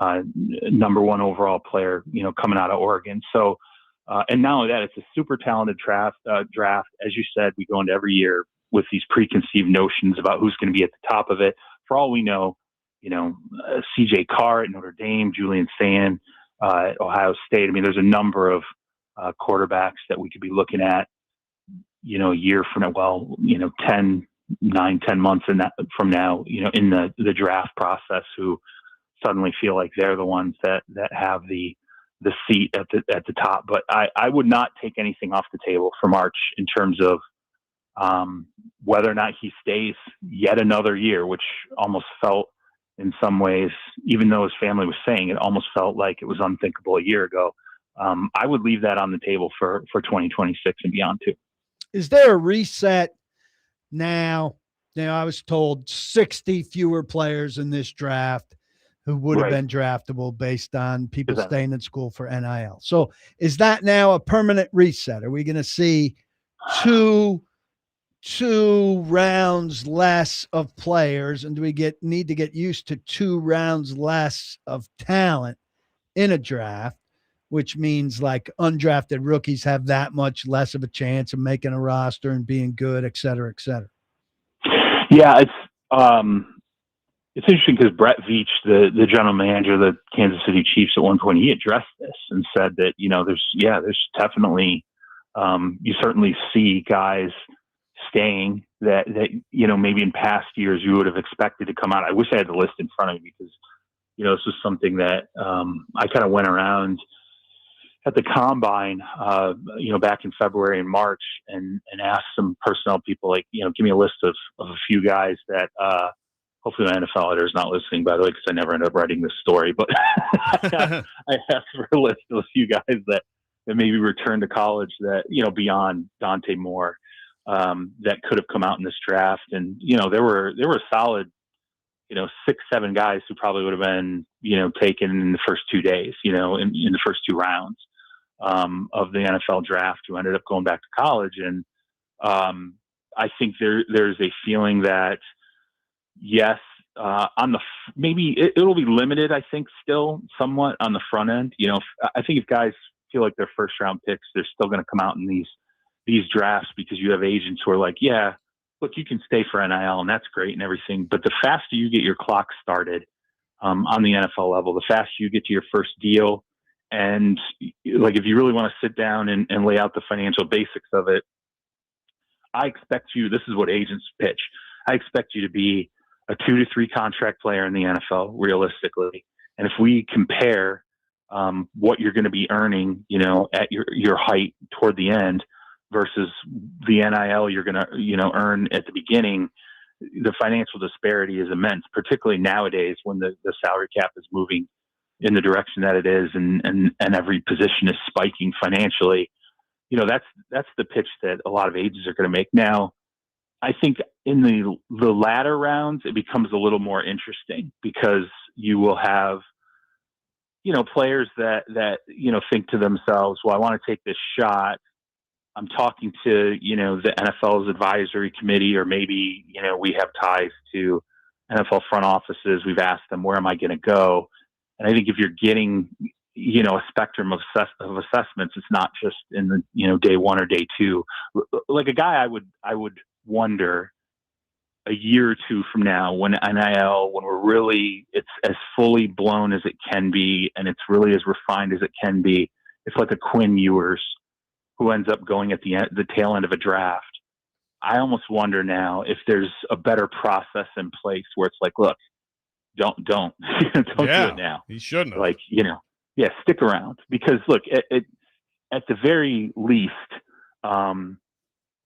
number one overall player, coming out of Oregon. So, and not only that, it's a super talented draft. As you said, we go into every year with these preconceived notions about who's going to be at the top of it. For all we know, CJ Carr at Notre Dame, Julian Sand at Ohio State. I mean, there's a number of quarterbacks that we could be looking at, a year from now, 10 months from now, in the draft process, who suddenly feel like they're the ones that have the seat at the top. But I would not take anything off the table for March in terms of whether or not he stays yet another year, which almost felt in some ways, even though his family was saying it, almost felt like it was unthinkable a year ago. I would leave that on the table for 2026 and beyond too. Is there a reset now? I was told 60 fewer players in this draft who would have been draftable based on people staying in school for NIL. So is that now a permanent reset? Are we going to see two rounds less of players, and do we need to get used to 2 rounds less of talent in a draft, which means like undrafted rookies have that much less of a chance of making a roster and being good, et cetera, et cetera? Yeah, it's interesting because Brett Veach, the general manager of the Kansas City Chiefs, at one point he addressed this and said that there's definitely you certainly see guys staying that maybe in past years you would have expected to come out. I wish I had the list in front of me because this was something that I kind of went around at the combine, back in February and March, and asked some personnel people, like, give me a list of a few guys that, hopefully my NFL editor is not listening, by the way, because I never ended up writing this story, but I asked for a list of a few guys that maybe returned to college that, beyond Dante Moore, that could have come out in this draft. And, there were a solid, 6-7 guys who probably would have been, taken in the first 2 days, in the first 2 rounds of the NFL draft, who ended up going back to college. And I think there's a feeling that, yes, maybe it'll be limited, I think, still somewhat on the front end. I think if guys feel like they're first round picks, they're still going to come out in these drafts, because you have agents who are like, yeah, look, you can stay for NIL and that's great and everything, but the faster you get your clock started on the NFL level, the faster you get to your first deal. And like, if you really want to sit down and lay out the financial basics of it, I expect you, this is what agents pitch, I expect you to be a 2 to 3 contract player in the NFL, realistically. And if we compare what you're going to be earning, at your height toward the end versus the NIL you're going to, earn at the beginning, the financial disparity is immense, particularly nowadays when the salary cap is moving in the direction that it is, and every position is spiking financially. That's the pitch that a lot of agents are going to make. Now, I think in the latter rounds, it becomes a little more interesting, because you will have, players that think to themselves, well, I want to take this shot. I'm talking to, the NFL's advisory committee, or maybe, we have ties to NFL front offices. We've asked them, where am I going to go? And I think if you're getting, a spectrum of assessments, it's not just in the, day 1 or day 2. Like a guy I would wonder a year or 2 from now, when NIL, when we're really, it's as fully blown as it can be, and it's really as refined as it can be. It's like a Quinn Ewers who ends up going at the tail end of a draft. I almost wonder now if there's a better process in place where it's like, look, don't do it now. He shouldn't have. Like, stick around, because look, at the very least,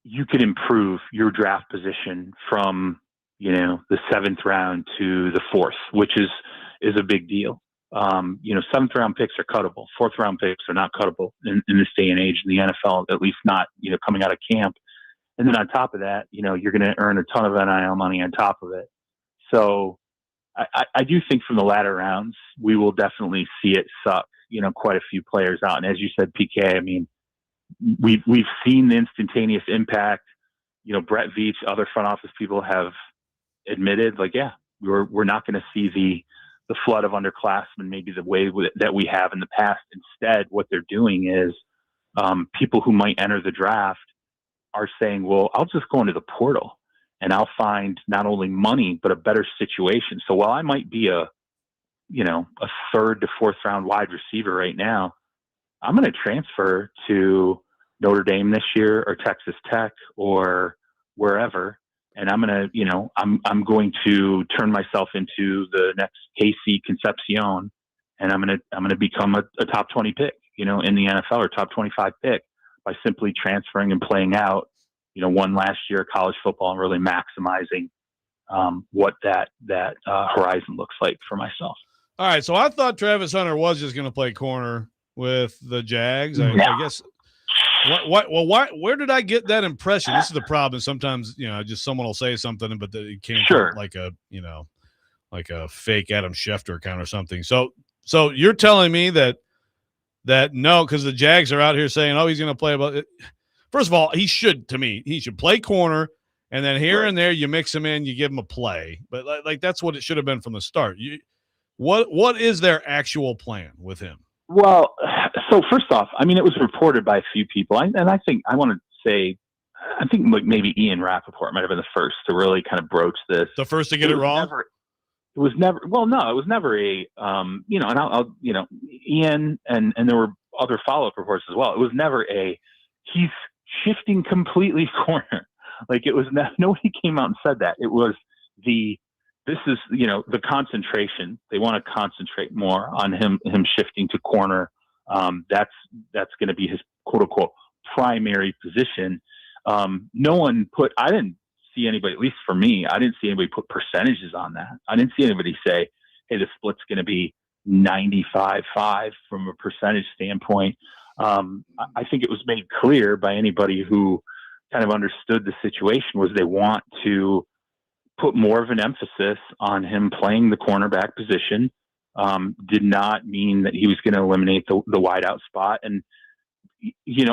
you could improve your draft position from, the 7th round to the 4th, which is a big deal. Seventh round picks are cuttable. Fourth round picks are not cuttable in this day and age in the NFL, at least not, coming out of camp. And then on top of that, you're going to earn a ton of NIL money on top of it. So I do think from the latter rounds, we will definitely see it suck, quite a few players out. And as you said, PK, I mean, we've seen the instantaneous impact. Brett Veach, other front office people have admitted, like, yeah, we're not going to see the flood of underclassmen maybe the way that we have in the past. Instead, what they're doing is people who might enter the draft are saying, well, I'll just go into the portal and I'll find not only money, but a better situation. So while I might be a third to fourth round wide receiver right now, I'm going to transfer to Notre Dame this year or Texas Tech or wherever. And I'm going to, I'm going to turn myself into the next KC Concepcion, and I'm going to become a top 20 pick, in the NFL, or top 25 pick, by simply transferring and playing out, one last year of college football and really maximizing what that horizon looks like for myself. All right. So I thought Travis Hunter was just going to play corner with the Jags. I guess. Where did I get that impression? This is the problem. Sometimes, just someone will say something, but it came from like a fake Adam Schefter account or something. So you're telling me that no, because the Jags are out here saying, oh, he's going to play about it. First of all, he should play corner, and then here and there you mix him in, you give him a play. But like that's what it should have been from the start. What is their actual plan with him? Well, so first off, I mean, it was reported by a few people, and I think like maybe Ian Rappaport might have been the first to really kind of broach this. The first to get it wrong? It was never a, and I'll Ian, and there were other follow-up reports as well. It was never he's shifting completely corner. Like, it was nobody came out and said that. It was this is, the concentration. They want to concentrate more on him shifting to corner. That's going to be his quote unquote primary position. No one I didn't see anybody, at least for me, I didn't see anybody put percentages on that. I didn't see anybody say, hey, the split's going to be 95-5 from a percentage standpoint. I think it was made clear by anybody who kind of understood the situation was they want to put more of an emphasis on him playing the cornerback position. Did not mean that he was going to eliminate the wideout spot. And,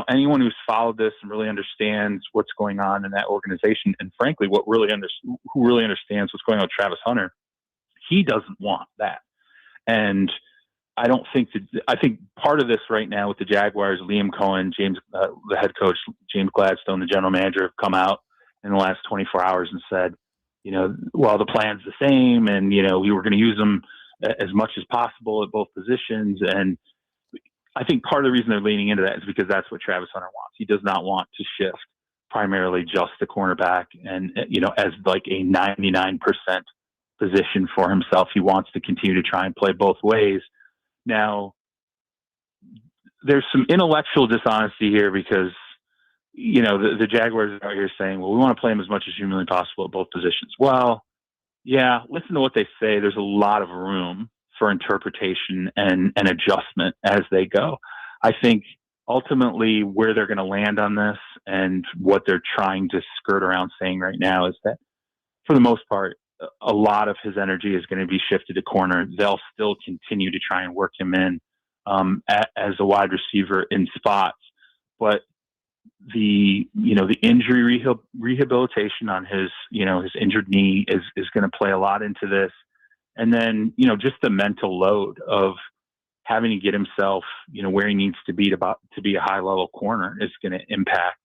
anyone who's followed this and really understands what's going on in that organization, and frankly, who really understands what's going on with Travis Hunter, he doesn't want that. And I think part of this right now with the Jaguars, Liam Cohen, the head coach, James Gladstone, the general manager, have come out in the last 24 hours and said, well, the plan's the same, and, we were going to use them as much as possible at both positions. And I think part of the reason they're leaning into that is because that's what Travis Hunter wants. He does not want to shift primarily just the cornerback and, as like a 99% position for himself. He wants to continue to try and play both ways. Now, there's some intellectual dishonesty here because, the Jaguars are out here saying, well, we want to play him as much as humanly possible at both positions. Well, yeah, listen to what they say. There's a lot of room for interpretation and adjustment as they go. I think ultimately where they're going to land on this and what they're trying to skirt around saying right now is that for the most part, a lot of his energy is going to be shifted to corner. They'll still continue to try and work him in as a wide receiver in spots, but the injury rehabilitation on his injured knee is going to play a lot into this. And then, just the mental load of having to get himself, where he needs to be a high level corner is going to impact,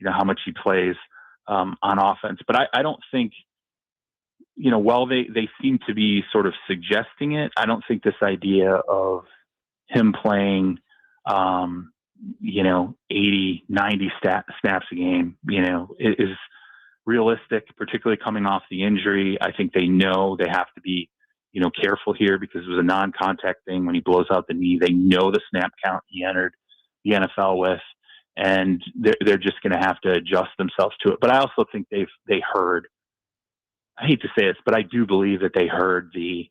how much he plays on offense. But I don't think, while they seem to be sort of suggesting it, I don't think this idea of him playing, 80, 90 snaps a game, is realistic, particularly coming off the injury. I think they know they have to be, careful here because it was a non-contact thing. When he blows out the knee, they know the snap count he entered the NFL with, and they're just going to have to adjust themselves to it. But I also think they heard, I hate to say this, but I do believe that they heard the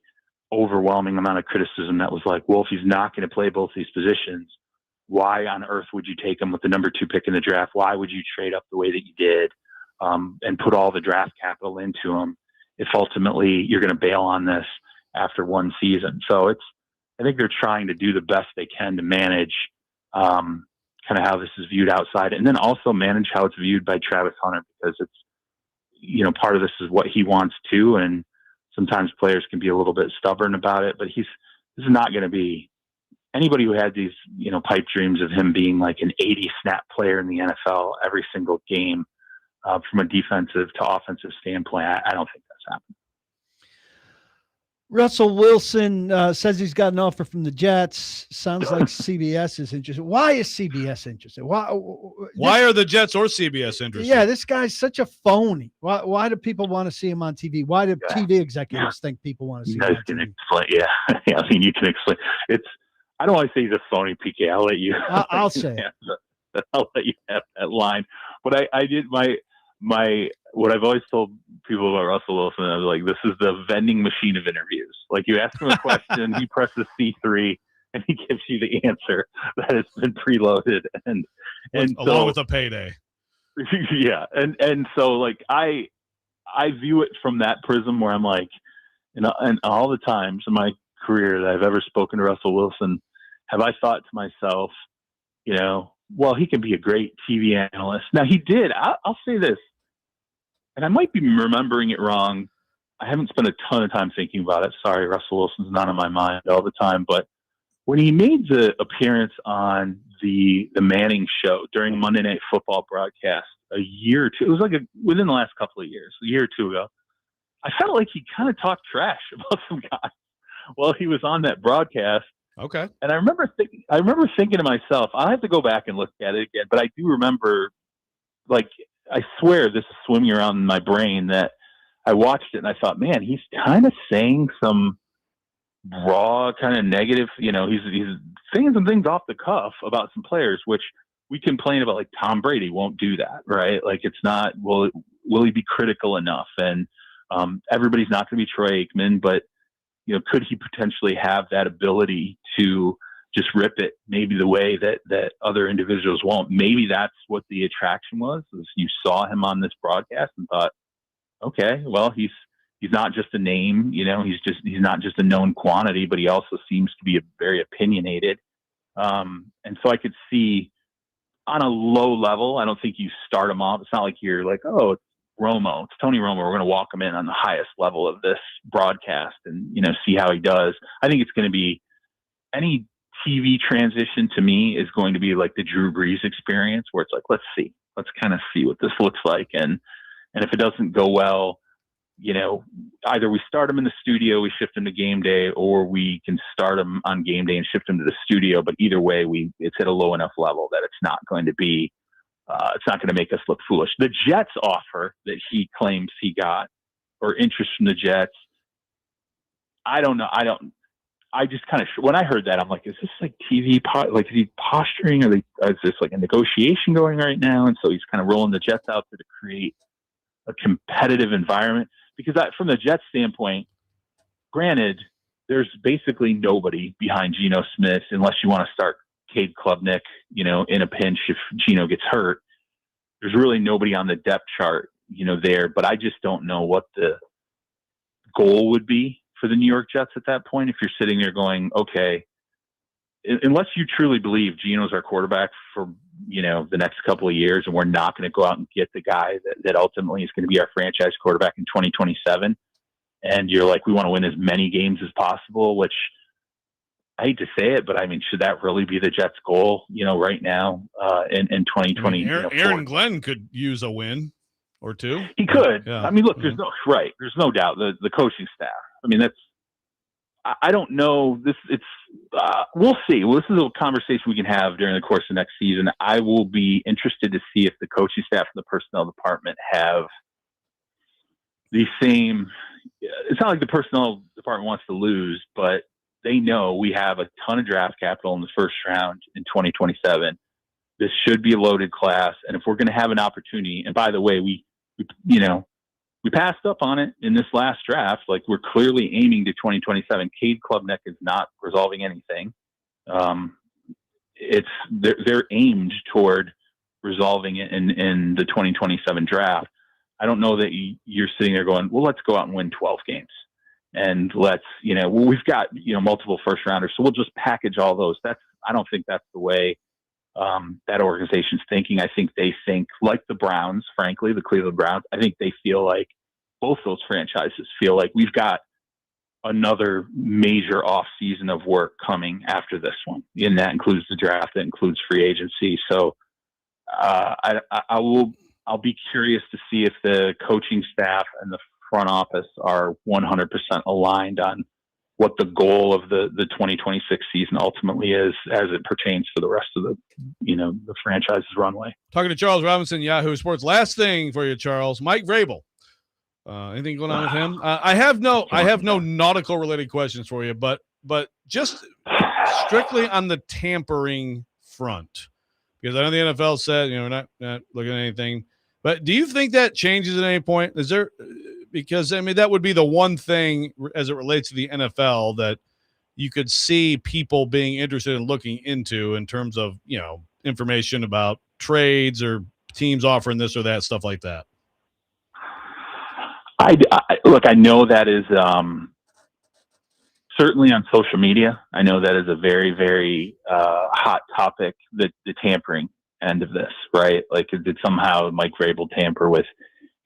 overwhelming amount of criticism that was like, well, if he's not going to play both these positions, why on earth would you take him with the number 2 pick in the draft? Why would you trade up the way that you did and put all the draft capital into him if ultimately you're going to bail on this after one season? So I think they're trying to do the best they can to manage kind of how this is viewed outside, and then also manage how it's viewed by Travis Hunter, because it's, you know, part of this is what he wants too. And sometimes players can be a little bit stubborn about it, but this is not going to be anybody who had these, you know, pipe dreams of him being like an 80 snap player in the NFL every single game from a defensive to offensive standpoint. I don't think that's happening. Russell Wilson says he's got an offer from the Jets. Sounds like CBS is interested. Why is CBS interested? Why are the Jets or CBS interested? Yeah, this guy's such a phony. Why do people want to see him on TV? Why do TV executives think people want to see him on TV? Explain, yeah, I mean, you can explain. I don't want to say he's a phony, PK. I'll let you. I'll say it. I'll let you have that line. But I did my what I've always told people about Russell Wilson, I was like, this is the vending machine of interviews. Like, you ask him a question, he presses C3, and he gives you the answer that has been preloaded, and along with a payday. Yeah, and so like I view it from that prism where I'm like, and all the times in my career that I've ever spoken to Russell Wilson, have I thought to myself, you know, well, he can be a great TV analyst. Now, he did. I'll say this, and I might be remembering it wrong. I haven't spent a ton of time thinking about it. Sorry, Russell Wilson's not on my mind all the time. But when he made the appearance on the Manning show during the Monday Night Football broadcast a year or two, it was like within the last couple of years, a year or two ago, I felt like he kind of talked trash about some guys while he was on that broadcast. Okay. And I remember thinking to myself, I'll have to go back and look at it again, but I do remember, like, I swear this is swimming around in my brain that I watched it and I thought, man, he's kind of saying some raw kind of negative, you know, he's saying some things off the cuff about some players, which we complain about, like Tom Brady won't do that, right? Like, it's not, will he be critical enough? And everybody's not going to be Troy Aikman, but, you know, could he potentially have that ability to just rip it maybe the way that other individuals won't? Maybe that's what the attraction was you saw him on this broadcast and thought, okay, well, he's not just a name, you know, he's not just a known quantity, but he also seems to be very opinionated. And so I could see on a low level, I don't think you start him off. It's not like you're like, oh, it's Romo, it's Tony Romo, we're going to walk him in on the highest level of this broadcast and, you know, see how he does. I think it's going to be any TV transition to me is going to be like the Drew Brees experience, where it's like, let's kind of see what this looks like. And if it doesn't go well, you know, either we start him in the studio, we shift him to game day, or we can start him on game day and shift him to the studio. But either way, it's at a low enough level that it's not going to be, it's not going to make us look foolish. The Jets offer that he claims he got, or interest from the Jets, I don't know. I just kind of, when I heard that, I'm like, is this like TV, like, is he posturing, or is this like a negotiation going right now? And so he's kind of rolling the Jets out there to create a competitive environment. Because from the Jets standpoint, granted, there's basically nobody behind Geno Smith unless you want to start Cade Klubnik, you know, in a pinch if Geno gets hurt. There's really nobody on the depth chart, you know, there. But I just don't know what the goal would be for the New York Jets at that point. If you're sitting there going, okay, unless you truly believe Geno's our quarterback for, you know, the next couple of years, and we're not going to go out and get the guy that ultimately is going to be our franchise quarterback in 2027. And you're like, we want to win as many games as possible, which I hate to say it, but I mean, should that really be the Jets' goal, you know, right now in 2020? Aaron Glenn could use a win or two. He could. Yeah. I mean, look, there's no doubt the coaching staff. I mean, I don't know. We'll see. Well, this is a conversation we can have during the course of next season. I will be interested to see if the coaching staff and the personnel department have the same. It's not like the personnel department wants to lose, but they know we have a ton of draft capital in the first round in 2027. This should be a loaded class. And if we're going to have an opportunity, and by the way, we you know, we passed up on it in this last draft. Like, we're clearly aiming to 2027. Cade Klubnik is not resolving anything. They're aimed toward resolving it in the 2027 draft. I don't know that you're sitting there going, well, let's go out and win 12 games. And let's, we've got, multiple first rounders. So we'll just package all those. I don't think that's the way that organization's thinking. I think they think like the Browns, frankly, the Cleveland Browns. I think they feel like both those franchises feel like we've got another major off season of work coming after this one. And that includes the draft, that includes free agency. So I'll be curious to see if the coaching staff and the front office are 100% aligned on what the goal of the 2026 season ultimately is as it pertains to the rest of the franchise's runway. Talking to Charles Robinson, Yahoo Sports. Last thing for you, Charles. Mike Vrabel. Anything going on with him? I have no nautical related questions for you, but just strictly on the tampering front, because I know the NFL said, we're not looking at anything, but do you think that changes at any point? Is there, because that would be the one thing as it relates to the NFL that you could see people being interested in looking into in terms of, information about trades or teams offering this or that, stuff like that. Look, I know that is certainly on social media. I know that is a very, very hot topic, the tampering end of this, right? Like, did somehow Mike Vrabel tamper with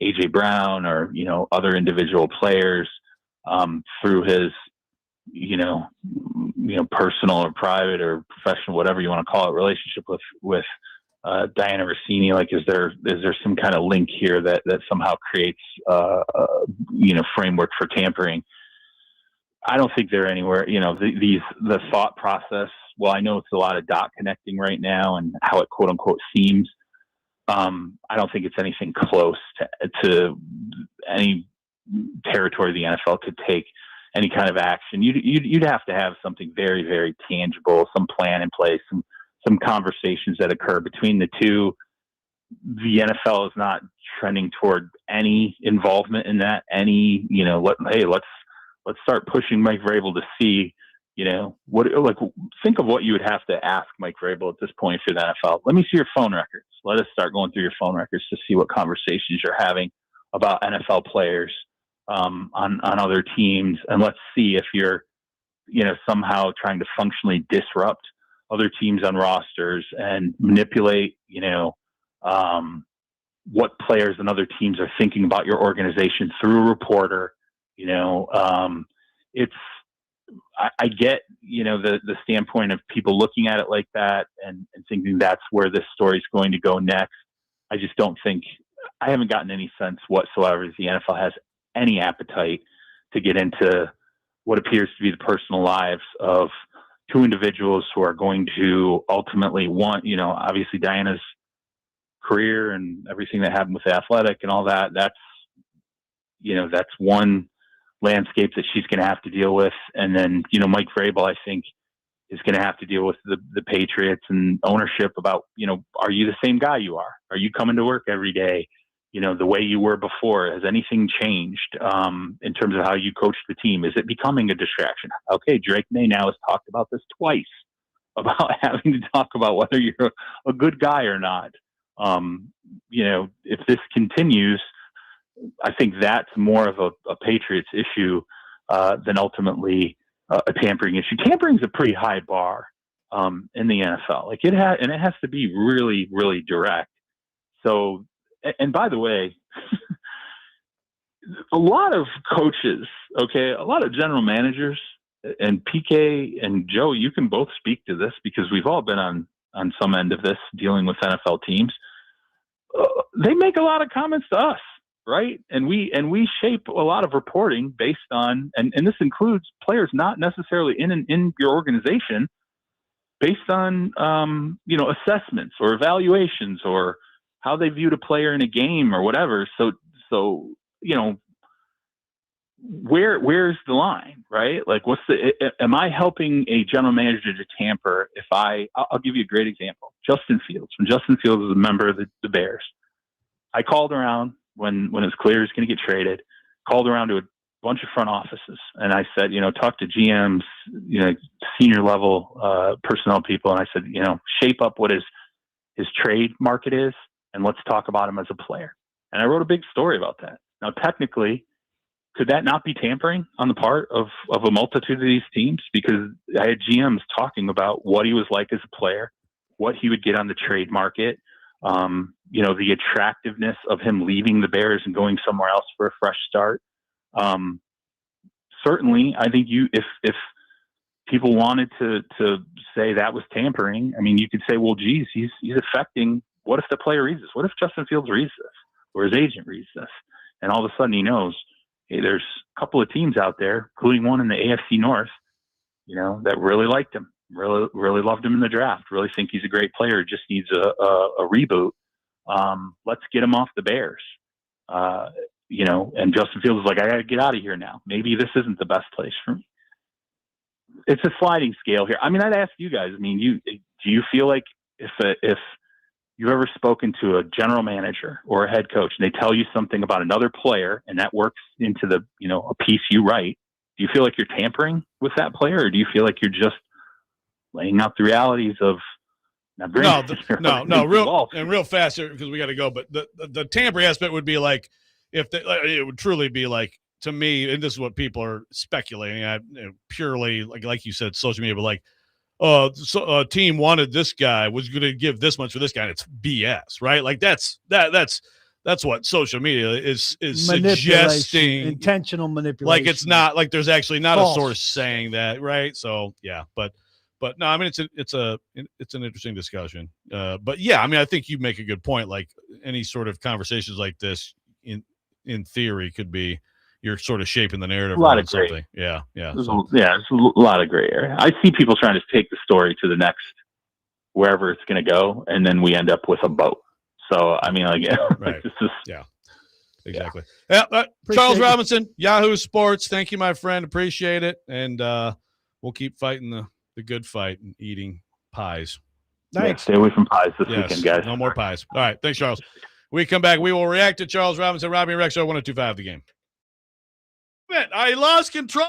A.J. Brown or, other individual players through his, personal or private or professional, whatever you want to call it, relationship with Diana Rossini? Like, is there some kind of link here that somehow creates framework for tampering? I don't think they're anywhere. The thought process. Well, I know it's a lot of dot connecting right now and how it quote unquote seems. I don't think it's anything close to any territory the NFL could take any kind of action. You'd have to have something very, very tangible, some plan in place, some conversations that occur between the two. The NFL is not trending toward any involvement in that. Let's start pushing Mike Vrabel to see, think of what you would have to ask Mike Vrabel at this point for the NFL. Let me see your phone records. Let us start going through your phone records to see what conversations you're having about NFL players on other teams. And let's see if you're, somehow trying to functionally disrupt other teams on rosters and manipulate, what players and other teams are thinking about your organization through a reporter. I get, the standpoint of people looking at it like that and thinking that's where this story is going to go next. I just don't think, I haven't gotten any sense whatsoever that the NFL has any appetite to get into what appears to be the personal lives of two individuals who are going to ultimately want, obviously Diana's career and everything that happened with the Athletic and all that. That's one landscape that she's going to have to deal with. And then, Mike Vrabel, I think, is going to have to deal with the Patriots and ownership about, are you the same guy you are? Are you coming to work every day, the way you were before? Has anything changed in terms of how you coach the team? Is it becoming a distraction? Okay, Drake May now has talked about this twice, about having to talk about whether you're a good guy or not. If this continues, I think that's more of a Patriots issue than ultimately a tampering issue. Tampering is a pretty high bar in the NFL. Like, it has to be really, really direct. So, and by the way, a lot of coaches, a lot of general managers, and PK and Joe, you can both speak to this because we've all been on some end of this dealing with NFL teams. They make a lot of comments to us. Right. And we shape a lot of reporting based on, and this includes players not necessarily in your organization, based on, assessments or evaluations or how they viewed a player in a game or whatever. So, where's the line, right? Like, am I helping a general manager to tamper if I'll give you a great example. Justin Fields. When Justin Fields was a member of the Bears, I called around when it was clear he was going to get traded, called around to a bunch of front offices. And I said, talk to GMs, senior level personnel people. And I said, shape up what his trade market is, and let's talk about him as a player. And I wrote a big story about that. Now, technically, could that not be tampering on the part of a multitude of these teams? Because I had GMs talking about what he was like as a player, what he would get on the trade market, the attractiveness of him leaving the Bears and going somewhere else for a fresh start. Certainly, I think if people wanted to say that was tampering, I mean, you could say, well, geez, he's affecting. What if the player reads this? What if Justin Fields reads this, or his agent reads this, and all of a sudden he knows, hey, there's a couple of teams out there, including one in the AFC North, that really liked him, really loved him in the draft, really think he's a great player, just needs a reboot. Let's get him off the Bears. And Justin Fields is like, I got to get out of here now. Maybe this isn't the best place for me. It's a sliding scale here. I mean, I'd ask you guys, do you feel like if you've ever spoken to a general manager or a head coach and they tell you something about another player and that works into the, a piece you write, do you feel like you're tampering with that player, or do you feel like you're just laying out the realities of real fast here because we got to go. But the tampering aspect would be like, it would truly be like, to me, and this is what people are speculating, purely like you said, social media, but like, a team wanted this guy, was going to give this much for this guy, and it's BS, right? Like that's what social media is suggesting, intentional manipulation. Like it's not like there's actually not False. a source saying that, right? So yeah, but no, I mean it's an interesting discussion. But yeah, I mean I think you make a good point. Like any sort of conversations like this, in theory, could be you're sort of shaping the narrative around something. Yeah. There's a lot of gray area. I see people trying to take the story to the next wherever it's going to go, and then we end up with a boat. So I mean, right? It's just, exactly. Yeah. Charles Robinson, Yahoo Sports. Thank you, my friend. Appreciate it, and we'll keep fighting the good fight and eating pies. Thanks. Stay away from pies this weekend, guys. No more pies. All right. Thanks, Charles. We come back. We will react to Charles Robinson, Robby and Rexrode, 102.5 The Game. I lost control.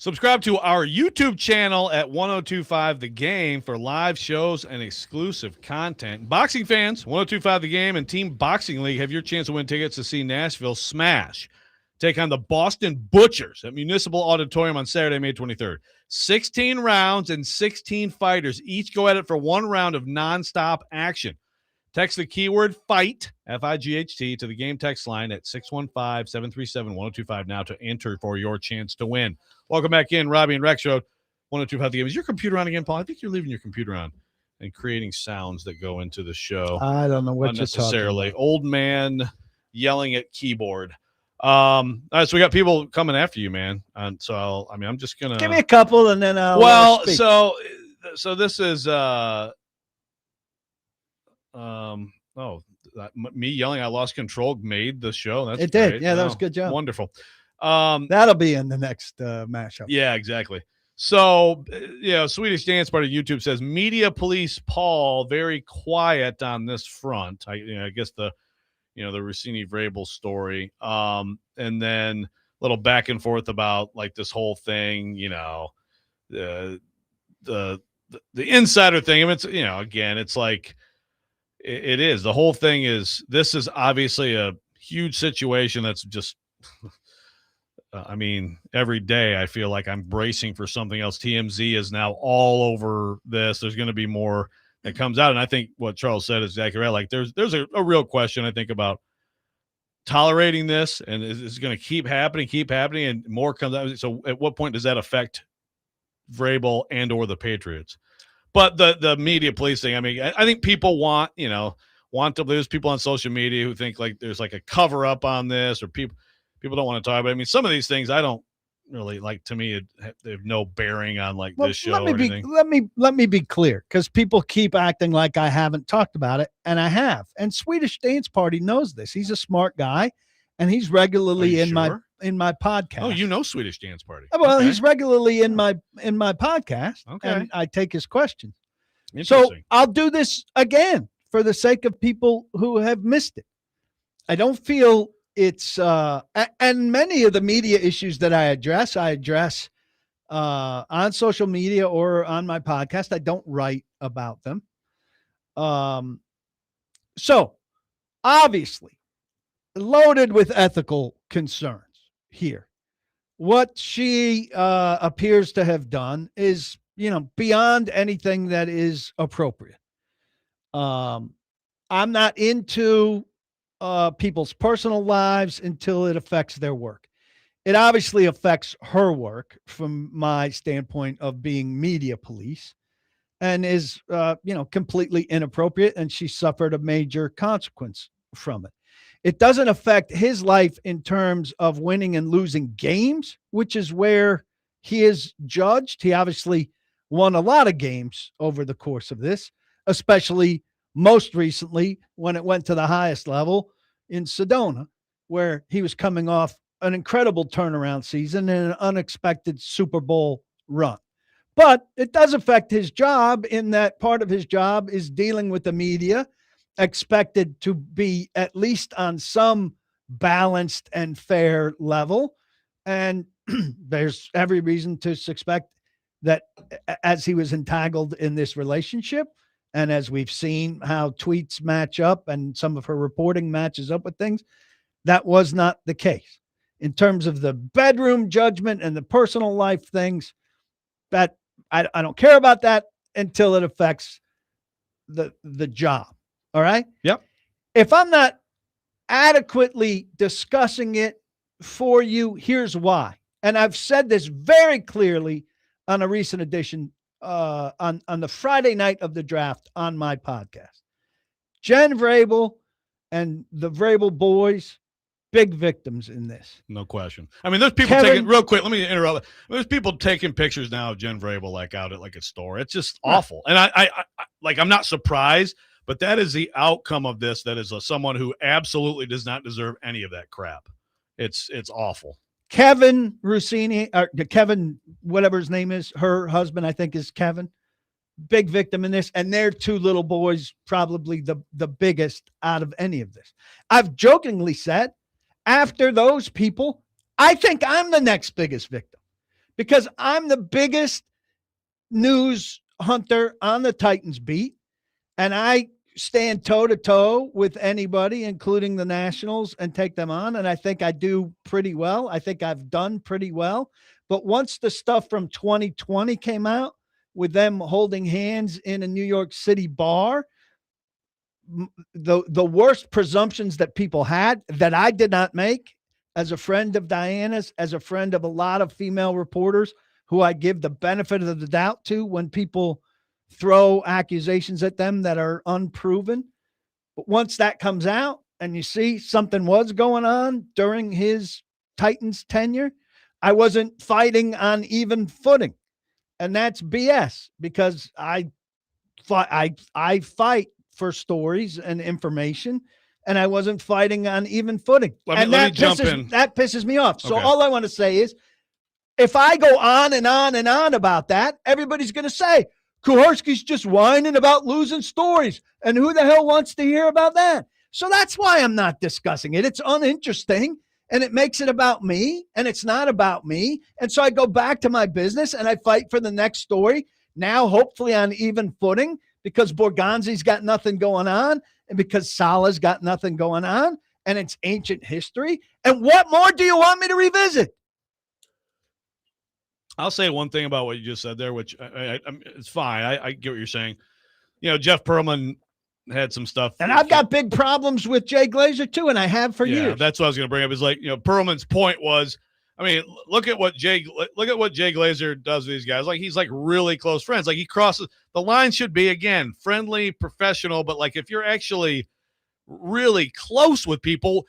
Subscribe to our YouTube channel at 1025 The Game for live shows and exclusive content. Boxing fans, 1025 The Game and Team Boxing League have your chance to win tickets to see Nashville Smash take on the Boston Butchers at Municipal Auditorium on Saturday, May 23rd. 16 rounds and 16 fighters each go at it for one round of nonstop action. Text the keyword FIGHT, F-I-G-H-T, to the game text line at 615-737-1025 now to enter for your chance to win. Welcome back in, Robby and Rexrode, 1025 The Game. Is your computer on again, Paul? I think you're leaving your computer on and creating sounds that go into the show. I don't know what you're talking about. Old man yelling at keyboard. All right, so we got people coming after you, man. And so I'm just gonna give me a couple, and then I'll. Speak. So this is me yelling I lost control made the show. That's it did. Great. Yeah, that was a good job. Wonderful. That'll be in the next mashup. Yeah, exactly. So, Swedish Dance Party YouTube says media police Paul very quiet on this front. I guess the Rossini Vrabel story. And then a little back and forth about like this whole thing, the insider thing. I mean, it's, again, it's like it is. The whole thing is, this is obviously a huge situation that's just every day I feel like I'm bracing for something else. TMZ is now all over this. There's going to be more that comes out. And I think what Charles said is exactly right. Like there's a real question, I think, about tolerating this, and is going to keep happening, and more comes out. So at what point does that affect Vrabel and or the Patriots? But the media policing, I think people want to. There's people on social media who think like there's like a cover up on this, or people don't want to talk about it. Some of these things I don't really like. To me, they have no bearing on this show or anything. Let me be clear, because people keep acting like I haven't talked about it, and I have. And Swedish Dance Party knows this. He's a smart guy, and he's regularly in my podcast. Oh, Swedish Dance Party. Well, okay. He's regularly in my podcast. Okay. And I take his questions. So I'll do this again for the sake of people who have missed it. I don't feel it's and many of the media issues that I address on social media or on my podcast. I don't write about them. So obviously loaded with ethical concerns here. What she appears to have done is, beyond anything that is appropriate. I'm not into people's personal lives until it affects their work. It obviously affects her work from my standpoint of being media police, and is, completely inappropriate. And she suffered a major consequence from it. It doesn't affect his life in terms of winning and losing games, which is where he is judged. He obviously won a lot of games over the course of this, especially most recently when it went to the highest level in Sedona, where he was coming off an incredible turnaround season and an unexpected Super Bowl run. But it does affect his job, in that part of his job is dealing with the media, expected to be at least on some balanced and fair level. And there's every reason to suspect that as he was entangled in this relationship, and as we've seen how tweets match up and some of her reporting matches up with things, that was not the case. In terms of the bedroom judgment and the personal life things, that I don't care about that until it affects the job. All right? Yep. If I'm not adequately discussing it for you, here's why. And I've said this very clearly on a recent edition on the Friday night of the draft on my podcast. Jen Vrabel and the Vrabel boys, big victims in this. No question. There's people taking, real quick, let me interrupt. There's people taking pictures now of Jen Vrabel like out at like a store. It's just awful. And I'm not surprised, but that is the outcome of this. That is someone who absolutely does not deserve any of that crap. It's awful. Kevin Rossini, or Kevin, whatever his name is, her husband, I think, is Kevin. Big victim in this. And their two little boys, probably the biggest out of any of this. I've jokingly said, after those people, I think I'm the next biggest victim, because I'm the biggest news hunter on the Titans beat, and I stand toe-to-toe with anybody, including the Nationals, and take them on, and I think I do pretty well. I think I've done pretty well. But once the stuff from 2020 came out with them holding hands in a New York City bar, the worst presumptions that people had that I did not make, as a friend of Diana's, as a friend of a lot of female reporters who I give the benefit of the doubt to when people throw accusations at them that are unproven. But once that comes out and you see something was going on during his Titans tenure, I wasn't fighting on even footing. And that's BS, because I fight for stories and information, and I wasn't fighting on even footing. Let me jump in. That pisses me off. So Okay. all I want to say is, if I go on and on and on about that, everybody's going to say, Kuharsky's just whining about losing stories, and who the hell wants to hear about that? So that's why I'm not discussing it. It's uninteresting, and it makes it about me, and it's not about me. And so I go back to my business, and I fight for the next story, now hopefully on even footing, because Borgonzi's got nothing going on, and because Salah's got nothing going on, and it's ancient history. And what more do you want me to revisit? I'll say one thing about what you just said there, which it's fine. I get what you're saying. You know, Jeff Pearlman had some stuff. And I've got big problems with Jay Glazer too, and I have for years. That's what I was going to bring up. Is like, you know, Pearlman's point was, I mean, look at what Jay Glazer does with these guys. Like, he's like really close friends. Like, he crosses the line. Should be, again, friendly, professional, but like if you're actually really close with people,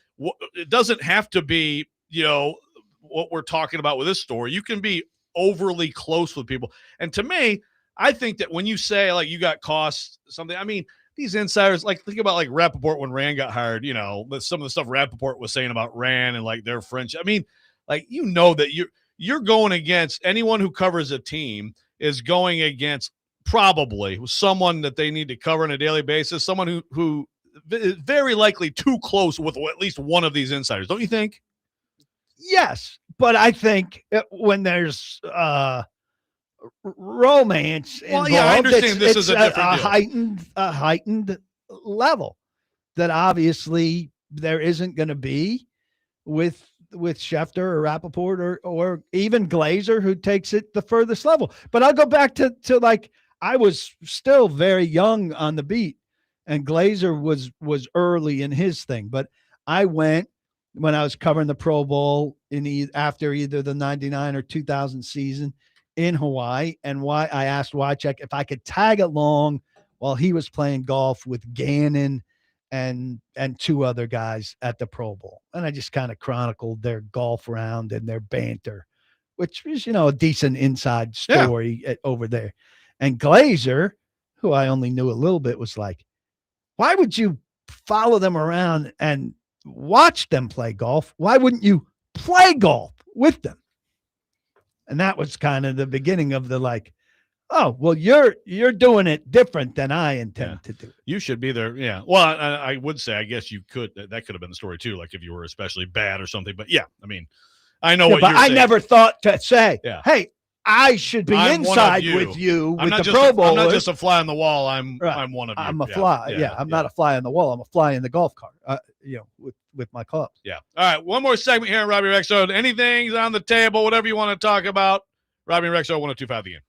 it doesn't have to be, you know, what we're talking about with this story. You can be overly close with people. And to me, I think that when you say like you got cost something, I mean, these insiders, like think about like Rappaport when Rand got hired, you know, some of the stuff Rappaport was saying about Rand and like their friendship. I mean, like, you know, that you're going against anyone who covers a team is going against probably someone that they need to cover on a daily basis, someone who is very likely too close with at least one of these insiders. Don't you think? Yes, but I think when there's romance involved, I understand this is a different deal. heightened level that obviously there isn't going to be with Schefter or Rappaport or even Glazer, who takes it the furthest level. But I'll go back to like, I was still very young on the beat, and Glazer was early in his thing. But I went when I was covering the Pro Bowl after either the 99 or 2000 season in Hawaii, and I asked Wycheck if I could tag along while he was playing golf with Gannon and two other guys at the Pro Bowl. And I just kind of chronicled their golf round and their banter, which is, you know, a decent inside story over there. And Glazer, who I only knew a little bit, was like, why would you follow them around and watch them play golf? Why wouldn't you play golf with them? And that was kind of the beginning of the like, oh, well, you're doing it different than I intend to do. You should be there. Yeah. Well, I would say, I guess you could. That could have been the story too. Like if you were especially bad or something. But yeah, I mean, I know what but you're I saying. never thought to say, yeah, hey, I should be inside with you with the Pro Bowlers. I'm not just a fly on the wall. I'm one of you. I'm a fly. Yeah, I'm not a fly on the wall. I'm a fly in the golf cart. You know, with my clubs. Yeah. All right. One more segment here on Robby and Rexrode. Anything's on the table, whatever you want to talk about. Robby and Rexrode, 102.5 The Game.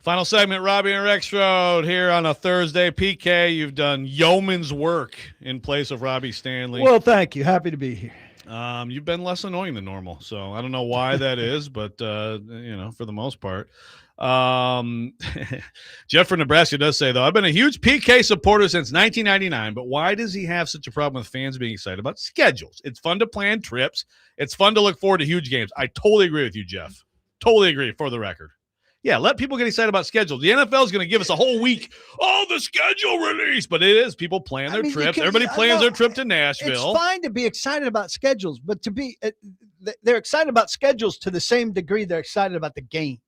Final segment, Robby and Rexrode here on a Thursday. PK, you've done yeoman's work in place of Robbie Stanley. Well, thank you. Happy to be here. You've been less annoying than normal, so I don't know why that is, but for the most part. Jeff from Nebraska does say, though, I've been a huge PK supporter since 1999, but why does he have such a problem with fans being excited about schedules? It's fun to plan trips. It's fun to look forward to huge games. I totally agree with you, Jeff. Totally agree, for the record. Yeah, let people get excited about schedules. The NFL is going to give us a whole week. Oh, the schedule release. But it is. People plan their trips. Everybody plans their trip to Nashville. It's fine to be excited about schedules, but they're excited about schedules to the same degree they're excited about the game.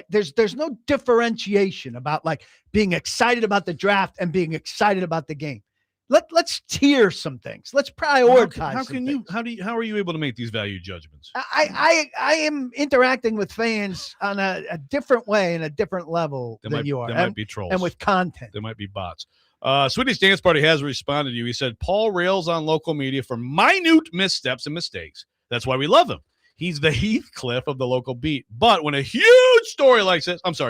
There's no differentiation about like being excited about the draft and being excited about the game. Let's tier some things. Let's prioritize. How are you able to make these value judgments? I am interacting with fans on a different way and a different level than you are. There might be trolls. And with content. There might be bots. Swedish Dance Party has responded to you. He said, Paul rails on local media for minute missteps and mistakes. That's why we love him. He's the Heathcliff of the local beat. But when a huge story like this comes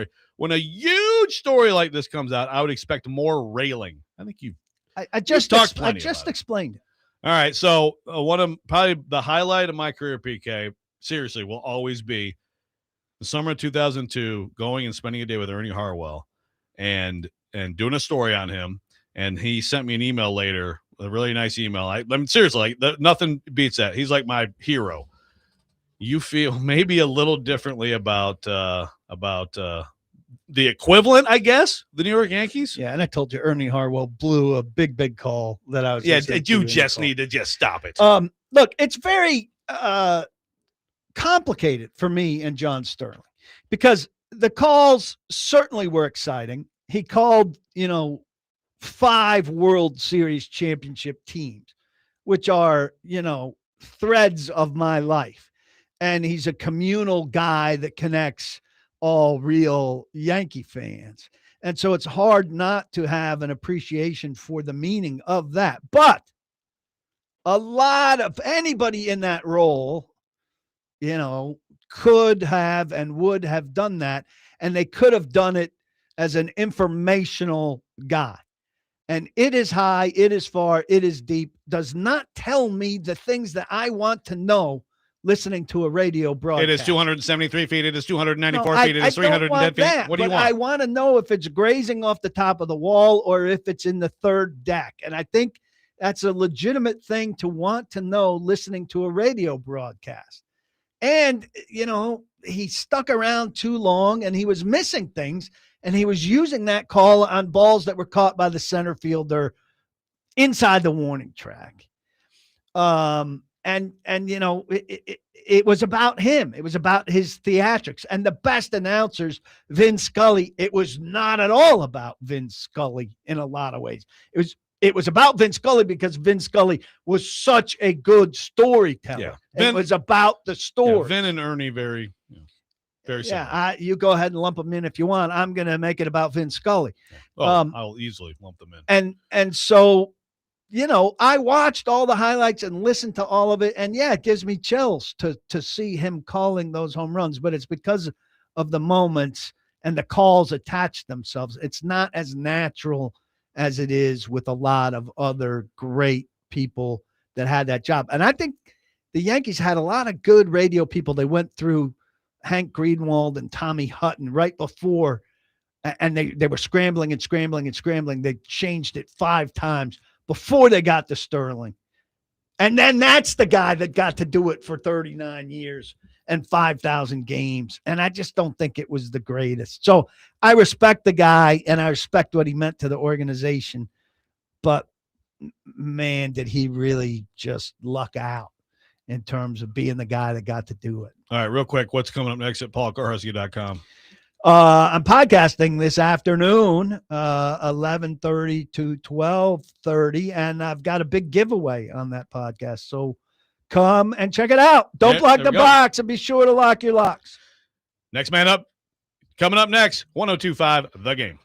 out, I would expect more railing. I think I just explained it. All right. So one of probably the highlight of my career, PK, seriously, will always be the summer of 2002, going and spending a day with Ernie Harwell and doing a story on him. And he sent me an email later, a really nice email. I mean, seriously, nothing beats that. He's like my hero. You feel maybe a little differently about the equivalent, I guess, the New York Yankees. Yeah, and I told you Ernie Harwell blew a big call that I was. Yeah, you just need to just stop it. Look, it's very complicated for me and John Sterling because the calls certainly were exciting. He called, 5 World Series championship teams, which are, threads of my life. And he's a communal guy that connects all real Yankee fans. And so it's hard not to have an appreciation for the meaning of that. But a lot of anybody in that role, could have and would have done that. And they could have done it as an informational guy. And it is high, it is far, it is deep, does not tell me the things that I want to know listening to a radio broadcast. It is 273 feet. It is 294 feet. It is 310 feet. What do you want? I want to know if it's grazing off the top of the wall or if it's in the third deck. And I think that's a legitimate thing to want to know listening to a radio broadcast. And, he stuck around too long and he was missing things. And he was using that call on balls that were caught by the center fielder inside the warning track. It was about him. It was about his theatrics. And the best announcers, Vin Scully, it was not at all about Vin Scully in a lot of ways. It was about Vin Scully because Vin Scully was such a good storyteller. Yeah. It was about the story. Yeah, Vin and Ernie very similar. Yeah, you go ahead and lump them in if you want. I'm going to make it about Vin Scully. I'll easily lump them in. And so, I watched all the highlights and listened to all of it. And yeah, it gives me chills to see him calling those home runs, but it's because of the moments and the calls attach themselves. It's not as natural as it is with a lot of other great people that had that job. And I think the Yankees had a lot of good radio people. They went through Hank Greenwald and Tommy Hutton right before, and they were scrambling. They changed it 5 times before they got to Sterling. And then that's the guy that got to do it for 39 years and 5,000 games. And I just don't think it was the greatest. So I respect the guy and I respect what he meant to the organization. But man, did he really just luck out in terms of being the guy that got to do it. All right, real quick, what's coming up next at paulkuharsky.com? I'm podcasting this afternoon, 11:30 to 12:30, and I've got a big giveaway on that podcast. So come and check it out. Don't lock the box, and be sure to lock your locks. Next man up, coming up next, 102.5 The Game.